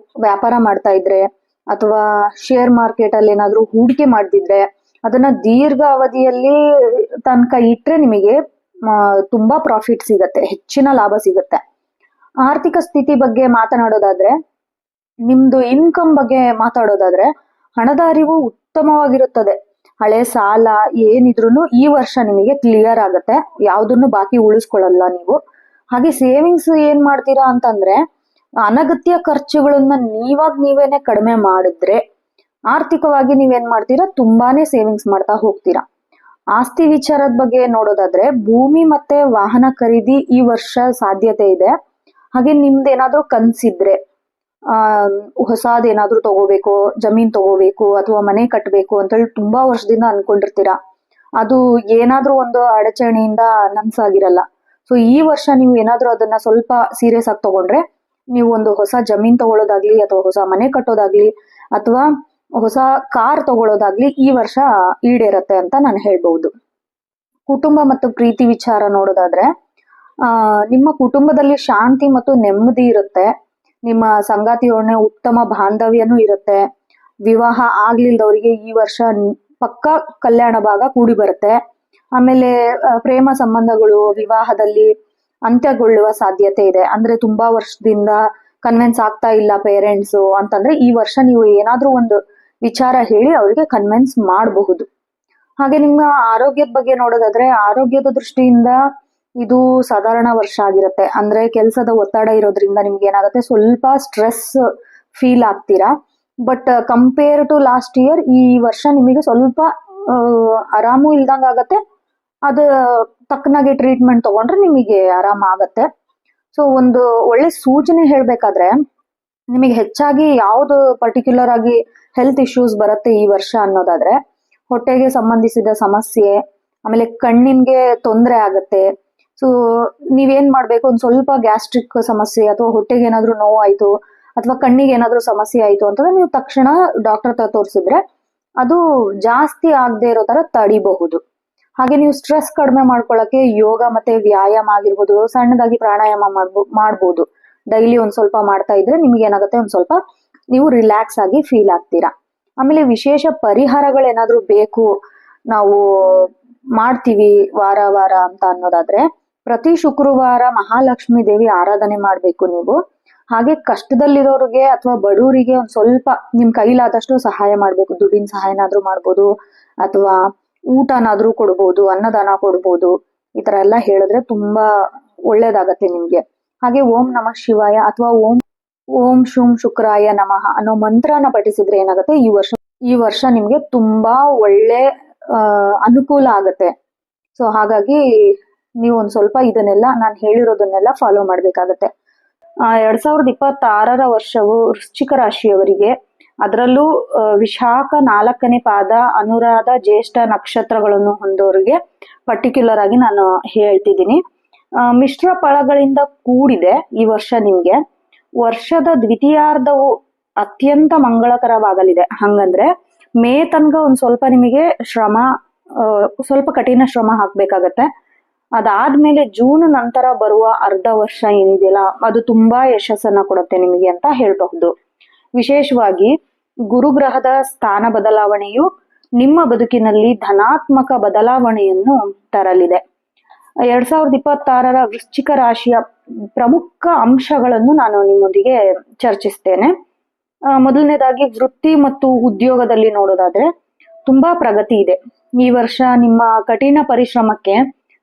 ವ್ಯಾಪಾರ ಮಾಡ್ತಾ ಇದ್ರೆ ಅಥವಾ ಶೇರ್ ಮಾರ್ಕೆಟ್ ಅಲ್ಲಿ ಏನಾದ್ರೂ ಹೂಡಿಕೆ ಮಾಡ್ತಿದ್ರೆ ಅದನ್ನ ದೀರ್ಘ ಅವಧಿಯಲ್ಲಿ ತನಕ ಇಟ್ರೆ ನಿಮಗೆ ತುಂಬಾ ಪ್ರಾಫಿಟ್ ಸಿಗತ್ತೆ, ಹೆಚ್ಚಿನ ಲಾಭ ಸಿಗತ್ತೆ. ಆರ್ಥಿಕ ಸ್ಥಿತಿ ಬಗ್ಗೆ ಮಾತನಾಡೋದಾದ್ರೆ, ನಿಮ್ದು ಇನ್ಕಮ್ ಬಗ್ಗೆ ಮಾತಾಡೋದಾದ್ರೆ ಹಣದ ಅರಿವು ಉತ್ತಮವಾಗಿರುತ್ತದೆ. ಹಳೆ ಸಾಲ ಏನಿದ್ರು ಈ ವರ್ಷ ನಿಮಗೆ ಕ್ಲಿಯರ್ ಆಗತ್ತೆ, ಯಾವ್ದನ್ನು ಬಾಕಿ ಉಳಿಸ್ಕೊಳ್ಳಲ್ಲ ನೀವು. ಹಾಗೆ ಸೇವಿಂಗ್ಸ್ ಏನ್ ಮಾಡ್ತೀರಾ ಅಂತಂದ್ರೆ ಅನಗತ್ಯ ಖರ್ಚುಗಳನ್ನ ನೀವೇನೆ ಕಡಿಮೆ ಮಾಡಿದ್ರೆ ಆರ್ಥಿಕವಾಗಿ ನೀವೇನ್ ಮಾಡ್ತೀರಾ, ತುಂಬಾನೇ ಸೇವಿಂಗ್ಸ್ ಮಾಡ್ತಾ ಹೋಗ್ತೀರಾ. ಆಸ್ತಿ ವಿಚಾರದ ಬಗ್ಗೆ ನೋಡೋದಾದ್ರೆ ಭೂಮಿ ಮತ್ತೆ ವಾಹನ ಖರೀದಿ ಈ ವರ್ಷ ಸಾಧ್ಯತೆ ಇದೆ. ಹಾಗೆ ನಿಮ್ದೇನಾದ್ರೂ ಕನ್ಸಿದ್ರೆ ಹೊಸದೇನಾದ್ರೂ ತಗೋಬೇಕು, ಜಮೀನ್ ತಗೋಬೇಕು ಅಥವಾ ಮನೆ ಕಟ್ಟಬೇಕು ಅಂತೇಳಿ ತುಂಬಾ ವರ್ಷದಿಂದ ಅನ್ಕೊಂಡಿರ್ತೀರಾ. ಅದು ಏನಾದ್ರೂ ಒಂದು ಅಡಚಣೆಯಿಂದ ನನ್ಸಾಗಿರಲ್ಲ. ಸೊ ಈ ವರ್ಷ ನೀವು ಏನಾದ್ರೂ ಅದನ್ನ ಸ್ವಲ್ಪ ಸೀರಿಯಸ್ ಆಗಿ ತಗೊಂಡ್ರೆ, ನೀವು ಒಂದು ಹೊಸ ಜಮೀನ್ ತಗೊಳ್ಳೋದಾಗ್ಲಿ ಅಥವಾ ಹೊಸ ಮನೆ ಕಟ್ಟೋದಾಗ್ಲಿ ಅಥವಾ ಹೊಸ ಕಾರ್ ತಗೊಳ್ಳೋದಾಗ್ಲಿ ಈ ವರ್ಷ ಈಡೇರತ್ತೆ ಅಂತ ನಾನು ಹೇಳ್ಬಹುದು. ಕುಟುಂಬ ಮತ್ತು ಪ್ರೀತಿ ವಿಚಾರ ನೋಡೋದಾದ್ರೆ, ನಿಮ್ಮ ಕುಟುಂಬದಲ್ಲಿ ಶಾಂತಿ ಮತ್ತು ನೆಮ್ಮದಿ ಇರುತ್ತೆ. ನಿಮ್ಮ ಸಂಗಾತಿಯೊಡನೆ ಉತ್ತಮ ಬಾಂಧವ್ಯನೂ ಇರುತ್ತೆ. ವಿವಾಹ ಆಗ್ಲಿಲ್ದವರಿಗೆ ಈ ವರ್ಷ ಪಕ್ಕ ಕಲ್ಯಾಣ ಭಾಗ ಕೂಡಿ ಬರುತ್ತೆ. ಆಮೇಲೆ ಪ್ರೇಮ ಸಂಬಂಧಗಳು ವಿವಾಹದಲ್ಲಿ ಅಂತ್ಯಗೊಳ್ಳುವ ಸಾಧ್ಯತೆ ಇದೆ. ಅಂದ್ರೆ ತುಂಬಾ ವರ್ಷದಿಂದ ಕನ್ವಿನ್ಸ್ ಆಗ್ತಾ ಇಲ್ಲ ಪೇರೆಂಟ್ಸು ಅಂತಂದ್ರೆ ಈ ವರ್ಷ ನೀವು ಏನಾದ್ರೂ ಒಂದು ವಿಚಾರ ಹೇಳಿ ಅವರಿಗೆ ಕನ್ವಿನ್ಸ್ ಮಾಡಬಹುದು. ಹಾಗೆ ನಿಮ್ಮ ಆರೋಗ್ಯದ ಬಗ್ಗೆ ನೋಡೋದಾದ್ರೆ, ಆರೋಗ್ಯದ ದೃಷ್ಟಿಯಿಂದ ಇದು ಸಾಧಾರಣ ವರ್ಷ ಆಗಿರುತ್ತೆ. ಅಂದ್ರೆ ಕೆಲಸದ ಒತ್ತಡ ಇರೋದ್ರಿಂದ ನಿಮ್ಗೆ ಏನಾಗುತ್ತೆ, ಸ್ವಲ್ಪ ಸ್ಟ್ರೆಸ್ ಫೀಲ್ ಆಗ್ತೀರಾ. But compare to last year ಈ ವರ್ಷ ನಿಮಗೆ ಸ್ವಲ್ಪ ಆರಾಮು ಇಲ್ದಂಗ ಆಗತ್ತೆ. ಅದು ತಕ್ಕನಾಗಿ ಟ್ರೀಟ್ಮೆಂಟ್ ತಗೊಂಡ್ರೆ ನಿಮಗೆ ಆರಾಮ ಆಗತ್ತೆ. ಸೊ ಒಂದು ಒಳ್ಳೆ ಸೂಚನೆ ಹೇಳ್ಬೇಕಾದ್ರೆ, ನಿಮಗೆ ಹೆಚ್ಚಾಗಿ ಯಾವ್ದು ಪರ್ಟಿಕ್ಯುಲರ್ ಆಗಿ ಹೆಲ್ತ್ ಇಶ್ಯೂಸ್ ಬರುತ್ತೆ ಈ ವರ್ಷ ಅನ್ನೋದಾದ್ರೆ, ಹೊಟ್ಟೆಗೆ ಸಂಬಂಧಿಸಿದ ಸಮಸ್ಯೆ, ಆಮೇಲೆ ಕಣ್ಣಿನ್ಗೆ ತೊಂದರೆ ಆಗತ್ತೆ. ಸೊ ನೀವೇನ್ ಮಾಡ್ಬೇಕು, ಒಂದ್ ಸ್ವಲ್ಪ ಗ್ಯಾಸ್ಟ್ರಿಕ್ ಸಮಸ್ಯೆ ಅಥವಾ ಹೊಟ್ಟೆಗೆ ಏನಾದ್ರೂ ನೋವಾಯ್ತು ಅಥವಾ ಕಣ್ಣಿಗೆ ಏನಾದ್ರೂ ಸಮಸ್ಯೆ ಆಯ್ತು ಅಂತಂದ್ರೆ ನೀವು ತಕ್ಷಣ ಡಾಕ್ಟರ್ ಹತ್ರ ತೋರಿಸಿದ್ರೆ ಅದು ಜಾಸ್ತಿ ಆಗದೆ ಇರೋ ತರ ತಡಿಬಹುದು. ಹಾಗೆ ನೀವು ಸ್ಟ್ರೆಸ್ ಕಡಿಮೆ ಮಾಡ್ಕೊಳ್ಳಕ್ಕೆ ಯೋಗ ಮತ್ತೆ ವ್ಯಾಯಾಮ ಆಗಿರ್ಬೋದು, ಸಣ್ಣದಾಗಿ ಪ್ರಾಣಾಯಾಮ ಮಾಡ್ಬೋದು. ಡೈಲಿ ಒಂದ್ ಸ್ವಲ್ಪ ಮಾಡ್ತಾ ಇದ್ರೆ ನಿಮ್ಗೆ ಏನಾಗುತ್ತೆ, ಒಂದ್ ಸ್ವಲ್ಪ ನೀವು ರಿಲ್ಯಾಕ್ಸ್ ಆಗಿ ಫೀಲ್ ಆಗ್ತೀರಾ. ಆಮೇಲೆ ವಿಶೇಷ ಪರಿಹಾರಗಳೇನಾದ್ರೂ ಬೇಕು, ನಾವು ಮಾಡ್ತೀವಿ ವಾರ ವಾರ ಅಂತ ಅನ್ನೋದಾದ್ರೆ, ಪ್ರತಿ ಶುಕ್ರವಾರ ಮಹಾಲಕ್ಷ್ಮಿ ದೇವಿ ಆರಾಧನೆ ಮಾಡ್ಬೇಕು ನೀವು. ಹಾಗೆ ಕಷ್ಟದಲ್ಲಿರೋರಿಗೆ ಅಥವಾ ಬಡವರಿಗೆ ಒಂದ್ ಸ್ವಲ್ಪ ನಿಮ್ ಕೈಲಾದಷ್ಟು ಸಹಾಯ ಮಾಡ್ಬೇಕು. ದುಡ್ಡಿನ ಸಹಾಯನಾದ್ರೂ ಮಾಡ್ಬೋದು ಅಥವಾ ಊಟನಾದ್ರೂ ಕೊಡ್ಬೋದು, ಅನ್ನದಾನ ಕೊಡ್ಬೋದು. ಈ ತರ ಎಲ್ಲ ಹೇಳಿದ್ರೆ ತುಂಬಾ ಒಳ್ಳೇದಾಗತ್ತೆ ನಿಮ್ಗೆ. ಹಾಗೆ ಓಂ ನಮಃ ಶಿವಾಯ ಅಥವಾ ಓಂ ಶುಂ ಶುಕ್ರಾಯ ನಮಃ ಅನ್ನೋ ಮಂತ್ರನ ಪಠಿಸಿದ್ರೆ ಏನಾಗುತ್ತೆ, ಈ ವರ್ಷ ನಿಮ್ಗೆ ತುಂಬಾ ಒಳ್ಳೆ ಅನುಕೂಲ ಆಗತ್ತೆ. ಸೊ ಹಾಗಾಗಿ ನೀವು ಒಂದ್ ಸ್ವಲ್ಪ ಇದನ್ನೆಲ್ಲ ನಾನು ಹೇಳಿರೋದನ್ನೆಲ್ಲ ಫಾಲೋ ಮಾಡ್ಬೇಕಾಗತ್ತೆ. 2026 ವರ್ಷವು ವೃಶ್ಚಿಕ ರಾಶಿಯವರಿಗೆ, ಅದರಲ್ಲೂ ವಿಶಾಖ 4ನೇ ಪಾದ, ಅನುರಾಧ, ಜ್ಯೇಷ್ಠ ನಕ್ಷತ್ರಗಳನ್ನು ಹೊಂದೋರಿಗೆ ಪರ್ಟಿಕ್ಯುಲರ್ ಆಗಿ ನಾನು ಹೇಳ್ತಿದ್ದೀನಿ. ಮಿಶ್ರ ಫಲಗಳಿಂದ ಕೂಡಿದೆ ಈ ವರ್ಷ ನಿಮ್ಗೆ. ವರ್ಷದ ದ್ವಿತೀಯಾರ್ಧವು ಅತ್ಯಂತ ಮಂಗಳಕರವಾಗಲಿದೆ. ಹಂಗಂದ್ರೆ ಮೇ ತನಕ ಒಂದ್ ಸ್ವಲ್ಪ ನಿಮಗೆ ಶ್ರಮ, ಸ್ವಲ್ಪ ಕಠಿಣ ಶ್ರಮ ಹಾಕ್ಬೇಕಾಗತ್ತೆ. ಅದಾದ್ಮೇಲೆ ಜೂನ್ ನಂತರ ಬರುವ ಅರ್ಧ ವರ್ಷ ಏನಿದೆಯಲ್ಲ, ಅದು ತುಂಬಾ ಯಶಸ್ಸನ್ನ ಕೊಡುತ್ತೆ ನಿಮಗೆ ಅಂತ ಹೇಳ್ಬಹುದು. ವಿಶೇಷವಾಗಿ ಗುರುಗ್ರಹದ ಸ್ಥಾನ ಬದಲಾವಣೆಯು ನಿಮ್ಮ ಬದುಕಿನಲ್ಲಿ ಧನಾತ್ಮಕ ಬದಲಾವಣೆಯನ್ನು ತರಲಿದೆ. 2026 ವೃಶ್ಚಿಕ ರಾಶಿಯ ಪ್ರಮುಖ ಅಂಶಗಳನ್ನು ನಾನು ನಿಮ್ಮೊಂದಿಗೆ ಚರ್ಚಿಸ್ತೇನೆ. ಮೊದಲನೇದಾಗಿ ವೃತ್ತಿ ಮತ್ತು ಉದ್ಯೋಗದಲ್ಲಿ ನೋಡೋದಾದ್ರೆ ತುಂಬಾ ಪ್ರಗತಿ ಇದೆ. ಈ ವರ್ಷ ನಿಮ್ಮ ಕಠಿಣ ಪರಿಶ್ರಮಕ್ಕೆ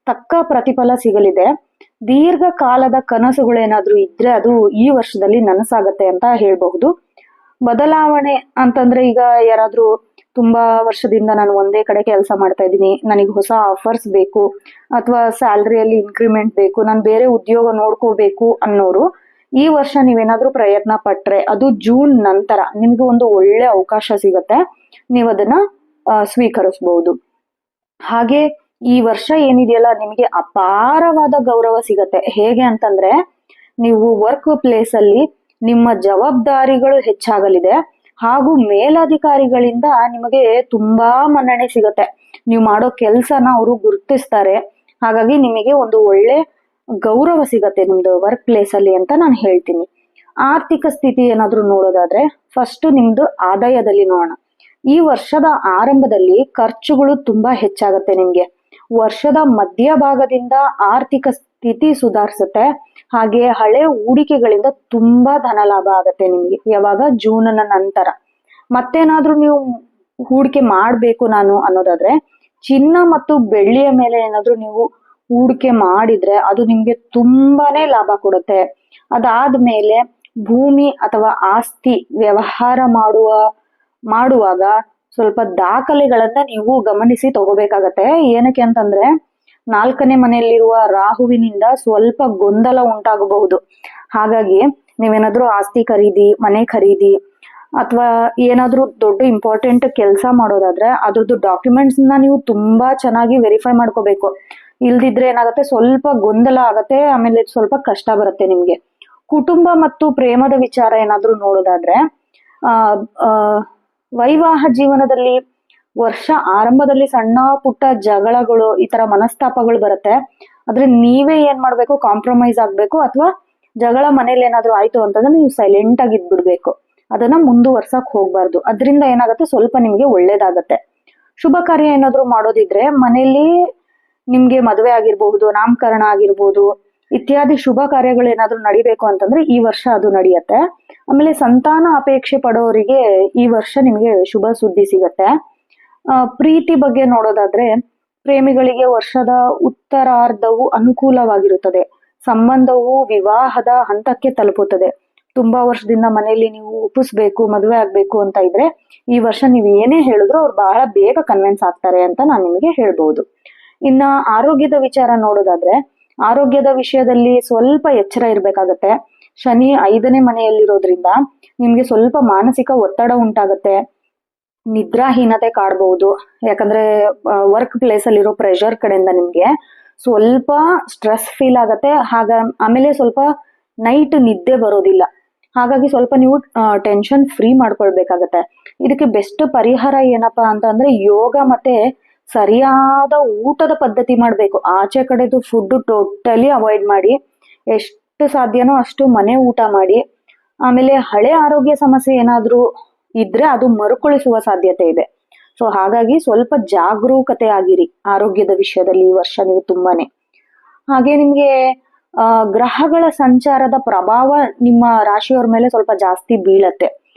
ತಕ್ಕ ಪ್ರತಿಫಲ ಸಿಗಲಿದೆ. ದೀರ್ಘಕಾಲದ ಕನಸುಗಳೇನಾದ್ರೂ ಇದ್ರೆ ಅದು ಈ ವರ್ಷದಲ್ಲಿ ನನಸಾಗತ್ತೆ ಅಂತ ಹೇಳ್ಬಹುದು. ಬದಲಾವಣೆ ಅಂತಂದ್ರೆ, ಈಗ ಯಾರಾದ್ರೂ ತುಂಬಾ ವರ್ಷದಿಂದ ನಾನು ಒಂದೇ ಕಡೆ ಕೆಲಸ ಮಾಡ್ತಾ ಇದ್ದೀನಿ, ನನಗೆ ಹೊಸ ಆಫರ್ಸ್ ಬೇಕು ಅಥವಾ ಸ್ಯಾಲ್ರಿಯಲ್ಲಿ ಇನ್ಕ್ರಿಮೆಂಟ್ ಬೇಕು, ನಾನು ಬೇರೆ ಉದ್ಯೋಗ ನೋಡ್ಕೋಬೇಕು ಅನ್ನೋರು ಈ ವರ್ಷ ನೀವೇನಾದ್ರೂ ಪ್ರಯತ್ನ ಪಟ್ರೆ ಅದು ಜೂನ್ ನಂತರ ನಿಮ್ಗೆ ಒಂದು ಒಳ್ಳೆ ಅವಕಾಶ ಸಿಗತ್ತೆ. ನೀವು ಅದನ್ನ ಸ್ವೀಕರಿಸಬಹುದು. ಹಾಗೆ ಈ ವರ್ಷ ಏನಿದೆಯಲ್ಲ, ನಿಮಗೆ ಅಪಾರವಾದ ಗೌರವ ಸಿಗತ್ತೆ. ಹೇಗೆ ಅಂತಂದ್ರೆ, ನೀವು ವರ್ಕ್ ಪ್ಲೇಸ್ ಅಲ್ಲಿ ನಿಮ್ಮ ಜವಾಬ್ದಾರಿಗಳು ಹೆಚ್ಚಾಗಲಿದೆ ಹಾಗೂ ಮೇಲಧಿಕಾರಿಗಳಿಂದ ನಿಮಗೆ ತುಂಬಾ ಮನ್ನಣೆ ಸಿಗತ್ತೆ. ನೀವು ಮಾಡೋ ಕೆಲ್ಸನ ಅವರು ಗುರುತಿಸ್ತಾರೆ. ಹಾಗಾಗಿ ನಿಮಗೆ ಒಂದು ಒಳ್ಳೆ ಗೌರವ ಸಿಗತ್ತೆ ನಿಮ್ದು ವರ್ಕ್ ಪ್ಲೇಸ್ ಅಲ್ಲಿ ಅಂತ ನಾನು ಹೇಳ್ತೀನಿ. ಆರ್ಥಿಕ ಸ್ಥಿತಿ ಏನಾದ್ರೂ ನೋಡೋದಾದ್ರೆ, ಫಸ್ಟ್ ನಿಮ್ದು ಆದಾಯದಲ್ಲಿ ನೋಡೋಣ. ಈ ವರ್ಷದ ಆರಂಭದಲ್ಲಿ ಖರ್ಚುಗಳು ತುಂಬಾ ಹೆಚ್ಚಾಗತ್ತೆ ನಿಮ್ಗೆ. ವರ್ಷದ ಮಧ್ಯಭಾಗದಿಂದ ಆರ್ಥಿಕ ಸ್ಥಿತಿ ಸುಧಾರಿಸುತ್ತೆ. ಹಾಗೆ ಹಳೆ ಹೂಡಿಕೆಗಳಿಂದ ತುಂಬಾ ಧನ ಲಾಭ ಆಗತ್ತೆ ನಿಮ್ಗೆ. ಯಾವಾಗ? ಜೂನ್ ನಂತರ. ಮತ್ತೇನಾದ್ರೂ ನೀವು ಹೂಡಿಕೆ ಮಾಡ್ಬೇಕು ನಾನು ಅನ್ನೋದಾದ್ರೆ, ಚಿನ್ನ ಮತ್ತು ಬೆಳ್ಳಿಯ ಮೇಲೆ ಏನಾದ್ರೂ ನೀವು ಹೂಡಿಕೆ ಮಾಡಿದ್ರೆ ಅದು ನಿಮ್ಗೆ ತುಂಬಾನೇ ಲಾಭ ಕೊಡುತ್ತೆ. ಅದಾದ್ಮೇಲೆ ಭೂಮಿ ಅಥವಾ ಆಸ್ತಿ ವ್ಯವಹಾರ ಮಾಡುವಾಗ ಸ್ವಲ್ಪ ದಾಖಲೆಗಳನ್ನ ನೀವು ಗಮನಿಸಿ ತಗೋಬೇಕಾಗತ್ತೆ. ಏನಕ್ಕೆ ಅಂತಂದ್ರೆ, 4ನೇ ಮನೆಯಲ್ಲಿರುವ ರಾಹುವಿನಿಂದ ಸ್ವಲ್ಪ ಗೊಂದಲ ಉಂಟಾಗಬಹುದು. ಹಾಗಾಗಿ ನೀವೇನಾದ್ರೂ ಆಸ್ತಿ ಖರೀದಿ, ಮನೆ ಖರೀದಿ ಅಥವಾ ಏನಾದ್ರೂ ದೊಡ್ಡ ಇಂಪಾರ್ಟೆಂಟ್ ಕೆಲಸ ಮಾಡೋದಾದ್ರೆ ಅದ್ರದ್ದು ಡಾಕ್ಯುಮೆಂಟ್ಸ್ ನ ನೀವು ತುಂಬಾ ಚೆನ್ನಾಗಿ ವೆರಿಫೈ ಮಾಡ್ಕೋಬೇಕು. ಇಲ್ದಿದ್ರೆ ಏನಾಗುತ್ತೆ, ಸ್ವಲ್ಪ ಗೊಂದಲ ಆಗತ್ತೆ, ಆಮೇಲೆ ಸ್ವಲ್ಪ ಕಷ್ಟ ಬರುತ್ತೆ ನಿಮ್ಗೆ. ಕುಟುಂಬ ಮತ್ತು ಪ್ರೇಮದ ವಿಚಾರ ಏನಾದ್ರೂ ನೋಡೋದಾದ್ರೆ ಆ ಆ, ವೈವಾಹ ಜೀವನದಲ್ಲಿ ವರ್ಷ ಆರಂಭದಲ್ಲಿ ಸಣ್ಣ ಪುಟ್ಟ ಜಗಳಗಳು, ಈ ತರ ಮನಸ್ತಾಪಗಳು ಬರುತ್ತೆ. ಆದ್ರೆ ನೀವೇ ಏನ್ ಮಾಡ್ಬೇಕು, ಕಾಂಪ್ರಮೈಸ್ ಆಗ್ಬೇಕು, ಅಥವಾ ಜಗಳ ಮನೇಲಿ ಏನಾದ್ರೂ ಆಯ್ತು ಅಂತಂದ್ರೆ ನೀವು ಸೈಲೆಂಟ್ ಆಗಿ ಇದ್ಬಿಡ್ಬೇಕು. ಅದನ್ನ ಮುಂದುವರ್ಸಕ್ ಹೋಗ್ಬಾರ್ದು. ಅದರಿಂದ ಏನಾಗುತ್ತೆ, ಸ್ವಲ್ಪ ನಿಮ್ಗೆ ಒಳ್ಳೇದಾಗತ್ತೆ. ಶುಭ ಕಾರ್ಯ ಏನಾದ್ರೂ ಮಾಡೋದಿದ್ರೆ ಮನೇಲಿ ನಿಮ್ಗೆ ಮದುವೆ ಆಗಿರ್ಬಹುದು, ನಾಮಕರಣ ಆಗಿರ್ಬೋದು, ಇತ್ಯಾದಿ ಶುಭ ಕಾರ್ಯಗಳು ಏನಾದ್ರೂ ನಡಿಬೇಕು ಅಂತಂದ್ರೆ ಈ ವರ್ಷ ಅದು ನಡೆಯತ್ತೆ. ಆಮೇಲೆ ಸಂತಾನ ಅಪೇಕ್ಷೆ ಪಡೋರಿಗೆ ಈ ವರ್ಷ ನಿಮಗೆ ಶುಭ ಸುದ್ದಿ ಸಿಗತ್ತೆ. ಪ್ರೀತಿ ಬಗ್ಗೆ ನೋಡೋದಾದ್ರೆ ಪ್ರೇಮಿಗಳಿಗೆ ವರ್ಷದ ಉತ್ತರಾರ್ಧವು ಅನುಕೂಲವಾಗಿರುತ್ತದೆ. ಸಂಬಂಧವು ವಿವಾಹದ ಹಂತಕ್ಕೆ ತಲುಪುತ್ತದೆ. ತುಂಬಾ ವರ್ಷದಿಂದ ಮನೆಯಲ್ಲಿ ನೀವು ಒಪ್ಪಿಸ್ಬೇಕು, ಮದುವೆ ಆಗ್ಬೇಕು ಅಂತ ಇದ್ರೆ ಈ ವರ್ಷ ನೀವು ಏನೇ ಹೇಳಿದ್ರು ಅವ್ರು ಬಹಳ ಬೇಗ ಕನ್ವಿನ್ಸ್ ಆಗ್ತಾರೆ ಅಂತ ನಾನು ನಿಮಗೆ ಹೇಳ್ಬೋದು. ಇನ್ನ ಆರೋಗ್ಯದ ವಿಚಾರ ನೋಡೋದಾದ್ರೆ ಆರೋಗ್ಯದ ವಿಷಯದಲ್ಲಿ ಸ್ವಲ್ಪ ಎಚ್ಚರ ಇರ್ಬೇಕಾಗತ್ತೆ. ಶನಿ 5ನೇ ಮನೆಯಲ್ಲಿರೋದ್ರಿಂದ ನಿಮ್ಗೆ ಸ್ವಲ್ಪ ಮಾನಸಿಕ ಒತ್ತಡ ಉಂಟಾಗತ್ತೆ, ನಿದ್ರಾಹೀನತೆ ಕಾಡ್ಬಹುದು. ಯಾಕಂದ್ರೆ ವರ್ಕ್ ಪ್ಲೇಸ್ ಅಲ್ಲಿರೋ ಪ್ರೆಷರ್ ಕಡೆಯಿಂದ ನಿಮ್ಗೆ ಸ್ವಲ್ಪ ಸ್ಟ್ರೆಸ್ ಫೀಲ್ ಆಗತ್ತೆ. ಆಮೇಲೆ ಸ್ವಲ್ಪ ನೈಟ್ ನಿದ್ದೆ ಬರೋದಿಲ್ಲ. ಹಾಗಾಗಿ ಸ್ವಲ್ಪ ನೀವು ಟೆನ್ಷನ್ ಫ್ರೀ ಮಾಡ್ಕೊಳ್ಬೇಕಾಗತ್ತೆ. ಇದಕ್ಕೆ ಬೆಸ್ಟ್ ಪರಿಹಾರ ಏನಪ್ಪಾ ಅಂತಂದ್ರೆ ಯೋಗ ಮತ್ತೆ ಸರಿಯಾದ ಊಟದ ಪದ್ಧತಿ ಮಾಡ್ಬೇಕು. ಆಚೆ ಕಡೆದು ಫುಡ್ ಟೋಟಲಿ ಅವಾಯ್ಡ್ ಮಾಡಿ, ಎಷ್ಟು ಸಾಧ್ಯನೋ ಅಷ್ಟು ಮನೆ ಊಟ ಮಾಡಿ. ಆಮೇಲೆ ಹಳೆ ಆರೋಗ್ಯ ಸಮಸ್ಯೆ ಏನಾದ್ರೂ ಇದ್ರೆ ಅದು ಮರುಕಳಿಸುವ ಸಾಧ್ಯತೆ ಇದೆ. ಸೊ ಹಾಗಾಗಿ ಸ್ವಲ್ಪ ಜಾಗರೂಕತೆ ಆಗಿರಿ ಆರೋಗ್ಯದ ವಿಷಯದಲ್ಲಿ ಈ ವರ್ಷ ನೀವು ತುಂಬಾನೇ. ಹಾಗೆ ನಿಮ್ಗೆ ಗ್ರಹಗಳ ಸಂಚಾರದ ಪ್ರಭಾವ ನಿಮ್ಮ ರಾಶಿಯವ್ರ ಮೇಲೆ ಸ್ವಲ್ಪ ಜಾಸ್ತಿ ಬೀಳತ್ತೆ.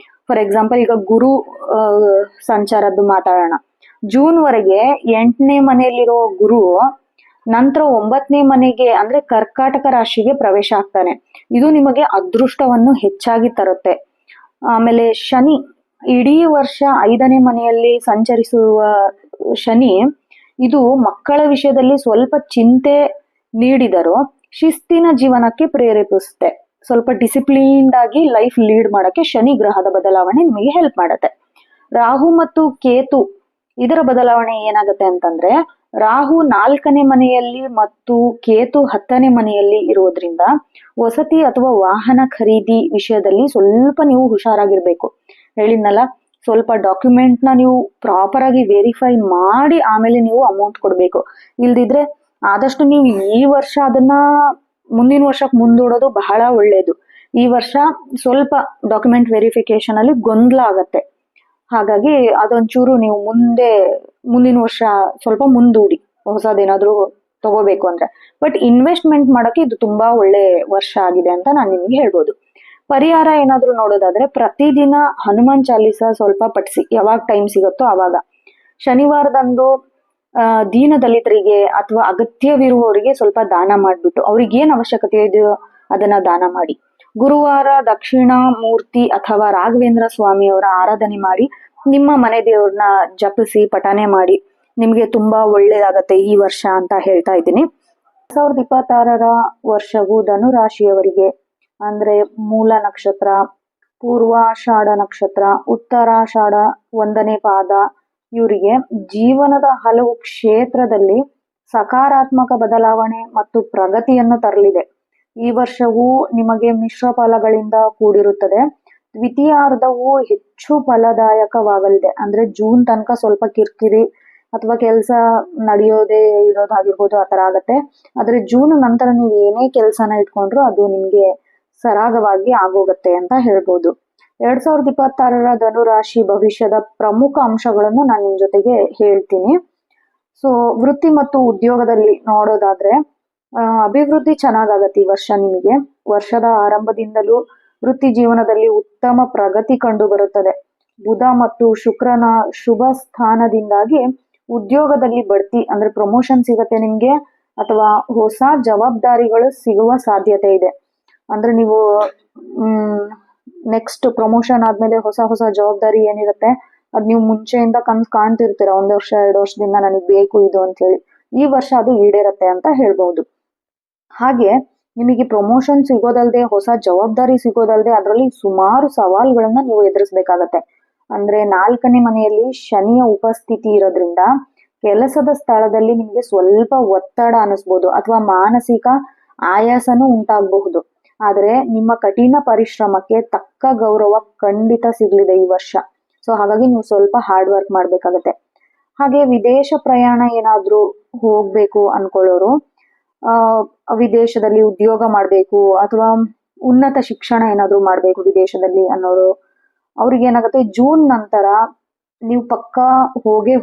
ಫಾರ್ ಎಕ್ಸಾಂಪಲ್ ಈಗ ಗುರು ಸಂಚಾರದ್ದು ಮಾತಾಡೋಣ. ಜೂನ್ ವರೆಗೆ 8ನೇ ಮನೆಯಲ್ಲಿರೋ ಗುರು ನಂತರ 9ನೇ ಮನೆಗೆ ಅಂದ್ರೆ ಕರ್ಕಾಟಕ ರಾಶಿಗೆ ಪ್ರವೇಶ ಆಗ್ತಾನೆ. ಇದು ನಿಮಗೆ ಅದೃಷ್ಟವನ್ನು ಹೆಚ್ಚಾಗಿ ತರುತ್ತೆ. ಆಮೇಲೆ ಶನಿ ಇಡೀ ವರ್ಷ 5ನೇ ಮನೆಯಲ್ಲಿ ಸಂಚರಿಸುವ ಶನಿ ಇದು ಮಕ್ಕಳ ವಿಷಯದಲ್ಲಿ ಸ್ವಲ್ಪ ಚಿಂತೆ ನೀಡಿದರೂ ಶಿಸ್ತಿನ ಜೀವನಕ್ಕೆ ಪ್ರೇರೇಪಿಸುತ್ತೆ. ಸ್ವಲ್ಪ ಡಿಸಿಪ್ಲಿನ್ಡ್ ಆಗಿ ಲೈಫ್ ಲೀಡ್ ಮಾಡಕ್ಕೆ ಶನಿ ಗ್ರಹದ ಬದಲಾವಣೆ ನಿಮಗೆ ಹೆಲ್ಪ್ ಮಾಡುತ್ತೆ. ರಾಹು ಮತ್ತು ಕೇತು ಇದರ ಬದಲಾವಣೆ ಏನಾಗುತ್ತೆ ಅಂತಂದ್ರೆ ರಾಹು 4ನೇ ಮನೆಯಲ್ಲಿ ಮತ್ತು ಕೇತು 10ನೇ ಮನೆಯಲ್ಲಿ ಇರೋದ್ರಿಂದ ವಸತಿ ಅಥವಾ ವಾಹನ ಖರೀದಿ ವಿಷಯದಲ್ಲಿ ಸ್ವಲ್ಪ ನೀವು ಹುಷಾರಾಗಿರ್ಬೇಕು. ಹೇಳಿದ್ನಲ್ಲ, ಸ್ವಲ್ಪ ಡಾಕ್ಯುಮೆಂಟ್ ನ ನೀವು ಪ್ರಾಪರ್ ಆಗಿ ವೆರಿಫೈ ಮಾಡಿ ಆಮೇಲೆ ನೀವು ಅಮೌಂಟ್ ಕೊಡ್ಬೇಕು. ಇಲ್ದಿದ್ರೆ ಆದಷ್ಟು ನೀವು ಈ ವರ್ಷ ಅದನ್ನ ಮುಂದಿನ ವರ್ಷಕ್ಕೆ ಮುಂದೂಡೋದು ಬಹಳ ಒಳ್ಳೇದು. ಈ ವರ್ಷ ಸ್ವಲ್ಪ ಡಾಕ್ಯುಮೆಂಟ್ ವೆರಿಫಿಕೇಶನ್ ಅಲ್ಲಿ ಗೊಂದಲ ಆಗತ್ತೆ. ಹಾಗಾಗಿ ಅದೊಂಚೂರು ನೀವು ಮುಂದಿನ ವರ್ಷ ಸ್ವಲ್ಪ ಮುಂದೂಡಿ ಹೊಸದೇನಾದ್ರೂ ತಗೋಬೇಕು ಅಂದ್ರೆ. ಬಟ್ ಇನ್ವೆಸ್ಟ್ಮೆಂಟ್ ಮಾಡಕ್ಕೆ ಇದು ತುಂಬಾ ಒಳ್ಳೆ ವರ್ಷ ಆಗಿದೆ ಅಂತ ನಾನು ನಿಮಗೆ ಹೇಳ್ಬೋದು. ಪರಿಹಾರ ಏನಾದ್ರೂ ನೋಡೋದಾದ್ರೆ ಪ್ರತಿದಿನ ಹನುಮಾನ್ ಚಾಲೀಸ ಸ್ವಲ್ಪ ಪಠಿಸಿ, ಯಾವಾಗ ಟೈಮ್ ಸಿಗುತ್ತೋ ಅವಾಗ. ಶನಿವಾರದಂದು ದೀನ ದಲಿತರಿಗೆ ಅಥವಾ ಅಗತ್ಯವಿರುವವರಿಗೆ ಸ್ವಲ್ಪ ದಾನ ಮಾಡ್ಬಿಟ್ಟು ಅವ್ರಿಗೆ ಏನ್ ಅವಶ್ಯಕತೆ ಇದೆಯೋ ಅದನ್ನ ದಾನ ಮಾಡಿ. ಗುರುವಾರ ದಕ್ಷಿಣ ಮೂರ್ತಿ ಅಥವಾ ರಾಘವೇಂದ್ರ ಸ್ವಾಮಿಯವರ ಆರಾಧನೆ ಮಾಡಿ ನಿಮ್ಮ ಮನೆ ದೇವ್ರನ್ನ ಜಪಿಸಿ ಪಠನೆ ಮಾಡಿ. ನಿಮ್ಗೆ ತುಂಬಾ ಒಳ್ಳೇದಾಗತ್ತೆ ಈ ವರ್ಷ ಅಂತ ಹೇಳ್ತಾ ಇದ್ದೀನಿ. 2026ರ ವರ್ಷವು ಧನು ರಾಶಿಯವರಿಗೆ ಅಂದ್ರೆ ಮೂಲ ನಕ್ಷತ್ರ, ಪೂರ್ವಾಷಾಢ ನಕ್ಷತ್ರ, ಉತ್ತರಾಷಾಢ 1ನೇ ಪಾದ ಇವರಿಗೆ ಜೀವನದ ಹಲವು ಕ್ಷೇತ್ರದಲ್ಲಿ ಸಕಾರಾತ್ಮಕ ಬದಲಾವಣೆ ಮತ್ತು ಪ್ರಗತಿಯನ್ನು ತರಲಿದೆ. ಈ ವರ್ಷವು ನಿಮಗೆ ಮಿಶ್ರ ಫಲಗಳಿಂದ ಕೂಡಿರುತ್ತದೆ. ದ್ವಿತೀಯಾರ್ಧವು ಹೆಚ್ಚು ಫಲದಾಯಕವಾಗಲಿದೆ. ಅಂದ್ರೆ ಜೂನ್ ತನಕ ಸ್ವಲ್ಪ ಕಿರಿಕಿರಿ ಅಥವಾ ಕೆಲಸ ನಡೆಯೋದೇ ಇರೋದಾಗಿರ್ಬೋದು, ಆ ತರ ಆಗತ್ತೆ. ಆದ್ರೆ ಜೂನ್ ನಂತರ ನೀವು ಏನೇ ಕೆಲಸನ ಇಟ್ಕೊಂಡ್ರು ಅದು ನಿಮ್ಗೆ ಸರಾಗವಾಗಿ ಆಗೋಗತ್ತೆ ಅಂತ ಹೇಳ್ಬೋದು. 2026ರ ಧನುರಾಶಿ ಭವಿಷ್ಯದ ಪ್ರಮುಖ ಅಂಶಗಳನ್ನು ನಾನು ನಿಮ್ ಜೊತೆಗೆ ಹೇಳ್ತೀನಿ. ಸೊ ವೃತ್ತಿ ಮತ್ತು ಉದ್ಯೋಗದಲ್ಲಿ ನೋಡೋದಾದ್ರೆ ಅಭಿವೃದ್ಧಿ ಚೆನ್ನಾಗಾಗತ್ತೆ ಈ ವರ್ಷ ನಿಮಗೆ. ವರ್ಷದ ಆರಂಭದಿಂದಲೂ ವೃತ್ತಿ ಜೀವನದಲ್ಲಿ ಉತ್ತಮ ಪ್ರಗತಿ ಕಂಡು ಬರುತ್ತದೆ. ಬುಧ ಮತ್ತು ಶುಕ್ರನ ಶುಭ ಸ್ಥಾನದಿಂದಾಗಿ ಉದ್ಯೋಗದಲ್ಲಿ ಬಡ್ತಿ ಅಂದ್ರೆ ಪ್ರಮೋಷನ್ ಸಿಗತ್ತೆ ನಿಮ್ಗೆ, ಅಥವಾ ಹೊಸ ಜವಾಬ್ದಾರಿಗಳು ಸಿಗುವ ಸಾಧ್ಯತೆ ಇದೆ. ಅಂದ್ರೆ ನೀವು ನೆಕ್ಸ್ಟ್ ಪ್ರಮೋಷನ್ ಆದ್ಮೇಲೆ ಹೊಸ ಜವಾಬ್ದಾರಿ ಏನಿರುತ್ತೆ ಅದ್ ನೀವು ಮುಂಚೆಯಿಂದ ಕಾಣ್ತಿರ್ತೀರ, 1 ವರ್ಷ 2 ವರ್ಷದಿಂದ ನನಗೆ ಬೇಕು ಇದು ಅಂತ ಹೇಳಿ. ಈ ವರ್ಷ ಅದು ಈಡೇರತ್ತೆ ಅಂತ ಹೇಳ್ಬಹುದು. ಹಾಗೆ ನಿಮಗೆ ಪ್ರಮೋಷನ್ ಸಿಗೋದಲ್ದೆ ಹೊಸ ಜವಾಬ್ದಾರಿ ಸಿಗೋದಲ್ದೆ ಅದರಲ್ಲಿ ಸುಮಾರು ಸವಾಲುಗಳನ್ನ ನೀವು ಎದುರಿಸ್ಬೇಕಾಗತ್ತೆ. ಅಂದ್ರೆ 4ನೇ ಮನೆಯಲ್ಲಿ ಶನಿಯ ಉಪಸ್ಥಿತಿ ಇರೋದ್ರಿಂದ ಕೆಲಸದ ಸ್ಥಳದಲ್ಲಿ ನಿಮ್ಗೆ ಸ್ವಲ್ಪ ಒತ್ತಡ ಅನಿಸ್ಬೋದು ಅಥವಾ ಮಾನಸಿಕ ಆಯಾಸನೂ ಉಂಟಾಗಬಹುದು. ಆದ್ರೆ ನಿಮ್ಮ ಕಠಿಣ ಪರಿಶ್ರಮಕ್ಕೆ ತಕ್ಕ ಗೌರವ ಖಂಡಿತ ಸಿಗ್ಲಿದೆ ಈ ವರ್ಷ. ಸೊ ಹಾಗಾಗಿ ನೀವು ಸ್ವಲ್ಪ ಹಾರ್ಡ್ ವರ್ಕ್ ಮಾಡ್ಬೇಕಾಗತ್ತೆ. ಹಾಗೆ ವಿದೇಶ ಪ್ರಯಾಣ ಏನಾದ್ರೂ ಹೋಗ್ಬೇಕು ಅನ್ಕೊಳ್ಳೋರು, ವಿದೇಶದಲ್ಲಿ ಉದ್ಯೋಗ ಮಾಡ್ಬೇಕು ಅಥವಾ ಉನ್ನತ ಶಿಕ್ಷಣ ಏನಾದ್ರೂ ಮಾಡ್ಬೇಕು ವಿದೇಶದಲ್ಲಿ ಅನ್ನೋರು, ಅವ್ರಿಗೆ ಏನಾಗುತ್ತೆ, ಜೂನ್ ನಂತರ ನೀವು ಪಕ್ಕಾ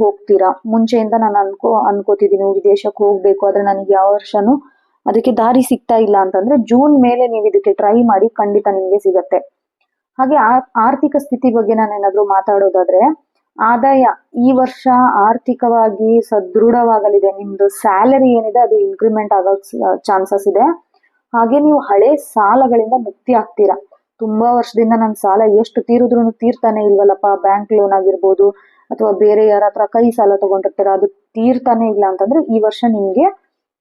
ಹೋಗ್ತೀರಾ. ಮುಂಚೆಯಿಂದ ನಾನು ಅನ್ಕೋತಿದ್ದೀನಿ ವಿದೇಶಕ್ಕೆ ಹೋಗ್ಬೇಕು, ಆದ್ರೆ ನನಗೆ ಯಾವ ವರ್ಷನೂ ಅದಕ್ಕೆ ದಾರಿ ಸಿಗ್ತಾ ಇಲ್ಲ ಅಂತಂದ್ರೆ ಜೂನ್ ಮೇಲೆ ನೀವು ಇದಕ್ಕೆ ಟ್ರೈ ಮಾಡಿ, ಖಂಡಿತ ನಿಮ್ಗೆ ಸಿಗತ್ತೆ. ಹಾಗೆ ಆರ್ಥಿಕ ಸ್ಥಿತಿ ಬಗ್ಗೆ ನಾನು ಏನಾದ್ರೂ ಮಾತಾಡೋದಾದ್ರೆ, ಆದಾಯ ಈ ವರ್ಷ ಆರ್ಥಿಕವಾಗಿ ಸದೃಢವಾಗಲಿದೆ. ನಿಮ್ದು ಸ್ಯಾಲರಿ ಏನಿದೆ ಅದು ಇನ್ಕ್ರಿಮೆಂಟ್ ಆಗೋ ಚಾನ್ಸಸ್ ಇದೆ. ಹಾಗೆ ನೀವು ಹಳೆ ಸಾಲಗಳಿಂದ ಮುಕ್ತಿ ಆಗ್ತೀರಾ. ತುಂಬಾ ವರ್ಷದಿಂದ ನನ್ನ ಸಾಲ ಎಷ್ಟು ತೀರಿದ್ರು ತೀರ್ತಾನೆ ಇಲ್ವಲ್ಲಪ್ಪ, ಬ್ಯಾಂಕ್ ಲೋನ್ ಆಗಿರ್ಬೋದು ಅಥವಾ ಬೇರೆ ಯಾರ ಹತ್ರ ಕೈ ಸಾಲ ತಗೊಂಡಿರ್ತೀರ, ಅದು ತೀರ್ತಾನೆ ಇಲ್ಲ ಅಂತಂದ್ರೆ ಈ ವರ್ಷ ನಿಮ್ಗೆ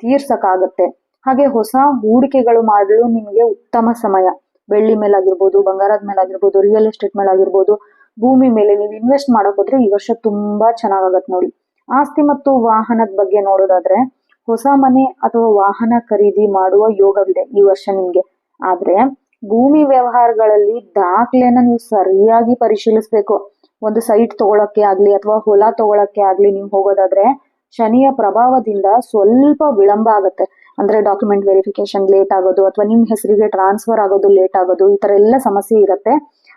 ತೀರ್ಸಕ್ಕಾಗತ್ತೆ. ಹಾಗೆ ಹೊಸ ಹೂಡಿಕೆಗಳು ಮಾಡಲು ನಿಮ್ಗೆ ಉತ್ತಮ ಸಮಯ. ಬೆಳ್ಳಿ ಮೇಲಾಗಿರ್ಬೋದು, ಬಂಗಾರದ ಮೇಲಾಗಿರ್ಬೋದು, ರಿಯಲ್ ಎಸ್ಟೇಟ್ ಮೇಲಾಗಿರ್ಬೋದು, ಭೂಮಿ ಮೇಲೆ ನೀವು ಇನ್ವೆಸ್ಟ್ ಮಾಡಕ್ ಹೋದ್ರೆ ಈ ವರ್ಷ ತುಂಬಾ ಚೆನ್ನಾಗತ್ತೆ ನೋಡಿ. ಆಸ್ತಿ ಮತ್ತು ವಾಹನದ ಬಗ್ಗೆ ನೋಡೋದಾದ್ರೆ, ಹೊಸ ಮನೆ ಅಥವಾ ವಾಹನ ಖರೀದಿ ಮಾಡುವ ಯೋಗವಿದೆ ಈ ವರ್ಷ ನಿಮ್ಗೆ. ಆದ್ರೆ ಭೂಮಿ ವ್ಯವಹಾರಗಳಲ್ಲಿ ದಾಖಲೆನ ನೀವು ಸರಿಯಾಗಿ ಪರಿಶೀಲಿಸ್ಬೇಕು. ಒಂದು ಸೈಟ್ ತಗೊಳಕ್ಕೆ ಆಗ್ಲಿ ಅಥವಾ ಹೊಲ ತಗೊಳಕ್ಕೆ ಆಗ್ಲಿ ನೀವು ಹೋಗೋದಾದ್ರೆ ಶನಿಯ ಪ್ರಭಾವದಿಂದ ಸ್ವಲ್ಪ ವಿಳಂಬ ಆಗುತ್ತೆ. ಅಂದ್ರೆ ಡಾಕ್ಯುಮೆಂಟ್ ವೆರಿಫಿಕೇಶನ್ ಲೇಟ್ ಆಗೋದು ಅಥವಾ ನಿಮ್ ಹೆಸರಿಗೆ ಟ್ರಾನ್ಸ್ಫರ್ ಆಗೋದು ಲೇಟ್ ಆಗೋದು, ಈ ತರ ಎಲ್ಲ ಸಮಸ್ಯೆ ಇರುತ್ತೆ.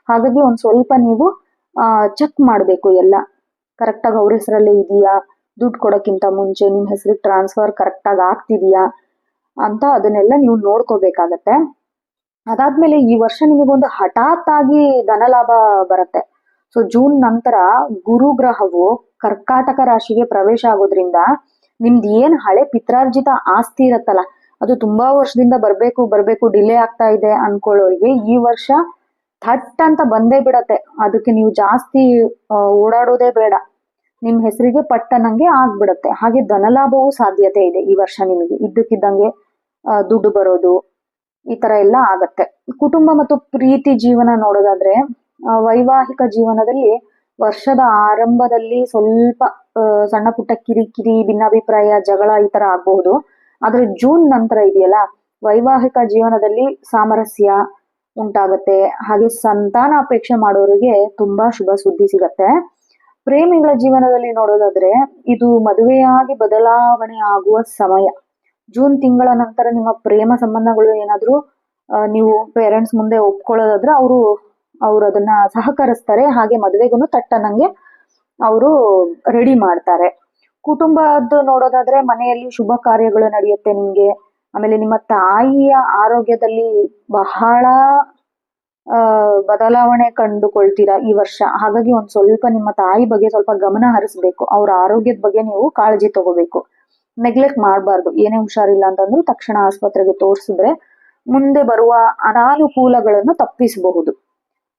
ಹಾಗಾಗಿ ಒಂದ್ ಸ್ವಲ್ಪ ನೀವು ಚೆಕ್ ಮಾಡ್ಬೇಕು, ಎಲ್ಲ ಕರೆಕ್ಟಾಗಿ ಅವ್ರ ಹೆಸರಲ್ಲೇ ಇದೆಯಾ, ದುಡ್ಡು ಕೊಡೋಕ್ಕಿಂತ ಮುಂಚೆ ನಿಮ್ ಹೆಸರಿಗೆ ಟ್ರಾನ್ಸ್ಫರ್ ಕರೆಕ್ಟಾಗಿ ಆಗ್ತಿದ್ಯಾ ಅಂತ ಅದನ್ನೆಲ್ಲ ನೀವು ನೋಡ್ಕೋಬೇಕಾಗತ್ತೆ. ಅದಾದ್ಮೇಲೆ ಈ ವರ್ಷ ನಿಮಗೊಂದು ಹಠಾತ್ ಆಗಿ ಧನಲಾಭ ಬರುತ್ತೆ. ಸೊ ಜೂನ್ ನಂತರ ಗುರು ಗ್ರಹವು ಕರ್ಕಾಟಕ ರಾಶಿಗೆ ಪ್ರವೇಶ ಆಗೋದ್ರಿಂದ ನಿಮ್ದು ಏನ್ ಹಳೆ ಪಿತ್ರಾರ್ಜಿತ ಆಸ್ತಿ ಇರತ್ತಲ್ಲ, ಅದು ತುಂಬಾ ವರ್ಷದಿಂದ ಬರ್ಬೇಕು ಡಿಲೇ ಆಗ್ತಾ ಇದೆ ಅನ್ಕೊಳ್ಳೋರಿಗೆ ಈ ವರ್ಷ ಥಟ್ ಅಂತ ಬಂದೇ ಬಿಡತ್ತೆ. ಅದಕ್ಕೆ ನೀವು ಜಾಸ್ತಿ ಓಡಾಡೋದೇ ಬೇಡ, ನಿಮ್ ಹೆಸರಿಗೆ ಪಟ್ಟನಂಗೆ ಆಗ್ಬಿಡತ್ತೆ. ಹಾಗೆ ಧನಲಾಭವೂ ಸಾಧ್ಯತೆ ಇದೆ ಈ ವರ್ಷ ನಿಮಗೆ. ಇದ್ದಕ್ಕಿದ್ದಂಗೆ ದುಡ್ಡು ಬರೋದು, ಈ ತರ ಎಲ್ಲ ಆಗತ್ತೆ. ಕುಟುಂಬ ಮತ್ತು ಪ್ರೀತಿ ಜೀವನ ನೋಡೋದಾದ್ರೆ, ವೈವಾಹಿಕ ಜೀವನದಲ್ಲಿ ವರ್ಷದ ಆರಂಭದಲ್ಲಿ ಸ್ವಲ್ಪ ಸಣ್ಣ ಪುಟ್ಟ ಕಿರಿಕಿರಿ, ಭಿನ್ನಾಭಿಪ್ರಾಯ, ಜಗಳ ಈ ತರ ಆಗಬಹುದು. ಆದ್ರೆ ಜೂನ್ ನಂತರ ಇದೆಯಲ್ಲ, ವೈವಾಹಿಕ ಜೀವನದಲ್ಲಿ ಸಾಮರಸ್ಯ ಉಂಟಾಗತ್ತೆ. ಹಾಗೆ ಸಂತಾನ ಅಪೇಕ್ಷೆ ಮಾಡೋರಿಗೆ ತುಂಬಾ ಶುಭ ಸುದ್ದಿ ಸಿಗತ್ತೆ. ಪ್ರೇಮಿಗಳ ಜೀವನದಲ್ಲಿ ನೋಡೋದಾದ್ರೆ, ಇದು ಮದುವೆಯಾಗಿ ಬದಲಾವಣೆ ಆಗುವ ಸಮಯ. ಜೂನ್ ತಿಂಗಳ ನಂತರ ನಿಮ್ಮ ಪ್ರೇಮ ಸಂಬಂಧಗಳು ಏನಾದ್ರೂ ನೀವು ಪೇರೆಂಟ್ಸ್ ಮುಂದೆ ಒಪ್ಕೊಳ್ಳೋದಾದ್ರೆ ಅವ್ರು ಅದನ್ನ ಸಹಕರಿಸ್ತಾರೆ. ಹಾಗೆ ಮದುವೆಗೂ ತಟ್ಟನಂಗೆ ಅವರು ರೆಡಿ ಮಾಡ್ತಾರೆ. ಕುಟುಂಬದ್ದು ನೋಡೋದಾದ್ರೆ, ಮನೆಯಲ್ಲಿ ಶುಭ ಕಾರ್ಯಗಳು ನಡೆಯುತ್ತೆ ನಿಮ್ಗೆ. ಆಮೇಲೆ ನಿಮ್ಮ ತಾಯಿಯ ಆರೋಗ್ಯದಲ್ಲಿ ಬಹಳ ಬದಲಾವಣೆ ಕಂಡುಕೊಳ್ತೀರಾ ಈ ವರ್ಷ. ಹಾಗಾಗಿ ಒಂದ್ ಸ್ವಲ್ಪ ನಿಮ್ಮ ತಾಯಿ ಬಗ್ಗೆ ಸ್ವಲ್ಪ ಗಮನ ಹರಿಸ್ಬೇಕು. ಅವ್ರ ಆರೋಗ್ಯದ ಬಗ್ಗೆ ನೀವು ಕಾಳಜಿ ತಗೋಬೇಕು, ನೆಗ್ಲೆಕ್ಟ್ ಮಾಡಬಾರ್ದು. ಏನೇ ಹುಷಾರಿಲ್ಲ ಅಂತಂದ್ರೂ ತಕ್ಷಣ ಆಸ್ಪತ್ರೆಗೆ ತೋರಿಸಿದ್ರೆ ಮುಂದೆ ಬರುವ ಅನಾನುಕೂಲಗಳನ್ನು ತಪ್ಪಿಸಬಹುದು.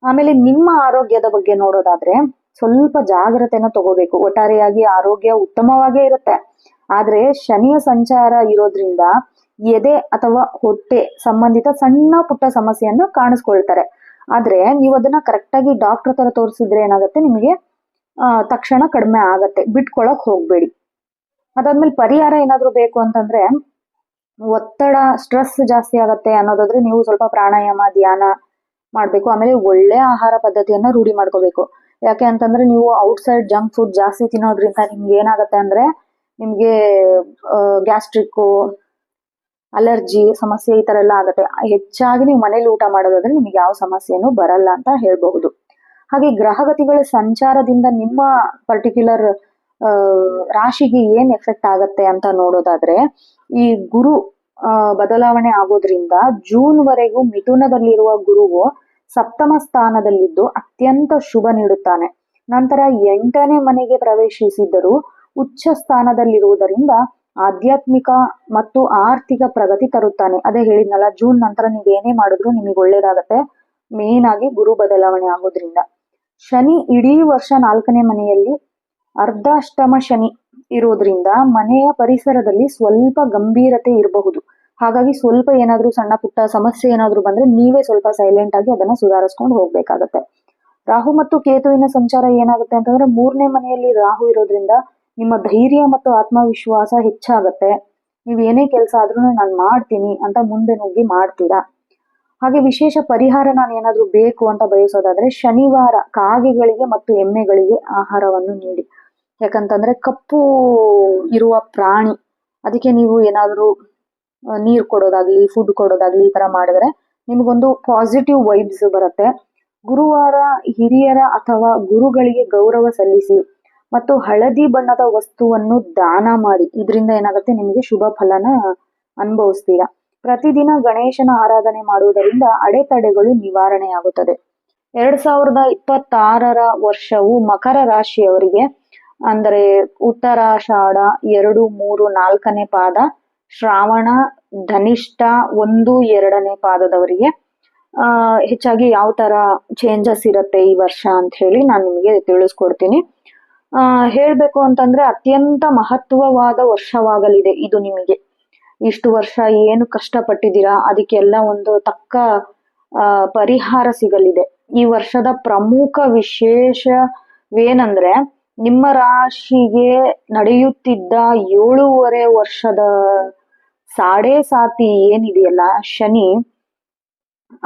ಆಮೇಲೆ ನಿಮ್ಮ ಆರೋಗ್ಯದ ಬಗ್ಗೆ ನೋಡೋದಾದ್ರೆ, ಸ್ವಲ್ಪ ಜಾಗ್ರತೆನ ತಗೋಬೇಕು. ಒಟ್ಟಾರೆಯಾಗಿ ಆರೋಗ್ಯ ಉತ್ತಮವಾಗೇ ಇರುತ್ತೆ. ಆದ್ರೆ ಶನಿಯ ಸಂಚಾರ ಇರೋದ್ರಿಂದ ಎದೆ ಅಥವಾ ಹೊಟ್ಟೆ ಸಂಬಂಧಿತ ಸಣ್ಣ ಪುಟ್ಟ ಸಮಸ್ಯೆಯನ್ನು ಕಾಣಿಸ್ಕೊಳ್ತಾರೆ. ಆದ್ರೆ ನೀವು ಅದನ್ನ ಕರೆಕ್ಟಾಗಿ ಡಾಕ್ಟರ್ ತರ ತೋರಿಸಿದ್ರೆ ಏನಾಗುತ್ತೆ, ನಿಮಗೆ ತಕ್ಷಣ ಕಡಿಮೆ ಆಗತ್ತೆ. ಬಿಟ್ಕೊಳಕ್ ಹೋಗ್ಬೇಡಿ. ಅದಾದ್ಮೇಲೆ ಪರಿಹಾರ ಏನಾದ್ರೂ ಬೇಕು ಅಂತಂದ್ರೆ, ಒತ್ತಡ, ಸ್ಟ್ರೆಸ್ ಜಾಸ್ತಿ ಆಗತ್ತೆ ಅನ್ನೋದಾದ್ರೆ ನೀವು ಸ್ವಲ್ಪ ಪ್ರಾಣಾಯಾಮ, ಧ್ಯಾನ ಮಾಡ್ಬೇಕು. ಆಮೇಲೆ ಒಳ್ಳೆ ಆಹಾರ ಪದ್ಧತಿಯನ್ನ ರೂಢಿ ಮಾಡ್ಕೋಬೇಕು. ಯಾಕೆ ಅಂತಂದ್ರೆ ನೀವು ಔಟ್ಸೈಡ್ ಜಂಕ್ ಫುಡ್ ಜಾಸ್ತಿ ತಿನ್ನೋದ್ರಿಂದ ನಿಮ್ಗೆ ಏನಾಗತ್ತೆ ಅಂದ್ರೆ, ನಿಮ್ಗೆ ಗ್ಯಾಸ್ಟ್ರಿಕ್, ಅಲರ್ಜಿ ಸಮಸ್ಯೆ ಈ ತರ ಎಲ್ಲ ಆಗತ್ತೆ. ಹೆಚ್ಚಾಗಿ ನೀವು ಮನೇಲಿ ಊಟ ಮಾಡೋದಾದ್ರೆ ನಿಮ್ಗೆ ಯಾವ ಸಮಸ್ಯೆನೂ ಬರಲ್ಲ ಅಂತ ಹೇಳ್ಬಹುದು. ಹಾಗೆ ಗ್ರಹಗತಿಗಳ ಸಂಚಾರದಿಂದ ನಿಮ್ಮ ಪರ್ಟಿಕ್ಯುಲರ್ ರಾಶಿಗೆ ಏನ್ ಎಫೆಕ್ಟ್ ಆಗತ್ತೆ ಅಂತ ನೋಡೋದಾದ್ರೆ, ಈ ಗುರು ಬದಲಾವಣೆ ಆಗೋದ್ರಿಂದ ಜೂನ್ ವರೆಗೂ ಮಿಥುನದಲ್ಲಿರುವ ಗುರುವು ಸಪ್ತಮ ಸ್ಥಾನದಲ್ಲಿದ್ದು ಅತ್ಯಂತ ಶುಭ ನೀಡುತ್ತಾನೆ. ನಂತರ 8ನೇ ಮನೆಗೆ ಪ್ರವೇಶಿಸಿದರೂ ಉಚ್ಚ ಸ್ಥಾನದಲ್ಲಿರುವುದರಿಂದ ಆಧ್ಯಾತ್ಮಿಕ ಮತ್ತು ಆರ್ಥಿಕ ಪ್ರಗತಿ ತರುತ್ತಾನೆ. ಅದೇ ಹೇಳಿದ್ನಲ್ಲ, ಜೂನ್ ನಂತರ ನೀವೇನೇ ಮಾಡಿದ್ರು ನಿಮಗೆ ಒಳ್ಳೇದಾಗತ್ತೆ, ಮೇನ್ ಆಗಿ ಗುರು ಬದಲಾವಣೆ ಆಗೋದ್ರಿಂದ. ಶನಿ ಇಡೀ ವರ್ಷ 4ನೇ ಮನೆಯಲ್ಲಿ ಅರ್ಧಾಷ್ಟಮ ಶನಿ ಇರೋದ್ರಿಂದ ಮನೆಯ ಪರಿಸರದಲ್ಲಿ ಸ್ವಲ್ಪ ಗಂಭೀರತೆ ಇರಬಹುದು. ಹಾಗಾಗಿ ಸ್ವಲ್ಪ ಏನಾದ್ರೂ ಸಣ್ಣ ಪುಟ್ಟ ಸಮಸ್ಯೆ ಏನಾದ್ರೂ ಬಂದ್ರೆ ನೀವೇ ಸ್ವಲ್ಪ ಸೈಲೆಂಟ್ ಆಗಿ ಅದನ್ನ ಸುಧಾರಿಸ್ಕೊಂಡು ಹೋಗ್ಬೇಕಾಗತ್ತೆ. ರಾಹು ಮತ್ತು ಕೇತುವಿನ ಸಂಚಾರ ಏನಾಗುತ್ತೆ ಅಂತಂದ್ರೆ, 3ನೇ ಮನೆಯಲ್ಲಿ ರಾಹು ಇರೋದ್ರಿಂದ ನಿಮ್ಮ ಧೈರ್ಯ ಮತ್ತು ಆತ್ಮವಿಶ್ವಾಸ ಹೆಚ್ಚಾಗತ್ತೆ. ನೀವು ಏನೇ ಕೆಲಸ ಆದ್ರೂ ನಾನು ಮಾಡ್ತೀನಿ ಅಂತ ಮುಂದೆ ನುಗ್ಗಿ ಮಾಡ್ತೀರಾ. ಹಾಗೆ ವಿಶೇಷ ಪರಿಹಾರ ನಾನು ಏನಾದ್ರೂ ಬೇಕು ಅಂತ ಬಯಸೋದಾದ್ರೆ ಶನಿವಾರ ಕಾಗೆಗಳಿಗೆ ಮತ್ತು ಎಮ್ಮೆಗಳಿಗೆ ಆಹಾರವನ್ನು ನೀಡಿ. ಯಾಕಂತಂದ್ರೆ ಕಪ್ಪು ಇರುವ ಪ್ರಾಣಿ, ಅದಕ್ಕೆ ನೀವು ಏನಾದ್ರೂ ನೀರು ಕೊಡೋದಾಗ್ಲಿ ಫುಡ್ ಕೊಡೋದಾಗ್ಲಿ ಈ ತರ ಮಾಡಿದ್ರೆ ನಿಮ್ಗೊಂದು ಪಾಸಿಟಿವ್ ವೈಬ್ಸ್ ಬರುತ್ತೆ. ಗುರುವಾರ ಹಿರಿಯರ ಅಥವಾ ಗುರುಗಳಿಗೆ ಗೌರವ ಸಲ್ಲಿಸಿ ಮತ್ತು ಹಳದಿ ಬಣ್ಣದ ವಸ್ತುವನ್ನು ದಾನ ಮಾಡಿ. ಇದರಿಂದ ಏನಾಗುತ್ತೆ, ನಿಮಗೆ ಶುಭ ಫಲನ ಅನುಭವಿಸ್ತೀರಾ. ಪ್ರತಿದಿನ ಗಣೇಶನ ಆರಾಧನೆ ಮಾಡುವುದರಿಂದ ಅಡೆತಡೆಗಳು ನಿವಾರಣೆಯಾಗುತ್ತದೆ. 2026 ವರ್ಷವು ಮಕರ ರಾಶಿಯವರಿಗೆ ಅಂದರೆ ಉತ್ತರಾಷಾಢ 2, 3, 4ನೇ ಪಾದ, ಶ್ರಾವಣ, ಧನಿಷ್ಠ 1, 2ನೇ ಪಾದದವರಿಗೆ ಹೆಚ್ಚಾಗಿ ಯಾವ ತರ ಚೇಂಜಸ್ ಇರುತ್ತೆ ಈ ವರ್ಷ ಅಂತ ಹೇಳಿ ನಾನು ನಿಮಗೆ ತಿಳಿಸ್ಕೊಡ್ತೀನಿ. ಹೇಳ್ಬೇಕು ಅಂತಂದ್ರೆ ಅತ್ಯಂತ ಮಹತ್ವವಾದ ವರ್ಷವಾಗಲಿದೆ ಇದು ನಿಮಗೆ. ಇಷ್ಟು ವರ್ಷ ಏನು ಕಷ್ಟಪಟ್ಟಿದ್ದೀರಾ ಅದಕ್ಕೆಲ್ಲ ಒಂದು ತಕ್ಕ ಪರಿಹಾರ ಸಿಗಲಿದೆ. ಈ ವರ್ಷದ ಪ್ರಮುಖ ವಿಶೇಷವೇನಂದ್ರೆ ನಿಮ್ಮ ರಾಶಿಗೆ ನಡೆಯುತ್ತಿದ್ದ 7.5 ವರ್ಷದ ಸಾಡೆ ಸಾತಿ ಏನಿದೆಯಲ್ಲ ಶನಿ,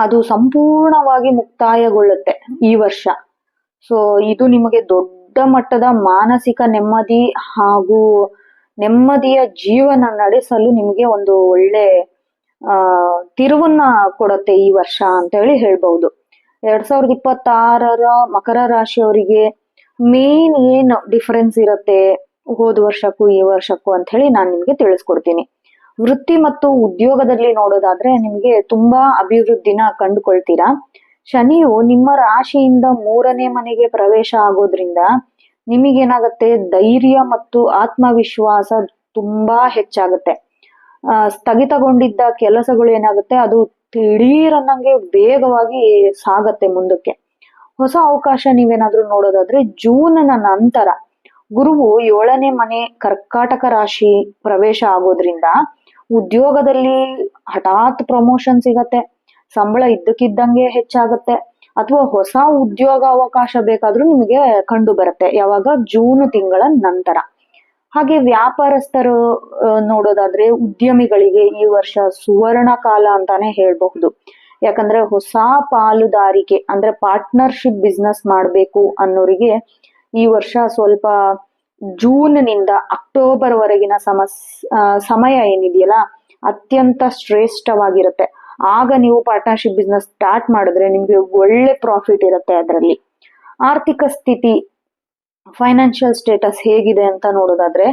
ಅದು ಸಂಪೂರ್ಣವಾಗಿ ಮುಕ್ತಾಯಗೊಳ್ಳುತ್ತೆ ಈ ವರ್ಷ. ಸೊ ಇದು ನಿಮಗೆ ದೊಡ್ಡ ಮಟ್ಟದ ಮಾನಸಿಕ ನೆಮ್ಮದಿ ಹಾಗೂ ನೆಮ್ಮದಿಯ ಜೀವನ ನಡೆಸಲು ನಿಮಗೆ ಒಂದು ಒಳ್ಳೆ ತಿರುವನ್ನ ಕೊಡುತ್ತೆ ಈ ವರ್ಷ ಅಂತ ಹೇಳಿ ಹೇಳ್ಬಹುದು. 2026 ಮಕರ ರಾಶಿಯವರಿಗೆ ಮೇನ್ ಏನು ಡಿಫರೆನ್ಸ್ ಇರುತ್ತೆ ಹೋದ ವರ್ಷಕ್ಕೂ ಈ ವರ್ಷಕ್ಕೂ ಅಂತ ಹೇಳಿ ನಾನು ನಿಮ್ಗೆ ತಿಳಿಸ್ಕೊಡ್ತೀನಿ. ವೃತ್ತಿ ಮತ್ತು ಉದ್ಯೋಗದಲ್ಲಿ ನೋಡೋದಾದ್ರೆ ನಿಮಗೆ ತುಂಬಾ ಅಭಿವೃದ್ಧಿನ ಕಂಡುಕೊಳ್ತೀರಾ. ಶನಿಯು ನಿಮ್ಮ ರಾಶಿಯಿಂದ 3ನೇ ಮನೆಗೆ ಪ್ರವೇಶ ಆಗೋದ್ರಿಂದ ನಿಮಗೇನಾಗತ್ತೆ, ಧೈರ್ಯ ಮತ್ತು ಆತ್ಮವಿಶ್ವಾಸ ತುಂಬಾ ಹೆಚ್ಚಾಗುತ್ತೆ. ಸ್ಥಗಿತಗೊಂಡಿದ್ದ ಕೆಲಸಗಳು ಏನಾಗುತ್ತೆ, ಅದು ದಿಢೀರನ್ನಂಗೆ ವೇಗವಾಗಿ ಸಾಗತ್ತೆ ಮುಂದಕ್ಕೆ. ಹೊಸ ಅವಕಾಶ ನೀವೇನಾದ್ರೂ ನೋಡೋದಾದ್ರೆ ಜೂನ್ ನಂತರ ಗುರುವು 7ನೇ ಮನೆ ಕರ್ಕಾಟಕ ರಾಶಿ ಪ್ರವೇಶ ಆಗೋದ್ರಿಂದ ಉದ್ಯೋಗದಲ್ಲಿ ಹಠಾತ್ ಪ್ರಮೋಷನ್ ಸಿಗತ್ತೆ, ಸಂಬಳ ಇದ್ದಕ್ಕಿದ್ದಂಗೆ ಹೆಚ್ಚಾಗತ್ತೆ, ಅಥವಾ ಹೊಸ ಉದ್ಯೋಗ ಅವಕಾಶ ಬೇಕಾದ್ರೂ ನಿಮಗೆ ಕಂಡು ಬರುತ್ತೆ. ಯಾವಾಗ? ಜೂನ್ ತಿಂಗಳ ನಂತರ. ಹಾಗೆ ವ್ಯಾಪಾರಸ್ಥರು ನೋಡೋದಾದ್ರೆ ಉದ್ಯಮಿಗಳಿಗೆ ಈ ವರ್ಷ ಸುವರ್ಣ ಕಾಲ ಅಂತಾನೆ ಹೇಳ್ಬಹುದು. ಯಾಕಂದ್ರೆ ಹೊಸ ಪಾಲುದಾರಿಕೆ ಅಂದ್ರೆ ಪಾರ್ಟ್ನರ್ಶಿಪ್ ಬಿಸ್ನೆಸ್ ಮಾಡ್ಬೇಕು ಅನ್ನೋರಿಗೆ ಈ ವರ್ಷ ಸ್ವಲ್ಪ ಜೂನ್ ನಿಂದ ಅಕ್ಟೋಬರ್ ವರೆಗಿನ ಸಮಯ ಏನಿದೆಯಲ್ಲ ಅತ್ಯಂತ ಶ್ರೇಷ್ಠವಾಗಿರುತ್ತೆ. ಆಗ ನೀವು ಪಾರ್ಟ್ನರ್ಶಿಪ್ ಬಿಸ್ನೆಸ್ ಸ್ಟಾರ್ಟ್ ಮಾಡಿದ್ರೆ ನಿಮ್ಗೆ ಒಳ್ಳೆ ಪ್ರಾಫಿಟ್ ಇರುತ್ತೆ ಅದರಲ್ಲಿ. ಆರ್ಥಿಕ ಸ್ಥಿತಿ, ಫೈನಾನ್ಷಿಯಲ್ ಸ್ಟೇಟಸ್ ಹೇಗಿದೆ ಅಂತ ನೋಡೋದಾದ್ರೆ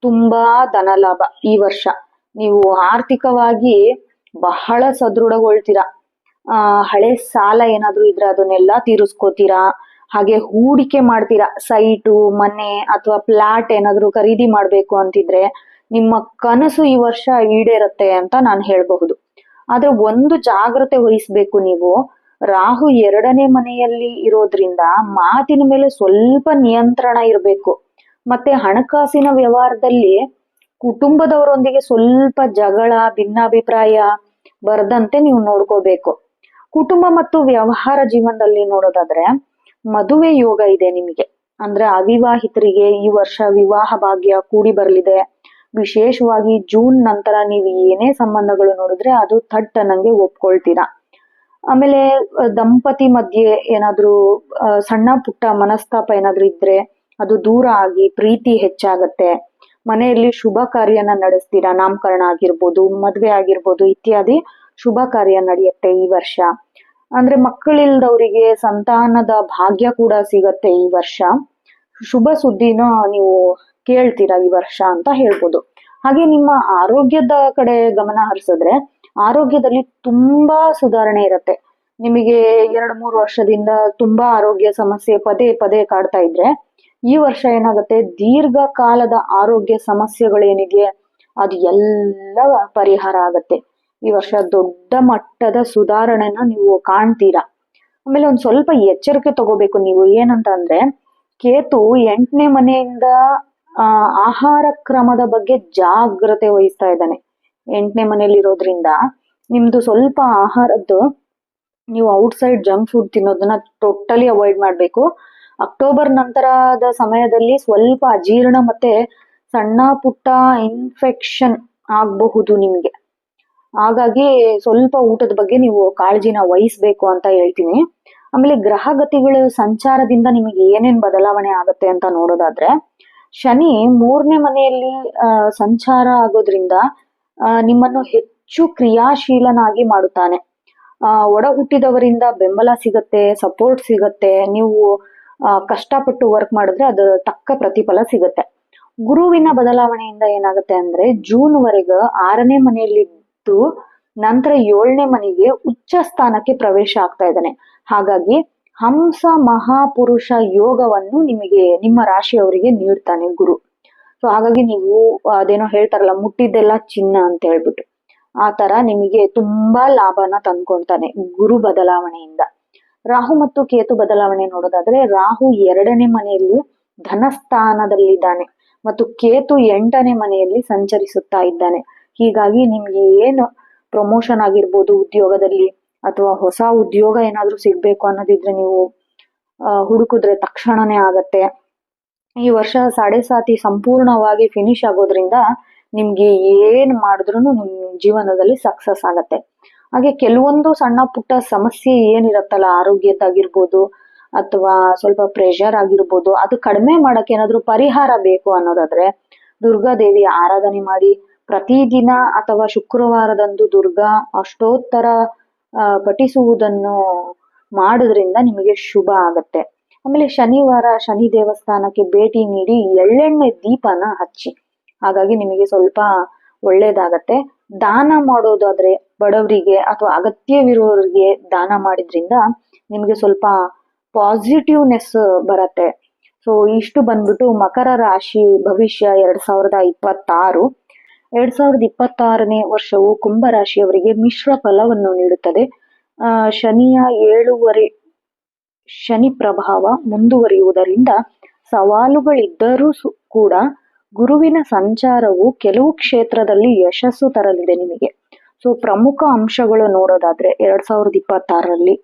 ತುಂಬಾ ಧನಲಾಭ ಈ ವರ್ಷ. ನೀವು ಆರ್ಥಿಕವಾಗಿ ಬಹಳ ಸದೃಢಗೊಳ್ತೀರಾ. ಹಳೆ ಸಾಲ ಏನಾದ್ರೂ ಇದ್ರೆ ಅದನ್ನೆಲ್ಲ ತೀರಿಸ್ಕೋತೀರಾ. ಹಾಗೆ ಹೂಡಿಕೆ ಮಾಡ್ತೀರಾ, ಸೈಟು, ಮನೆ ಅಥವಾ ಫ್ಲಾಟ್ ಏನಾದ್ರೂ ಖರೀದಿ ಮಾಡ್ಬೇಕು ಅಂತಿದ್ರೆ ನಿಮ್ಮ ಕನಸು ಈ ವರ್ಷ ಈಡೇರತ್ತೆ ಅಂತ ನಾನು ಹೇಳ್ಬಹುದು. ಆದ್ರೆ ಒಂದು ಜಾಗ್ರತೆ ವಹಿಸ್ಬೇಕು ನೀವು. ರಾಹು 2ನೇ ಮನೆಯಲ್ಲಿ ಇರೋದ್ರಿಂದ ಮಾತಿನ ಮೇಲೆ ಸ್ವಲ್ಪ ನಿಯಂತ್ರಣ ಇರಬೇಕು. ಮತ್ತೆ ಹಣಕಾಸಿನ ವ್ಯವಹಾರದಲ್ಲಿ ಕುಟುಂಬದವರೊಂದಿಗೆ ಸ್ವಲ್ಪ ಜಗಳ, ಭಿನ್ನಾಭಿಪ್ರಾಯ ಬರದಂತೆ ನೀವು ನೋಡ್ಕೋಬೇಕು. ಕುಟುಂಬ ಮತ್ತು ವ್ಯವಹಾರ ಜೀವನದಲ್ಲಿ ನೋಡೋದಾದ್ರೆ ಮದುವೆ ಯೋಗ ಇದೆ ನಿಮಗೆ. ಅಂದ್ರೆ ಅವಿವಾಹಿತರಿಗೆ ಈ ವರ್ಷ ವಿವಾಹ ಭಾಗ್ಯ ಕೂಡಿ ಬರಲಿದೆ. ವಿಶೇಷವಾಗಿ ಜೂನ್ ನಂತರ ನೀವು ಏನೇ ಸಂಬಂಧಗಳು ನೋಡಿದ್ರೆ ಅದು ಥಟ್ ಅನ್ನಂಗೆ ಒಪ್ಕೊಳ್ತೀರಾ. ಆಮೇಲೆ ದಂಪತಿ ಮಧ್ಯೆ ಏನಾದ್ರೂ ಸಣ್ಣ ಪುಟ್ಟ ಮನಸ್ತಾಪ ಏನಾದ್ರೂ ಇದ್ರೆ ಅದು ದೂರ ಆಗಿ ಪ್ರೀತಿ ಹೆಚ್ಚಾಗತ್ತೆ. ಮನೆಯಲ್ಲಿ ಶುಭ ಕಾರ್ಯನ ನಡೆಸ್ತೀರಾ, ನಾಮಕರಣ ಆಗಿರ್ಬೋದು, ಮದ್ವೆ ಆಗಿರ್ಬೋದು ಇತ್ಯಾದಿ ಶುಭ ಕಾರ್ಯ ನಡೆಯುತ್ತೆ ಈ ವರ್ಷ. ಅಂದ್ರೆ ಮಕ್ಕಳಿಲ್ದವರಿಗೆ ಸಂತಾನದ ಭಾಗ್ಯ ಕೂಡ ಸಿಗತ್ತೆ ಈ ವರ್ಷ. ಶುಭ ಸುದ್ದಿನ ನೀವು ಕೇಳ್ತೀರಾ ಈ ವರ್ಷ ಅಂತ ಹೇಳ್ಬೋದು. ಹಾಗೆ ನಿಮ್ಮ ಆರೋಗ್ಯದ ಕಡೆ ಗಮನ ಹರಿಸಿದ್ರೆ ಆರೋಗ್ಯದಲ್ಲಿ ತುಂಬಾ ಸುಧಾರಣೆ ಇರುತ್ತೆ. ನಿಮಗೆ 2-3 ವರ್ಷದಿಂದ ತುಂಬಾ ಆರೋಗ್ಯ ಸಮಸ್ಯೆ ಪದೇ ಪದೇ ಕಾಡ್ತಾ ಇದ್ರೆ ಈ ವರ್ಷ ಏನಾಗುತ್ತೆ, ದೀರ್ಘಕಾಲದ ಆರೋಗ್ಯ ಸಮಸ್ಯೆಗಳೇನಿದೆ ಅದು ಎಲ್ಲ ಪರಿಹಾರ ಆಗತ್ತೆ. ಈ ವರ್ಷ ದೊಡ್ಡ ಮಟ್ಟದ ಸುಧಾರಣೆನ ನೀವು ಕಾಣ್ತೀರಾ. ಆಮೇಲೆ ಒಂದ್ ಸ್ವಲ್ಪ ಎಚ್ಚರಿಕೆ ತಗೋಬೇಕು ನೀವು. ಏನಂತ ಅಂದ್ರೆ ಕೇತು 8ನೇ ಮನೆಯಿಂದ ಆಹಾರ ಕ್ರಮದ ಬಗ್ಗೆ ಜಾಗ್ರತೆ ವಹಿಸ್ತಾ ಇದ್ದಾನೆ. 8ನೇ ಮನೆಯಲ್ಲಿ ಇರೋದ್ರಿಂದ ನಿಮ್ದು ಸ್ವಲ್ಪ ಆಹಾರದ್ದು ನೀವು ಔಟ್ಸೈಡ್ ಜಂಕ್ ಫುಡ್ ತಿನ್ನೋದನ್ನ ಟೋಟಲಿ ಅವಾಯ್ಡ್ ಮಾಡ್ಬೇಕು. ಅಕ್ಟೋಬರ್ ನಂತರದ ಸಮಯದಲ್ಲಿ ಸ್ವಲ್ಪ ಅಜೀರ್ಣ ಮತ್ತೆ ಸಣ್ಣ ಪುಟ್ಟ ಇನ್ಫೆಕ್ಷನ್ ಆಗಬಹುದು ನಿಮ್ಗೆ. ಹಾಗಾಗಿ ಸ್ವಲ್ಪ ಊಟದ ಬಗ್ಗೆ ನೀವು ಕಾಳಜಿನ ವಹಿಸ್ಬೇಕು ಅಂತ ಹೇಳ್ತೀನಿ. ಆಮೇಲೆ ಗ್ರಹಗತಿಗಳ ಸಂಚಾರದಿಂದ ನಿಮಗೆ ಏನೇನ್ ಬದಲಾವಣೆ ಆಗುತ್ತೆ ಅಂತ ನೋಡೋದಾದ್ರೆ, ಶನಿ 3ನೇ ಮನೆಯಲ್ಲಿ ಸಂಚಾರ ಆಗೋದ್ರಿಂದ ನಿಮ್ಮನ್ನು ಹೆಚ್ಚು ಕ್ರಿಯಾಶೀಲನಾಗಿ ಮಾಡುತ್ತಾನೆ. ಒಡ ಹುಟ್ಟಿದವರಿಂದ ಬೆಂಬಲ ಸಿಗತ್ತೆ, ಸಪೋರ್ಟ್ ಸಿಗತ್ತೆ. ನೀವು ಕಷ್ಟಪಟ್ಟು ವರ್ಕ್ ಮಾಡಿದ್ರೆ ಅದು ತಕ್ಕ ಪ್ರತಿಫಲ ಸಿಗತ್ತೆ. ಗುರುವಿನ ಬದಲಾವಣೆಯಿಂದ ಏನಾಗುತ್ತೆ ಅಂದ್ರೆ, ಜೂನ್ ವರೆಗೆ 6ನೇ ಮನೆಯಲ್ಲಿದ್ದು ನಂತರ 7ನೇ ಮನೆಗೆ ಉಚ್ಚ ಸ್ಥಾನಕ್ಕೆ ಪ್ರವೇಶ ಆಗ್ತಾ ಇದ್ದಾನೆ. ಹಾಗಾಗಿ ಹಂಸ ಮಹಾಪುರುಷ ಯೋಗವನ್ನು ನಿಮ್ಮ ರಾಶಿಯವರಿಗೆ ನೀಡ್ತಾನೆ ಗುರು. ಸೊ ಹಾಗಾಗಿ ನೀವು ಅದೇನೋ ಹೇಳ್ತಾರಲ್ಲ, ಮುಟ್ಟಿದ್ದೆಲ್ಲ ಚಿನ್ನ ಅಂತ ಹೇಳ್ಬಿಟ್ಟು, ಆ ತರ ನಿಮಗೆ ತುಂಬಾ ಲಾಭನ ತಂದ್ಕೊಳ್ತಾನೆ ಗುರು ಬದಲಾವಣೆಯಿಂದ. ರಾಹು ಮತ್ತು ಕೇತು ಬದಲಾವಣೆ ನೋಡೋದಾದ್ರೆ, ರಾಹು 2ನೇ ಮನೆಯಲ್ಲಿ ಧನಸ್ಥಾನದಲ್ಲಿದ್ದಾನೆ ಮತ್ತು ಕೇತು 8ನೇ ಮನೆಯಲ್ಲಿ ಸಂಚರಿಸುತ್ತಾ ಇದ್ದಾನೆ. ಹೀಗಾಗಿ ನಿಮ್ಗೆ ಏನು ಪ್ರಮೋಷನ್ ಆಗಿರ್ಬೋದು ಉದ್ಯೋಗದಲ್ಲಿ, ಅಥವಾ ಹೊಸ ಉದ್ಯೋಗ ಏನಾದ್ರೂ ಸಿಗ್ಬೇಕು ಅನ್ನೋದಿದ್ರೆ ನೀವು ಹುಡುಕಿದ್ರೆ ತಕ್ಷಣನೇ ಆಗತ್ತೆ. ಈ ವರ್ಷ ಸಾಡೆ ಸಾತಿ ಸಂಪೂರ್ಣವಾಗಿ ಫಿನಿಶ್ ಆಗೋದ್ರಿಂದ ನಿಮ್ಗೆ ಏನ್ ಮಾಡಿದ್ರು ನಿಮ್ ಜೀವನದಲ್ಲಿ ಸಕ್ಸಸ್ ಆಗತ್ತೆ. ಹಾಗೆ ಕೆಲವೊಂದು ಸಣ್ಣ ಪುಟ್ಟ ಸಮಸ್ಯೆ ಏನಿರತ್ತಲ್ಲ, ಆರೋಗ್ಯದ್ದಾಗಿರ್ಬೋದು ಅಥವಾ ಸ್ವಲ್ಪ ಪ್ರೆಷರ್ ಆಗಿರ್ಬೋದು, ಅದು ಕಡಿಮೆ ಮಾಡಕ್ಕೆ ಏನಾದ್ರೂ ಪರಿಹಾರ ಬೇಕು ಅನ್ನೋದಾದ್ರೆ ದುರ್ಗಾದೇವಿ ಆರಾಧನೆ ಮಾಡಿ. ಪ್ರತಿದಿನ ಅಥವಾ ಶುಕ್ರವಾರದಂದು ದುರ್ಗಾ ಅಷ್ಟೋತ್ತರ ಪಠಿಸುವುದನ್ನು ಮಾಡೋದ್ರಿಂದ ನಿಮಗೆ ಶುಭ ಆಗತ್ತೆ. ಆಮೇಲೆ ಶನಿವಾರ ಶನಿ ದೇವಸ್ಥಾನಕ್ಕೆ ಭೇಟಿ ನೀಡಿ ಎಳ್ಳೆಣ್ಣೆ ದೀಪನ ಹಚ್ಚಿ. ಹಾಗಾಗಿ ನಿಮಗೆ ಸ್ವಲ್ಪ ಒಳ್ಳೇದಾಗತ್ತೆ. ದಾನ ಮಾಡೋದಾದ್ರೆ ಬಡವರಿಗೆ ಅಥವಾ ಅಗತ್ಯವಿರೋರಿಗೆ ದಾನ ಮಾಡಿದ್ರಿಂದ ನಿಮಗೆ ಸ್ವಲ್ಪ ಪಾಸಿಟಿವ್ನೆಸ್ ಬರತ್ತೆ. ಸೊ ಇಷ್ಟು ಬಂದ್ಬಿಟ್ಟು ಮಕರ ರಾಶಿ ಭವಿಷ್ಯ 2026. 2026ನೇ ವರ್ಷವು ಕುಂಭ ರಾಶಿಯವರಿಗೆ ಮಿಶ್ರ ಫಲವನ್ನು ನೀಡುತ್ತದೆ. ಶನಿಯ 7 ಶನಿ ಪ್ರಭಾವ ಮುಂದುವರಿಯುವುದರಿಂದ ಸವಾಲುಗಳಿದ್ದರೂ ಕೂಡ ಗುರುವಿನ ಸಂಚಾರವು ಕೆಲವು ಕ್ಷೇತ್ರದಲ್ಲಿ ಯಶಸ್ಸು ತರಲಿದೆ ನಿಮಗೆ. ಸೊ ಪ್ರಮುಖ ಅಂಶಗಳು ನೋಡೋದಾದ್ರೆ 2026ರಲ್ಲಿ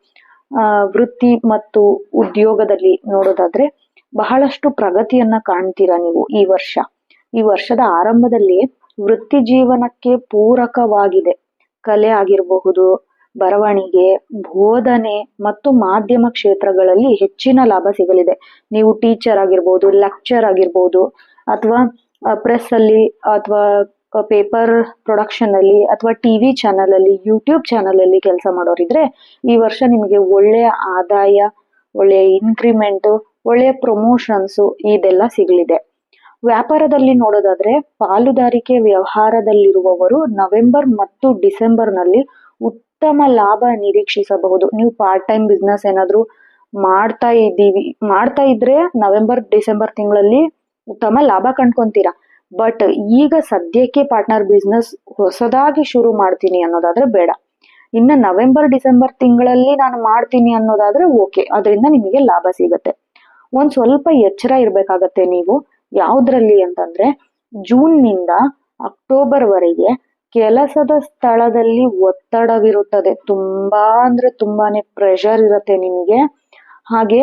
ವೃತ್ತಿ ಮತ್ತು ಉದ್ಯೋಗದಲ್ಲಿ ನೋಡೋದಾದ್ರೆ ಬಹಳಷ್ಟು ಪ್ರಗತಿಯನ್ನ ಕಾಣ್ತೀರಾ ನೀವು ಈ ವರ್ಷದ ಆರಂಭದಲ್ಲಿ ವೃತ್ತಿ ಜೀವನಕ್ಕೆ ಪೂರಕವಾಗಿದೆ. ಕಲೆ ಆಗಿರಬಹುದು, ಬರವಣಿಗೆ, ಬೋಧನೆ ಮತ್ತು ಮಾಧ್ಯಮ ಕ್ಷೇತ್ರಗಳಲ್ಲಿ ಹೆಚ್ಚಿನ ಲಾಭ ಸಿಗಲಿದೆ. ನೀವು ಟೀಚರ್ ಆಗಿರ್ಬೋದು, ಲೆಕ್ಚರ್ ಆಗಿರ್ಬೋದು, ಅಥವಾ ಪ್ರೆಸ್ ಅಲ್ಲಿ ಅಥವಾ ಪೇಪರ್ ಪ್ರೊಡಕ್ಷನ್ ಅಲ್ಲಿ ಅಥವಾ ಟಿವಿ ಚಾನಲ್ ಅಲ್ಲಿ, ಯೂಟ್ಯೂಬ್ ಚಾನಲ್ ಅಲ್ಲಿ ಕೆಲಸ ಮಾಡೋರಿದ್ರೆ ಈ ವರ್ಷ ನಿಮಗೆ ಒಳ್ಳೆಯ ಆದಾಯ, ಒಳ್ಳೆಯ ಇನ್ಕ್ರಿಮೆಂಟ್, ಒಳ್ಳೆಯ ಪ್ರಮೋಷನ್ಸ್ ಇದೆಲ್ಲ ಸಿಗಲಿದೆ. ವ್ಯಾಪಾರದಲ್ಲಿ ನೋಡೋದಾದ್ರೆ ಪಾಲುದಾರಿಕೆ ವ್ಯವಹಾರದಲ್ಲಿರುವವರು ನವೆಂಬರ್ ಮತ್ತು ಡಿಸೆಂಬರ್ನಲ್ಲಿ ಉತ್ತಮ ಲಾಭ ನಿರೀಕ್ಷಿಸಬಹುದು. ನೀವು ಪಾರ್ಟ್ ಟೈಮ್ ಬಿಸ್ನೆಸ್ ಏನಾದ್ರೂ ಮಾಡ್ತಾ ಇದ್ರೆ ನವೆಂಬರ್ ಡಿಸೆಂಬರ್ ತಿಂಗಳಲ್ಲಿ ಉತ್ತಮ ಲಾಭ ಕಂಡ್ಕೊಂತೀರಾ. ಬಟ್ ಈಗ ಸದ್ಯಕ್ಕೆ ಪಾರ್ಟ್ನರ್ ಬಿಸ್ನೆಸ್ ಹೊಸದಾಗಿ ಶುರು ಮಾಡ್ತೀನಿ ಅನ್ನೋದಾದ್ರೆ ಬೇಡ. ಇನ್ನ ನವೆಂಬರ್ ಡಿಸೆಂಬರ್ ತಿಂಗಳಲ್ಲಿ ನಾನು ಮಾಡ್ತೀನಿ ಅನ್ನೋದಾದ್ರೆ ಓಕೆ, ಅದರಿಂದ ನಿಮಗೆ ಲಾಭ ಸಿಗತ್ತೆ. ಒಂದ್ ಸ್ವಲ್ಪ ಎಚ್ಚರ ಇರ್ಬೇಕಾಗತ್ತೆ ನೀವು. ಯಾವ್ದ್ರಲ್ಲಿ ಅಂತಂದ್ರೆ, ಜೂನ್ ನಿಂದ ಅಕ್ಟೋಬರ್ ವರೆಗೆ ಕೆಲಸದ ಸ್ಥಳದಲ್ಲಿ ಒತ್ತಡವಿರುತ್ತದೆ. ತುಂಬಾ ಅಂದ್ರೆ ತುಂಬಾನೇ ಪ್ರೆಷರ್ ಇರುತ್ತೆ ನಿಮಗೆ. ಹಾಗೆ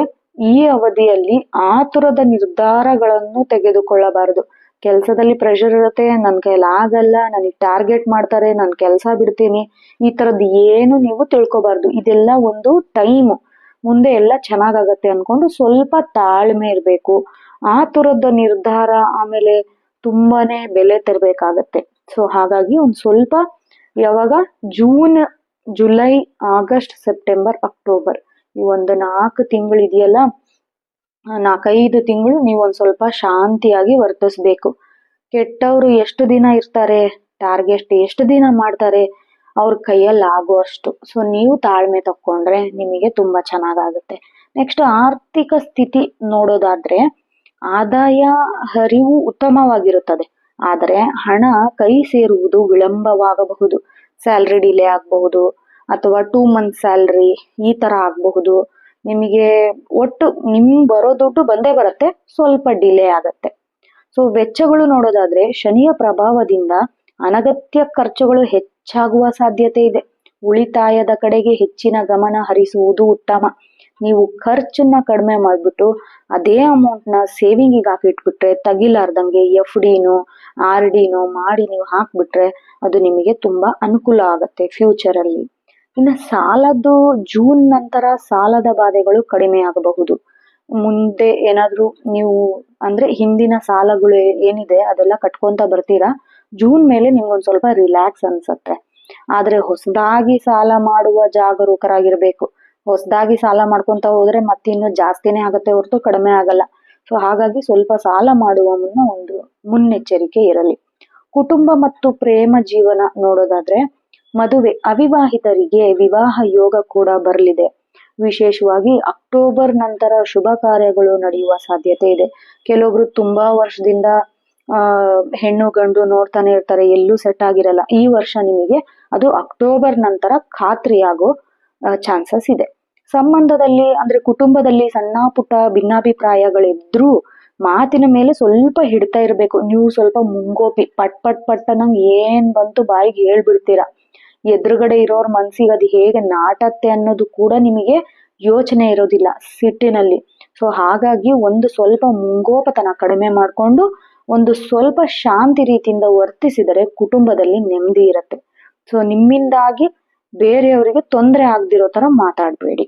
ಈ ಅವಧಿಯಲ್ಲಿ ಆತುರದ ನಿರ್ಧಾರಗಳನ್ನು ತೆಗೆದುಕೊಳ್ಳಬಾರದು. ಕೆಲಸದಲ್ಲಿ ಪ್ರೆಷರ್ ಇರುತ್ತೆ, ನನ್ ಕೈಲಿ ಆಗಲ್ಲ, ನನಗೆ ಟಾರ್ಗೆಟ್ ಮಾಡ್ತಾರೆ, ನಾನು ಕೆಲಸ ಬಿಡ್ತೀನಿ, ಈ ತರದ್ ಏನು ನೀವು ತಿಳ್ಕೊಬಾರ್ದು. ಇದೆಲ್ಲ ಒಂದು ಟೈಮ್, ಮುಂದೆ ಎಲ್ಲ ಚೆನ್ನಾಗಾಗತ್ತೆ ಅನ್ಕೊಂಡು ಸ್ವಲ್ಪ ತಾಳ್ಮೆ ಇರ್ಬೇಕು. ಆತುರದ ನಿರ್ಧಾರ ಆಮೇಲೆ ತುಂಬಾನೇ ಬೆಲೆ ತರಬೇಕಾಗತ್ತೆ. ಸೊ ಹಾಗಾಗಿ ಒಂದ್ ಸ್ವಲ್ಪ ಯಾವಾಗ June, July, August, September, October ಈ ಒಂದು 4 ತಿಂಗಳು ಇದೆಯಲ್ಲ, 4-5 ತಿಂಗಳು ನೀವು ಒಂದ್ ಸ್ವಲ್ಪ ಶಾಂತಿಯಾಗಿ ವರ್ತಿಸ್ಬೇಕು. ಕೆಟ್ಟವ್ರು ಎಷ್ಟು ದಿನ ಇರ್ತಾರೆ, ಟಾರ್ಗೆಟ್ ಎಷ್ಟು ದಿನ ಮಾಡ್ತಾರೆ, ಅವ್ರ ಕೈಯಲ್ಲಿ ಆಗೋ ಅಷ್ಟು. ಸೊ ನೀವು ತಾಳ್ಮೆ ತಕೊಂಡ್ರೆ ನಿಮಗೆ ತುಂಬಾ ಚೆನ್ನಾಗಾಗುತ್ತೆ. ನೆಕ್ಸ್ಟ್ ಆರ್ಥಿಕ ಸ್ಥಿತಿ ನೋಡೋದಾದ್ರೆ ಆದಾಯ ಹರಿವು ಉತ್ತಮವಾಗಿರುತ್ತದೆ, ಆದರೆ ಹಣ ಕೈ ಸೇರುವುದು ವಿಳಂಬವಾಗಬಹುದು. ಸ್ಯಾಲ್ರಿ ಡಿಲೇ ಆಗಬಹುದು ಅಥವಾ 2 months ಸ್ಯಾಲ್ರಿ ಈ ತರ ಆಗಬಹುದು. ನಿಮಗೆ ಒಟ್ಟು ಬರೋ ದುಡ್ಡು ಬಂದೇ ಬರುತ್ತೆ, ಸ್ವಲ್ಪ ಡಿಲೇ ಆಗತ್ತೆ. ಸೊ ವೆಚ್ಚಗಳು ನೋಡೋದಾದ್ರೆ ಶನಿಯ ಪ್ರಭಾವದಿಂದ ಅನಗತ್ಯ ಖರ್ಚುಗಳು ಹೆಚ್ಚಾಗುವ ಸಾಧ್ಯತೆ ಇದೆ. ಉಳಿತಾಯದ ಕಡೆಗೆ ಹೆಚ್ಚಿನ ಗಮನ ಹರಿಸುವುದು ಉತ್ತಮ. ನೀವು ಖರ್ಚನ್ನ ಕಡಿಮೆ ಮಾಡಿಬಿಟ್ಟು ಅದೇ ಅಮೌಂಟ್ನ ಸೇವಿಂಗಿಗೆ ಹಾಕಿಟ್ಬಿಟ್ರೆ ತೆಗಿಲಾರ್ದಂಗೆ FDನೋ RDನೋ ಮಾಡಿ ನೀವು ಹಾಕ್ಬಿಟ್ರೆ ಅದು ನಿಮಗೆ ತುಂಬಾ ಅನುಕೂಲ ಆಗುತ್ತೆ ಫ್ಯೂಚರಲ್ಲಿ. ಇನ್ನು ಸಾಲದ್ದು ಜೂನ್ ನಂತರ ಸಾಲದ ಬಾಧೆಗಳು ಕಡಿಮೆ ಆಗಬಹುದು. ಮುಂದೆ ಏನಾದ್ರೂ ನೀವು ಅಂದ್ರೆ ಹಿಂದಿನ ಸಾಲಗಳು ಏನಿದೆ ಅದೆಲ್ಲ ಕಟ್ಕೊಂತ ಬರ್ತೀರಾ, ಜೂನ್ ಮೇಲೆ ನಿಮ್ಗೊಂದ್ ಸ್ವಲ್ಪ ರಿಲ್ಯಾಕ್ಸ್ ಅನ್ಸತ್ತೆ. ಆದ್ರೆ ಹೊಸದಾಗಿ ಸಾಲ ಮಾಡುವ ಜಾಗರೂಕರಾಗಿರ್ಬೇಕು. ಹೊಸದಾಗಿ ಸಾಲ ಮಾಡ್ಕೊಂತ ಹೋದ್ರೆ ಮತ್ತಿನ್ನು ಜಾಸ್ತಿನೇ ಆಗತ್ತೆ ಹೊರತು ಕಡಿಮೆ ಆಗಲ್ಲ. ಸೊ ಹಾಗಾಗಿ ಸ್ವಲ್ಪ ಸಾಲ ಮಾಡುವ ಮುನ್ನ ಒಂದು ಮುನ್ನೆಚ್ಚರಿಕೆ ಇರಲಿ. ಕುಟುಂಬ ಮತ್ತು ಪ್ರೇಮ ಜೀವನ ನೋಡೋದಾದ್ರೆ ಮದುವೆ, ಅವಿವಾಹಿತರಿಗೆ ವಿವಾಹ ಯೋಗ ಕೂಡ ಬರಲಿದೆ. ವಿಶೇಷವಾಗಿ ಅಕ್ಟೋಬರ್ ನಂತರ ಶುಭ ಕಾರ್ಯಗಳು ನಡೆಯುವ ಸಾಧ್ಯತೆ ಇದೆ. ಕೆಲವೊಬ್ರು ತುಂಬಾ ವರ್ಷದಿಂದ ಹೆಣ್ಣು ಗಂಡು ನೋಡ್ತಾನೆ ಇರ್ತಾರೆ, ಎಲ್ಲೂ ಸೆಟ್ ಆಗಿರಲ್ಲ. ಈ ವರ್ಷ ನಿಮಗೆ ಅದು ಅಕ್ಟೋಬರ್ ನಂತರ ಖಾತ್ರಿಯಾಗೋ ಚಾನ್ಸಸ್ ಇದೆ. ಸಂಬಂಧದಲ್ಲಿ ಅಂದ್ರೆ ಕುಟುಂಬದಲ್ಲಿ ಸಣ್ಣ ಪುಟ್ಟ ಭಿನ್ನಾಭಿಪ್ರಾಯಗಳಿದ್ರೂ ಮಾತಿನ ಮೇಲೆ ಸ್ವಲ್ಪ ಹಿಡ್ತಾ ಇರ್ಬೇಕು. ನೀವು ಸ್ವಲ್ಪ ಮುಂಗೋಪಿ, ಪಟ್ ಪಟ್ ಪಟ್ ನಂಗೆ ಏನ್ ಬಂತು ಬಾಯಿಗೆ ಹೇಳ್ಬಿಡ್ತೀರಾ. ಎದುರುಗಡೆ ಇರೋರ್ ಮನ್ಸಿಗೆ ಅದು ಹೇಗೆ ನಾಟತ್ತೆ ಅನ್ನೋದು ಕೂಡ ನಿಮಗೆ ಯೋಚನೆ ಇರೋದಿಲ್ಲ ಸಿಟ್ಟಿನಲ್ಲಿ. ಸೊ ಹಾಗಾಗಿ ಒಂದು ಸ್ವಲ್ಪ ಮುಂಗೋಪತನ ಕಡಿಮೆ ಮಾಡ್ಕೊಂಡು ಒಂದು ಸ್ವಲ್ಪ ಶಾಂತಿ ರೀತಿಯಿಂದ ವರ್ತಿಸಿದರೆ ಕುಟುಂಬದಲ್ಲಿ ನೆಮ್ಮದಿ ಇರತ್ತೆ. ಸೊ ನಿಮ್ಮಿಂದಾಗಿ ಬೇರೆಯವರಿಗೆ ತೊಂದರೆ ಆಗ್ದಿರೋ ತರ ಮಾತಾಡಬೇಡಿ.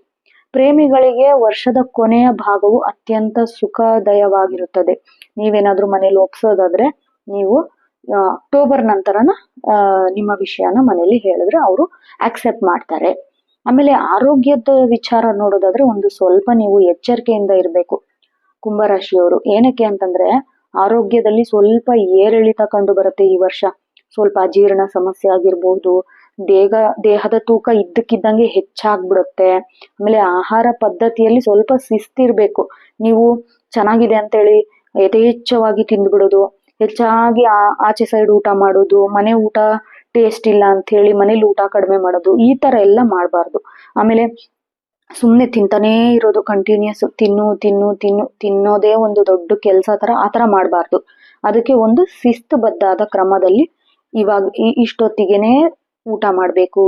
ಪ್ರೇಮಿಗಳಿಗೆ ವರ್ಷದ ಕೊನೆಯ ಭಾಗವು ಅತ್ಯಂತ ಸುಖದಾಯವಾಗಿರುತ್ತದೆ. ನೀವೇನಾದ್ರೂ ಮನೇಲಿ ಒಪ್ಸೋದಾದ್ರೆ ನೀವು ಅಕ್ಟೋಬರ್ ನಂತರನ ನಿಮ್ಮ ವಿಷಯನ ಮನೇಲಿ ಹೇಳಿದ್ರೆ ಅವರು ಆಕ್ಸೆಪ್ಟ್ ಮಾಡ್ತಾರೆ. ಆಮೇಲೆ ಆರೋಗ್ಯದ ವಿಚಾರ ನೋಡೋದಾದ್ರೆ ಒಂದು ಸ್ವಲ್ಪ ನೀವು ಎಚ್ಚರಿಕೆಯಿಂದ ಇರಬೇಕು ಕುಂಭರಾಶಿಯವರು. ಏನಕ್ಕೆ ಅಂತಂದ್ರೆ ಆರೋಗ್ಯದಲ್ಲಿ ಸ್ವಲ್ಪ ಏರಿಳಿತ ಕಂಡು ಬರುತ್ತೆ ಈ ವರ್ಷ. ಸ್ವಲ್ಪ ಅಜೀರ್ಣ ಸಮಸ್ಯೆ ಆಗಿರ್ಬಹುದು, ದೇಹದ ತೂಕ ಇದ್ದಕ್ಕಿದ್ದಂಗೆ ಹೆಚ್ಚಾಗ್ಬಿಡುತ್ತೆ. ಆಮೇಲೆ ಆಹಾರ ಪದ್ಧತಿಯಲ್ಲಿ ಸ್ವಲ್ಪ ಶಿಸ್ತಿರ್ಬೇಕು. ನೀವು ಚೆನ್ನಾಗಿದೆ ಅಂತೇಳಿ ಯಥೇಚ್ಛವಾಗಿ ತಿಂದ್ಬಿಡೋದು, ಹೆಚ್ಚಾಗಿ ಆಚೆ ಸೈಡ್ ಊಟ ಮಾಡೋದು, ಮನೆ ಊಟ ಟೇಸ್ಟ್ ಇಲ್ಲ ಅಂತ ಹೇಳಿ ಮನೇಲಿ ಊಟ ಕಡಿಮೆ ಮಾಡೋದು, ಈ ತರ ಎಲ್ಲ ಮಾಡಬಾರ್ದು. ಆಮೇಲೆ ಸುಮ್ನೆ ತಿಂತಾನೇ ಇರೋದು, ಕಂಟಿನ್ಯೂಸ್ ತಿನ್ನೋದೇ ಒಂದು ದೊಡ್ಡ ಕೆಲಸ ತರ ಆತರ ಮಾಡಬಾರ್ದು. ಅದಕ್ಕೆ ಒಂದು ಶಿಸ್ತುಬದ್ಧಾದ ಕ್ರಮದಲ್ಲಿ ಇವಾಗ ಇಷ್ಟೊತ್ತಿಗೆನೆ ಊಟ ಮಾಡ್ಬೇಕು,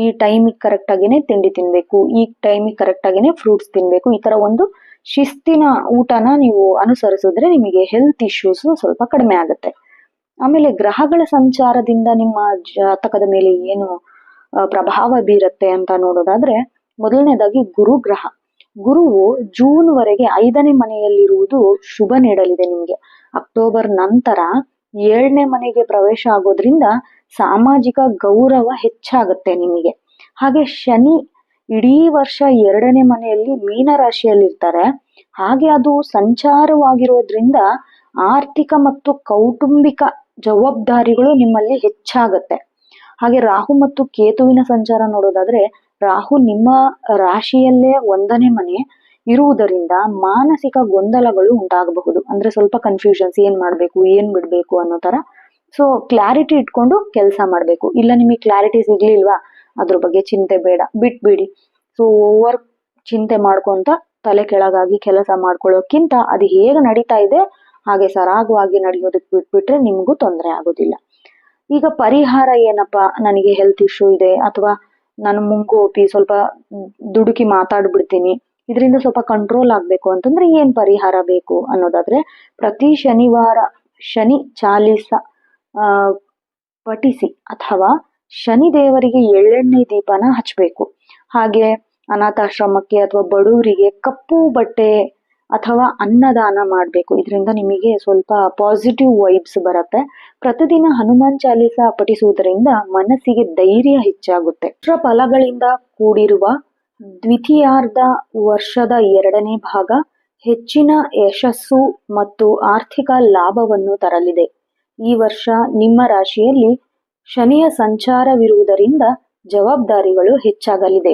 ಈ ಟೈಮಿಗೆ ಕರೆಕ್ಟ್ ಆಗೇನೆ ತಿಂಡಿ ತಿನ್ಬೇಕು, ಈ ಟೈಮಿಗೆ ಕರೆಕ್ಟ್ ಆಗೇನೆ ಫ್ರೂಟ್ಸ್ ತಿನ್ಬೇಕು. ಈ ತರ ಒಂದು ಶಿಸ್ತಿನ ಊಟನ ನೀವು ಅನುಸರಿಸಿದ್ರೆ ನಿಮಗೆ ಹೆಲ್ತ್ ಇಶ್ಯೂಸ್ ಸ್ವಲ್ಪ ಕಡಿಮೆ ಆಗುತ್ತೆ. ಆಮೇಲೆ ಗ್ರಹಗಳ ಸಂಚಾರದಿಂದ ನಿಮ್ಮ ಜಾತಕದ ಮೇಲೆ ಏನು ಪ್ರಭಾವ ಬೀರತ್ತೆ ಅಂತ ನೋಡೋದಾದ್ರೆ ಮೊದಲನೇದಾಗಿ ಗುರುಗ್ರಹ. ಗುರುವು ಜೂನ್ ವರೆಗೆ 5ನೇ ಮನೆಯಲ್ಲಿರುವುದು ಶುಭ ನೀಡಲಿದೆ ನಿಮ್ಗೆ. ಅಕ್ಟೋಬರ್ ನಂತರ 7ನೇ ಮನೆಗೆ ಪ್ರವೇಶ ಆಗೋದ್ರಿಂದ ಸಾಮಾಜಿಕ ಗೌರವ ಹೆಚ್ಚಾಗುತ್ತೆ ನಿಮಗೆ. ಹಾಗೆ ಶನಿ ಇಡೀ ವರ್ಷ 2ನೇ ಮನೆಯಲ್ಲಿ ಮೀನ ರಾಶಿಯಲ್ಲಿರ್ತಾರೆ. ಹಾಗೆ ಅದು ಸಂಚಾರವಾಗಿರೋದ್ರಿಂದ ಆರ್ಥಿಕ ಮತ್ತು ಕೌಟುಂಬಿಕ ಜವಾಬ್ದಾರಿಗಳು ನಿಮ್ಮಲ್ಲಿ ಹೆಚ್ಚಾಗತ್ತೆ. ಹಾಗೆ ರಾಹು ಮತ್ತು ಕೇತುವಿನ ಸಂಚಾರ ನೋಡೋದಾದ್ರೆ ರಾಹು ನಿಮ್ಮ ರಾಶಿಯಲ್ಲೇ 1ನೇ ಮನೆ ಇರುವುದರಿಂದ ಮಾನಸಿಕ ಗೊಂದಲಗಳು ಉಂಟಾಗಬಹುದು. ಅಂದ್ರೆ ಸ್ವಲ್ಪ ಕನ್ಫ್ಯೂಷನ್ಸ್, ಏನ್ ಮಾಡ್ಬೇಕು ಏನ್ ಬಿಡ್ಬೇಕು ಅನ್ನೋ ತರ. ಸೊ ಕ್ಲಾರಿಟಿ ಇಟ್ಕೊಂಡು ಕೆಲಸ ಮಾಡ್ಬೇಕು. ಇಲ್ಲ ನಿಮಗೆ ಕ್ಲಾರಿಟಿ ಸಿಗ್ಲಿಲ್ವಾ, ಅದ್ರ ಬಗ್ಗೆ ಚಿಂತೆ ಬೇಡ, ಬಿಟ್ಬಿಡಿ. ಸೊ ಓವರ್ ಚಿಂತೆ ಮಾಡ್ಕೊಂತ ತಲೆ ಕೆಳಗಾಗಿ ಕೆಲಸ ಮಾಡ್ಕೊಳ್ಳೋಕ್ಕಿಂತ ಅದು ಹೇಗೆ ನಡೀತಾ ಇದೆ ಹಾಗೆ ಸರಾಗವಾಗಿ ನಡೆಯೋದಕ್ಕೆ ಬಿಟ್ಬಿಟ್ರೆ ನಿಮ್ಗೂ ತೊಂದರೆ ಆಗೋದಿಲ್ಲ. ಈಗ ಪರಿಹಾರ ಏನಪ್ಪಾ, ನನಗೆ ಹೆಲ್ತ್ ಇಶ್ಯೂ ಇದೆ ಅಥವಾ ನಾನು ಮುಂಗೋಪಿ ಸ್ವಲ್ಪ ದುಡುಕಿ ಮಾತಾಡ್ಬಿಡ್ತೀನಿ, ಇದರಿಂದ ಸ್ವಲ್ಪ ಕಂಟ್ರೋಲ್ ಆಗ್ಬೇಕು ಅಂತಂದ್ರೆ ಏನ್ ಪರಿಹಾರ ಬೇಕು ಅನ್ನೋದಾದ್ರೆ ಪ್ರತಿ ಶನಿವಾರ ಶನಿ ಚಾಲಿಸ ಪಠಿಸಿ ಅಥವಾ ಶನಿ ದೇವರಿಗೆ ಎಳ್ಳೆಣ್ಣೆ ದೀಪನ ಹಚ್ಬೇಕು. ಹಾಗೆ ಅನಾಥಾಶ್ರಮಕ್ಕೆ ಅಥವಾ ಬಡವರಿಗೆ ಕಪ್ಪು ಬಟ್ಟೆ ಅಥವಾ ಅನ್ನದಾನ ಮಾಡ್ಬೇಕು. ಇದರಿಂದ ನಿಮಗೆ ಸ್ವಲ್ಪ ಪಾಸಿಟಿವ್ ವೈಬ್ಸ್ ಬರುತ್ತೆ. ಪ್ರತಿದಿನ ಹನುಮಾನ್ ಚಾಲೀಸ ಪಠಿಸುವುದರಿಂದ ಮನಸ್ಸಿಗೆ ಧೈರ್ಯ ಹೆಚ್ಚಾಗುತ್ತೆ. ಫಲಗಳಿಂದ ಕೂಡಿರುವ ದ್ವಿತೀಯಾರ್ಧ ವರ್ಷದ 2ನೇ ಭಾಗ ಹೆಚ್ಚಿನ ಯಶಸ್ಸು ಮತ್ತು ಆರ್ಥಿಕ ಲಾಭವನ್ನು ತರಲಿದೆ. ಈ ವರ್ಷ ನಿಮ್ಮ ರಾಶಿಯಲ್ಲಿ ಶನಿಯ ಸಂಚಾರವಿರುವುದರಿಂದ ಜವಾಬ್ದಾರಿಗಳು ಹೆಚ್ಚಾಗಲಿದೆ.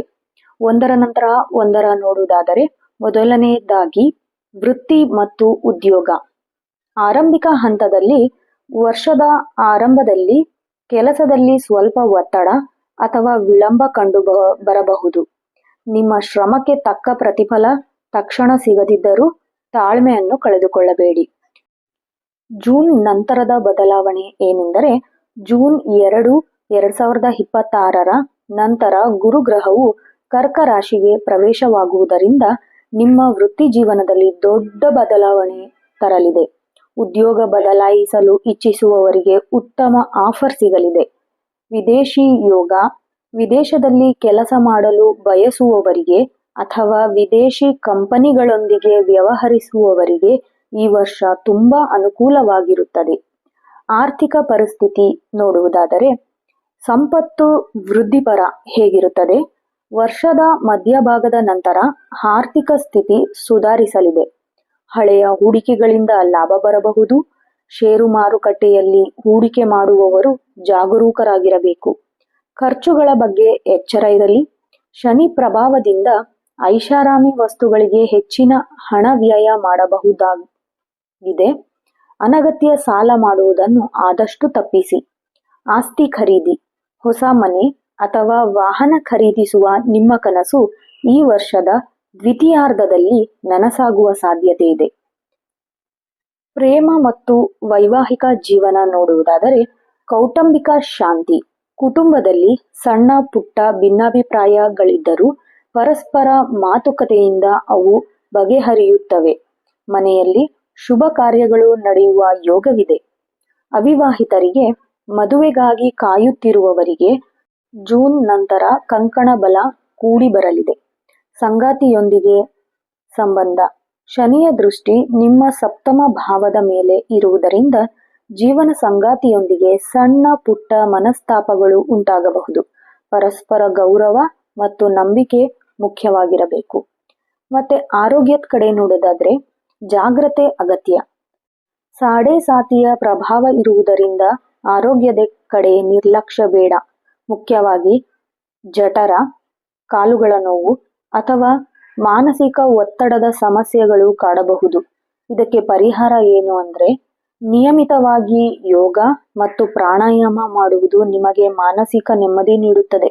ಒಂದರ ನಂತರ ಒಂದರ ನೋಡುವುದಾದರೆ ಮೊದಲನೆಯದಾಗಿ ವೃತ್ತಿ ಮತ್ತು ಉದ್ಯೋಗ. ಆರಂಭಿಕ ಹಂತದಲ್ಲಿ ವರ್ಷದ ಆರಂಭದಲ್ಲಿ ಕೆಲಸದಲ್ಲಿ ಸ್ವಲ್ಪ ಒತ್ತಡ ಅಥವಾ ವಿಳಂಬ ಕಂಡು ಬರಬಹುದು. ನಿಮ್ಮ ಶ್ರಮಕ್ಕೆ ತಕ್ಕ ಪ್ರತಿಫಲ ತಕ್ಷಣ ಸಿಗದಿದ್ದರೂ ತಾಳ್ಮೆಯನ್ನು ಕಳೆದುಕೊಳ್ಳಬೇಡಿ. ಜೂನ್ ನಂತರದ ಬದಲಾವಣೆ ಏನೆಂದರೆ ಜೂನ್ 2, 2026 ನಂತರ ಗುರುಗ್ರಹವು ಕರ್ಕ ರಾಶಿಗೆ ಪ್ರವೇಶವಾಗುವುದರಿಂದ ನಿಮ್ಮ ವೃತ್ತಿ ಜೀವನದಲ್ಲಿ ದೊಡ್ಡ ಬದಲಾವಣೆ ತರಲಿದೆ. ಉದ್ಯೋಗ ಬದಲಾಯಿಸಲು ಇಚ್ಛಿಸುವವರಿಗೆ ಉತ್ತಮ ಆಫರ್ ಸಿಗಲಿದೆ. ವಿದೇಶಿ ಯೋಗ, ವಿದೇಶದಲ್ಲಿ ಕೆಲಸ ಮಾಡಲು ಬಯಸುವವರಿಗೆ ಅಥವಾ ವಿದೇಶಿ ಕಂಪನಿಗಳೊಂದಿಗೆ ವ್ಯವಹರಿಸುವವರಿಗೆ ಈ ವರ್ಷ ತುಂಬಾ ಅನುಕೂಲವಾಗಿರುತ್ತದೆ. ಆರ್ಥಿಕ ಪರಿಸ್ಥಿತಿ ನೋಡುವುದಾದರೆ ಸಂಪತ್ತು ವೃದ್ಧಿಪರ ಹೇಗಿರುತ್ತದೆ? ವರ್ಷದ ಮಧ್ಯಭಾಗದ ನಂತರ ಆರ್ಥಿಕ ಸ್ಥಿತಿ ಸುಧಾರಿಸಲಿದೆ. ಹಳೆಯ ಹೂಡಿಕೆಗಳಿಂದ ಲಾಭ ಬರಬಹುದು. ಷೇರು ಮಾರುಕಟ್ಟೆಯಲ್ಲಿ ಹೂಡಿಕೆ ಮಾಡುವವರು ಜಾಗರೂಕರಾಗಿರಬೇಕು. ಖರ್ಚುಗಳ ಬಗ್ಗೆ ಎಚ್ಚರ ಇರಲಿ. ಶನಿ ಪ್ರಭಾವದಿಂದ ಐಷಾರಾಮಿ ವಸ್ತುಗಳಿಗೆ ಹೆಚ್ಚಿನ ಹಣ ವ್ಯಯ ಮಾಡಬಹುದಾಗಿದೆ. ಅನಗತ್ಯ ಸಾಲ ಮಾಡುವುದನ್ನು ಆದಷ್ಟು ತಪ್ಪಿಸಿ. ಆಸ್ತಿ ಖರೀದಿ, ಹೊಸ ಮನೆ ಅಥವಾ ವಾಹನ ಖರೀದಿಸುವ ನಿಮ್ಮ ಕನಸು ಈ ವರ್ಷದ ದ್ವಿತೀಯಾರ್ಧದಲ್ಲಿ ನನಸಾಗುವ ಸಾಧ್ಯತೆ ಇದೆ. ಪ್ರೇಮ ಮತ್ತು ವೈವಾಹಿಕ ಜೀವನ ನೋಡುವುದಾದರೆ ಕೌಟುಂಬಿಕ ಶಾಂತಿ, ಕುಟುಂಬದಲ್ಲಿ ಸಣ್ಣ ಪುಟ್ಟ ಭಿನ್ನಾಭಿಪ್ರಾಯಗಳಿದ್ದರೂ ಪರಸ್ಪರ ಮಾತುಕತೆಯಿಂದ ಅವು ಬಗೆಹರಿಯುತ್ತವೆ. ಮನೆಯಲ್ಲಿ ಶುಭ ಕಾರ್ಯಗಳು ನಡೆಯುವ ಯೋಗವಿದೆ. ಅವಿವಾಹಿತರಿಗೆ, ಮದುವೆಗಾಗಿ ಕಾಯುತ್ತಿರುವವರಿಗೆ ಜೂನ್ ನಂತರ ಕಂಕಣ ಬಲ ಕೂಡಿ ಬರಲಿದೆ. ಸಂಗಾತಿಯೊಂದಿಗೆ ಸಂಬಂಧ, ಶನಿಯ ದೃಷ್ಟಿ ನಿಮ್ಮ ಸಪ್ತಮ ಭಾವದ ಮೇಲೆ ಇರುವುದರಿಂದ ಜೀವನ ಸಂಗಾತಿಯೊಂದಿಗೆ ಸಣ್ಣ ಪುಟ್ಟ ಮನಸ್ತಾಪಗಳು ಉಂಟಾಗಬಹುದು. ಪರಸ್ಪರ ಗೌರವ ಮತ್ತು ನಂಬಿಕೆ ಮುಖ್ಯವಾಗಿರಬೇಕು. ಮತ್ತೆ ಆರೋಗ್ಯದ ಕಡೆ ನೋಡೋದಾದ್ರೆ ಜಾಗ್ರತೆ ಅಗತ್ಯ. ಸಾಡೆ ಸಾತಿಯ ಪ್ರಭಾವ ಇರುವುದರಿಂದ ಆರೋಗ್ಯದ ಕಡೆ ನಿರ್ಲಕ್ಷ್ಯ ಬೇಡ. ಮುಖ್ಯವಾಗಿ ಜಠರ, ಕಾಲುಗಳ ನೋವು ಅಥವಾ ಮಾನಸಿಕ ಒತ್ತಡದ ಸಮಸ್ಯೆಗಳು ಕಾಡಬಹುದು. ಇದಕ್ಕೆ ಪರಿಹಾರ ಏನು ಅಂದ್ರೆ ನಿಯಮಿತವಾಗಿ ಯೋಗ ಮತ್ತು ಪ್ರಾಣಾಯಾಮ ಮಾಡುವುದು ನಿಮಗೆ ಮಾನಸಿಕ ನೆಮ್ಮದಿ ನೀಡುತ್ತದೆ.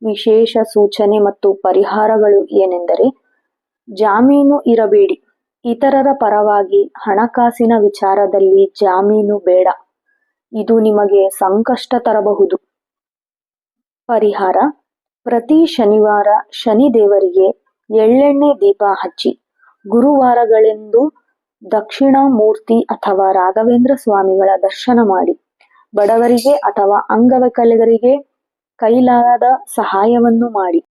ವಿಶೇಷ ಸೂಚನೆ ಮತ್ತು ಪರಿಹಾರಗಳು ಏನೆಂದರೆ ಜಾಮೀನು ಇರಬೇಡಿ. ಇತರರ ಪರವಾಗಿ ಹಣಕಾಸಿನ ವಿಚಾರದಲ್ಲಿ ಜಾಮೀನು ಬೇಡ. ಇದು ನಿಮಗೆ ಸಂಕಷ್ಟ ತರಬಹುದು. ಪರಿಹಾರ: ಪ್ರತಿ ಶನಿವಾರ ಶನಿ ದೇವರಿಗೆ ಎಳ್ಳೆಣ್ಣೆ ದೀಪ ಹಚ್ಚಿ. ಗುರುವಾರಗಳೆಂದು ದಕ್ಷಿಣಾಮೂರ್ತಿ ಅಥವಾ ರಾಘವೇಂದ್ರ ಸ್ವಾಮಿಗಳ ದರ್ಶನ ಮಾಡಿ. ಬಡವರಿಗೆ ಅಥವಾ ಅಂಗವಿಕಲರಿಗೆ ಕೈಲಾದ ಸಹಾಯವನ್ನು ಮಾಡಿ.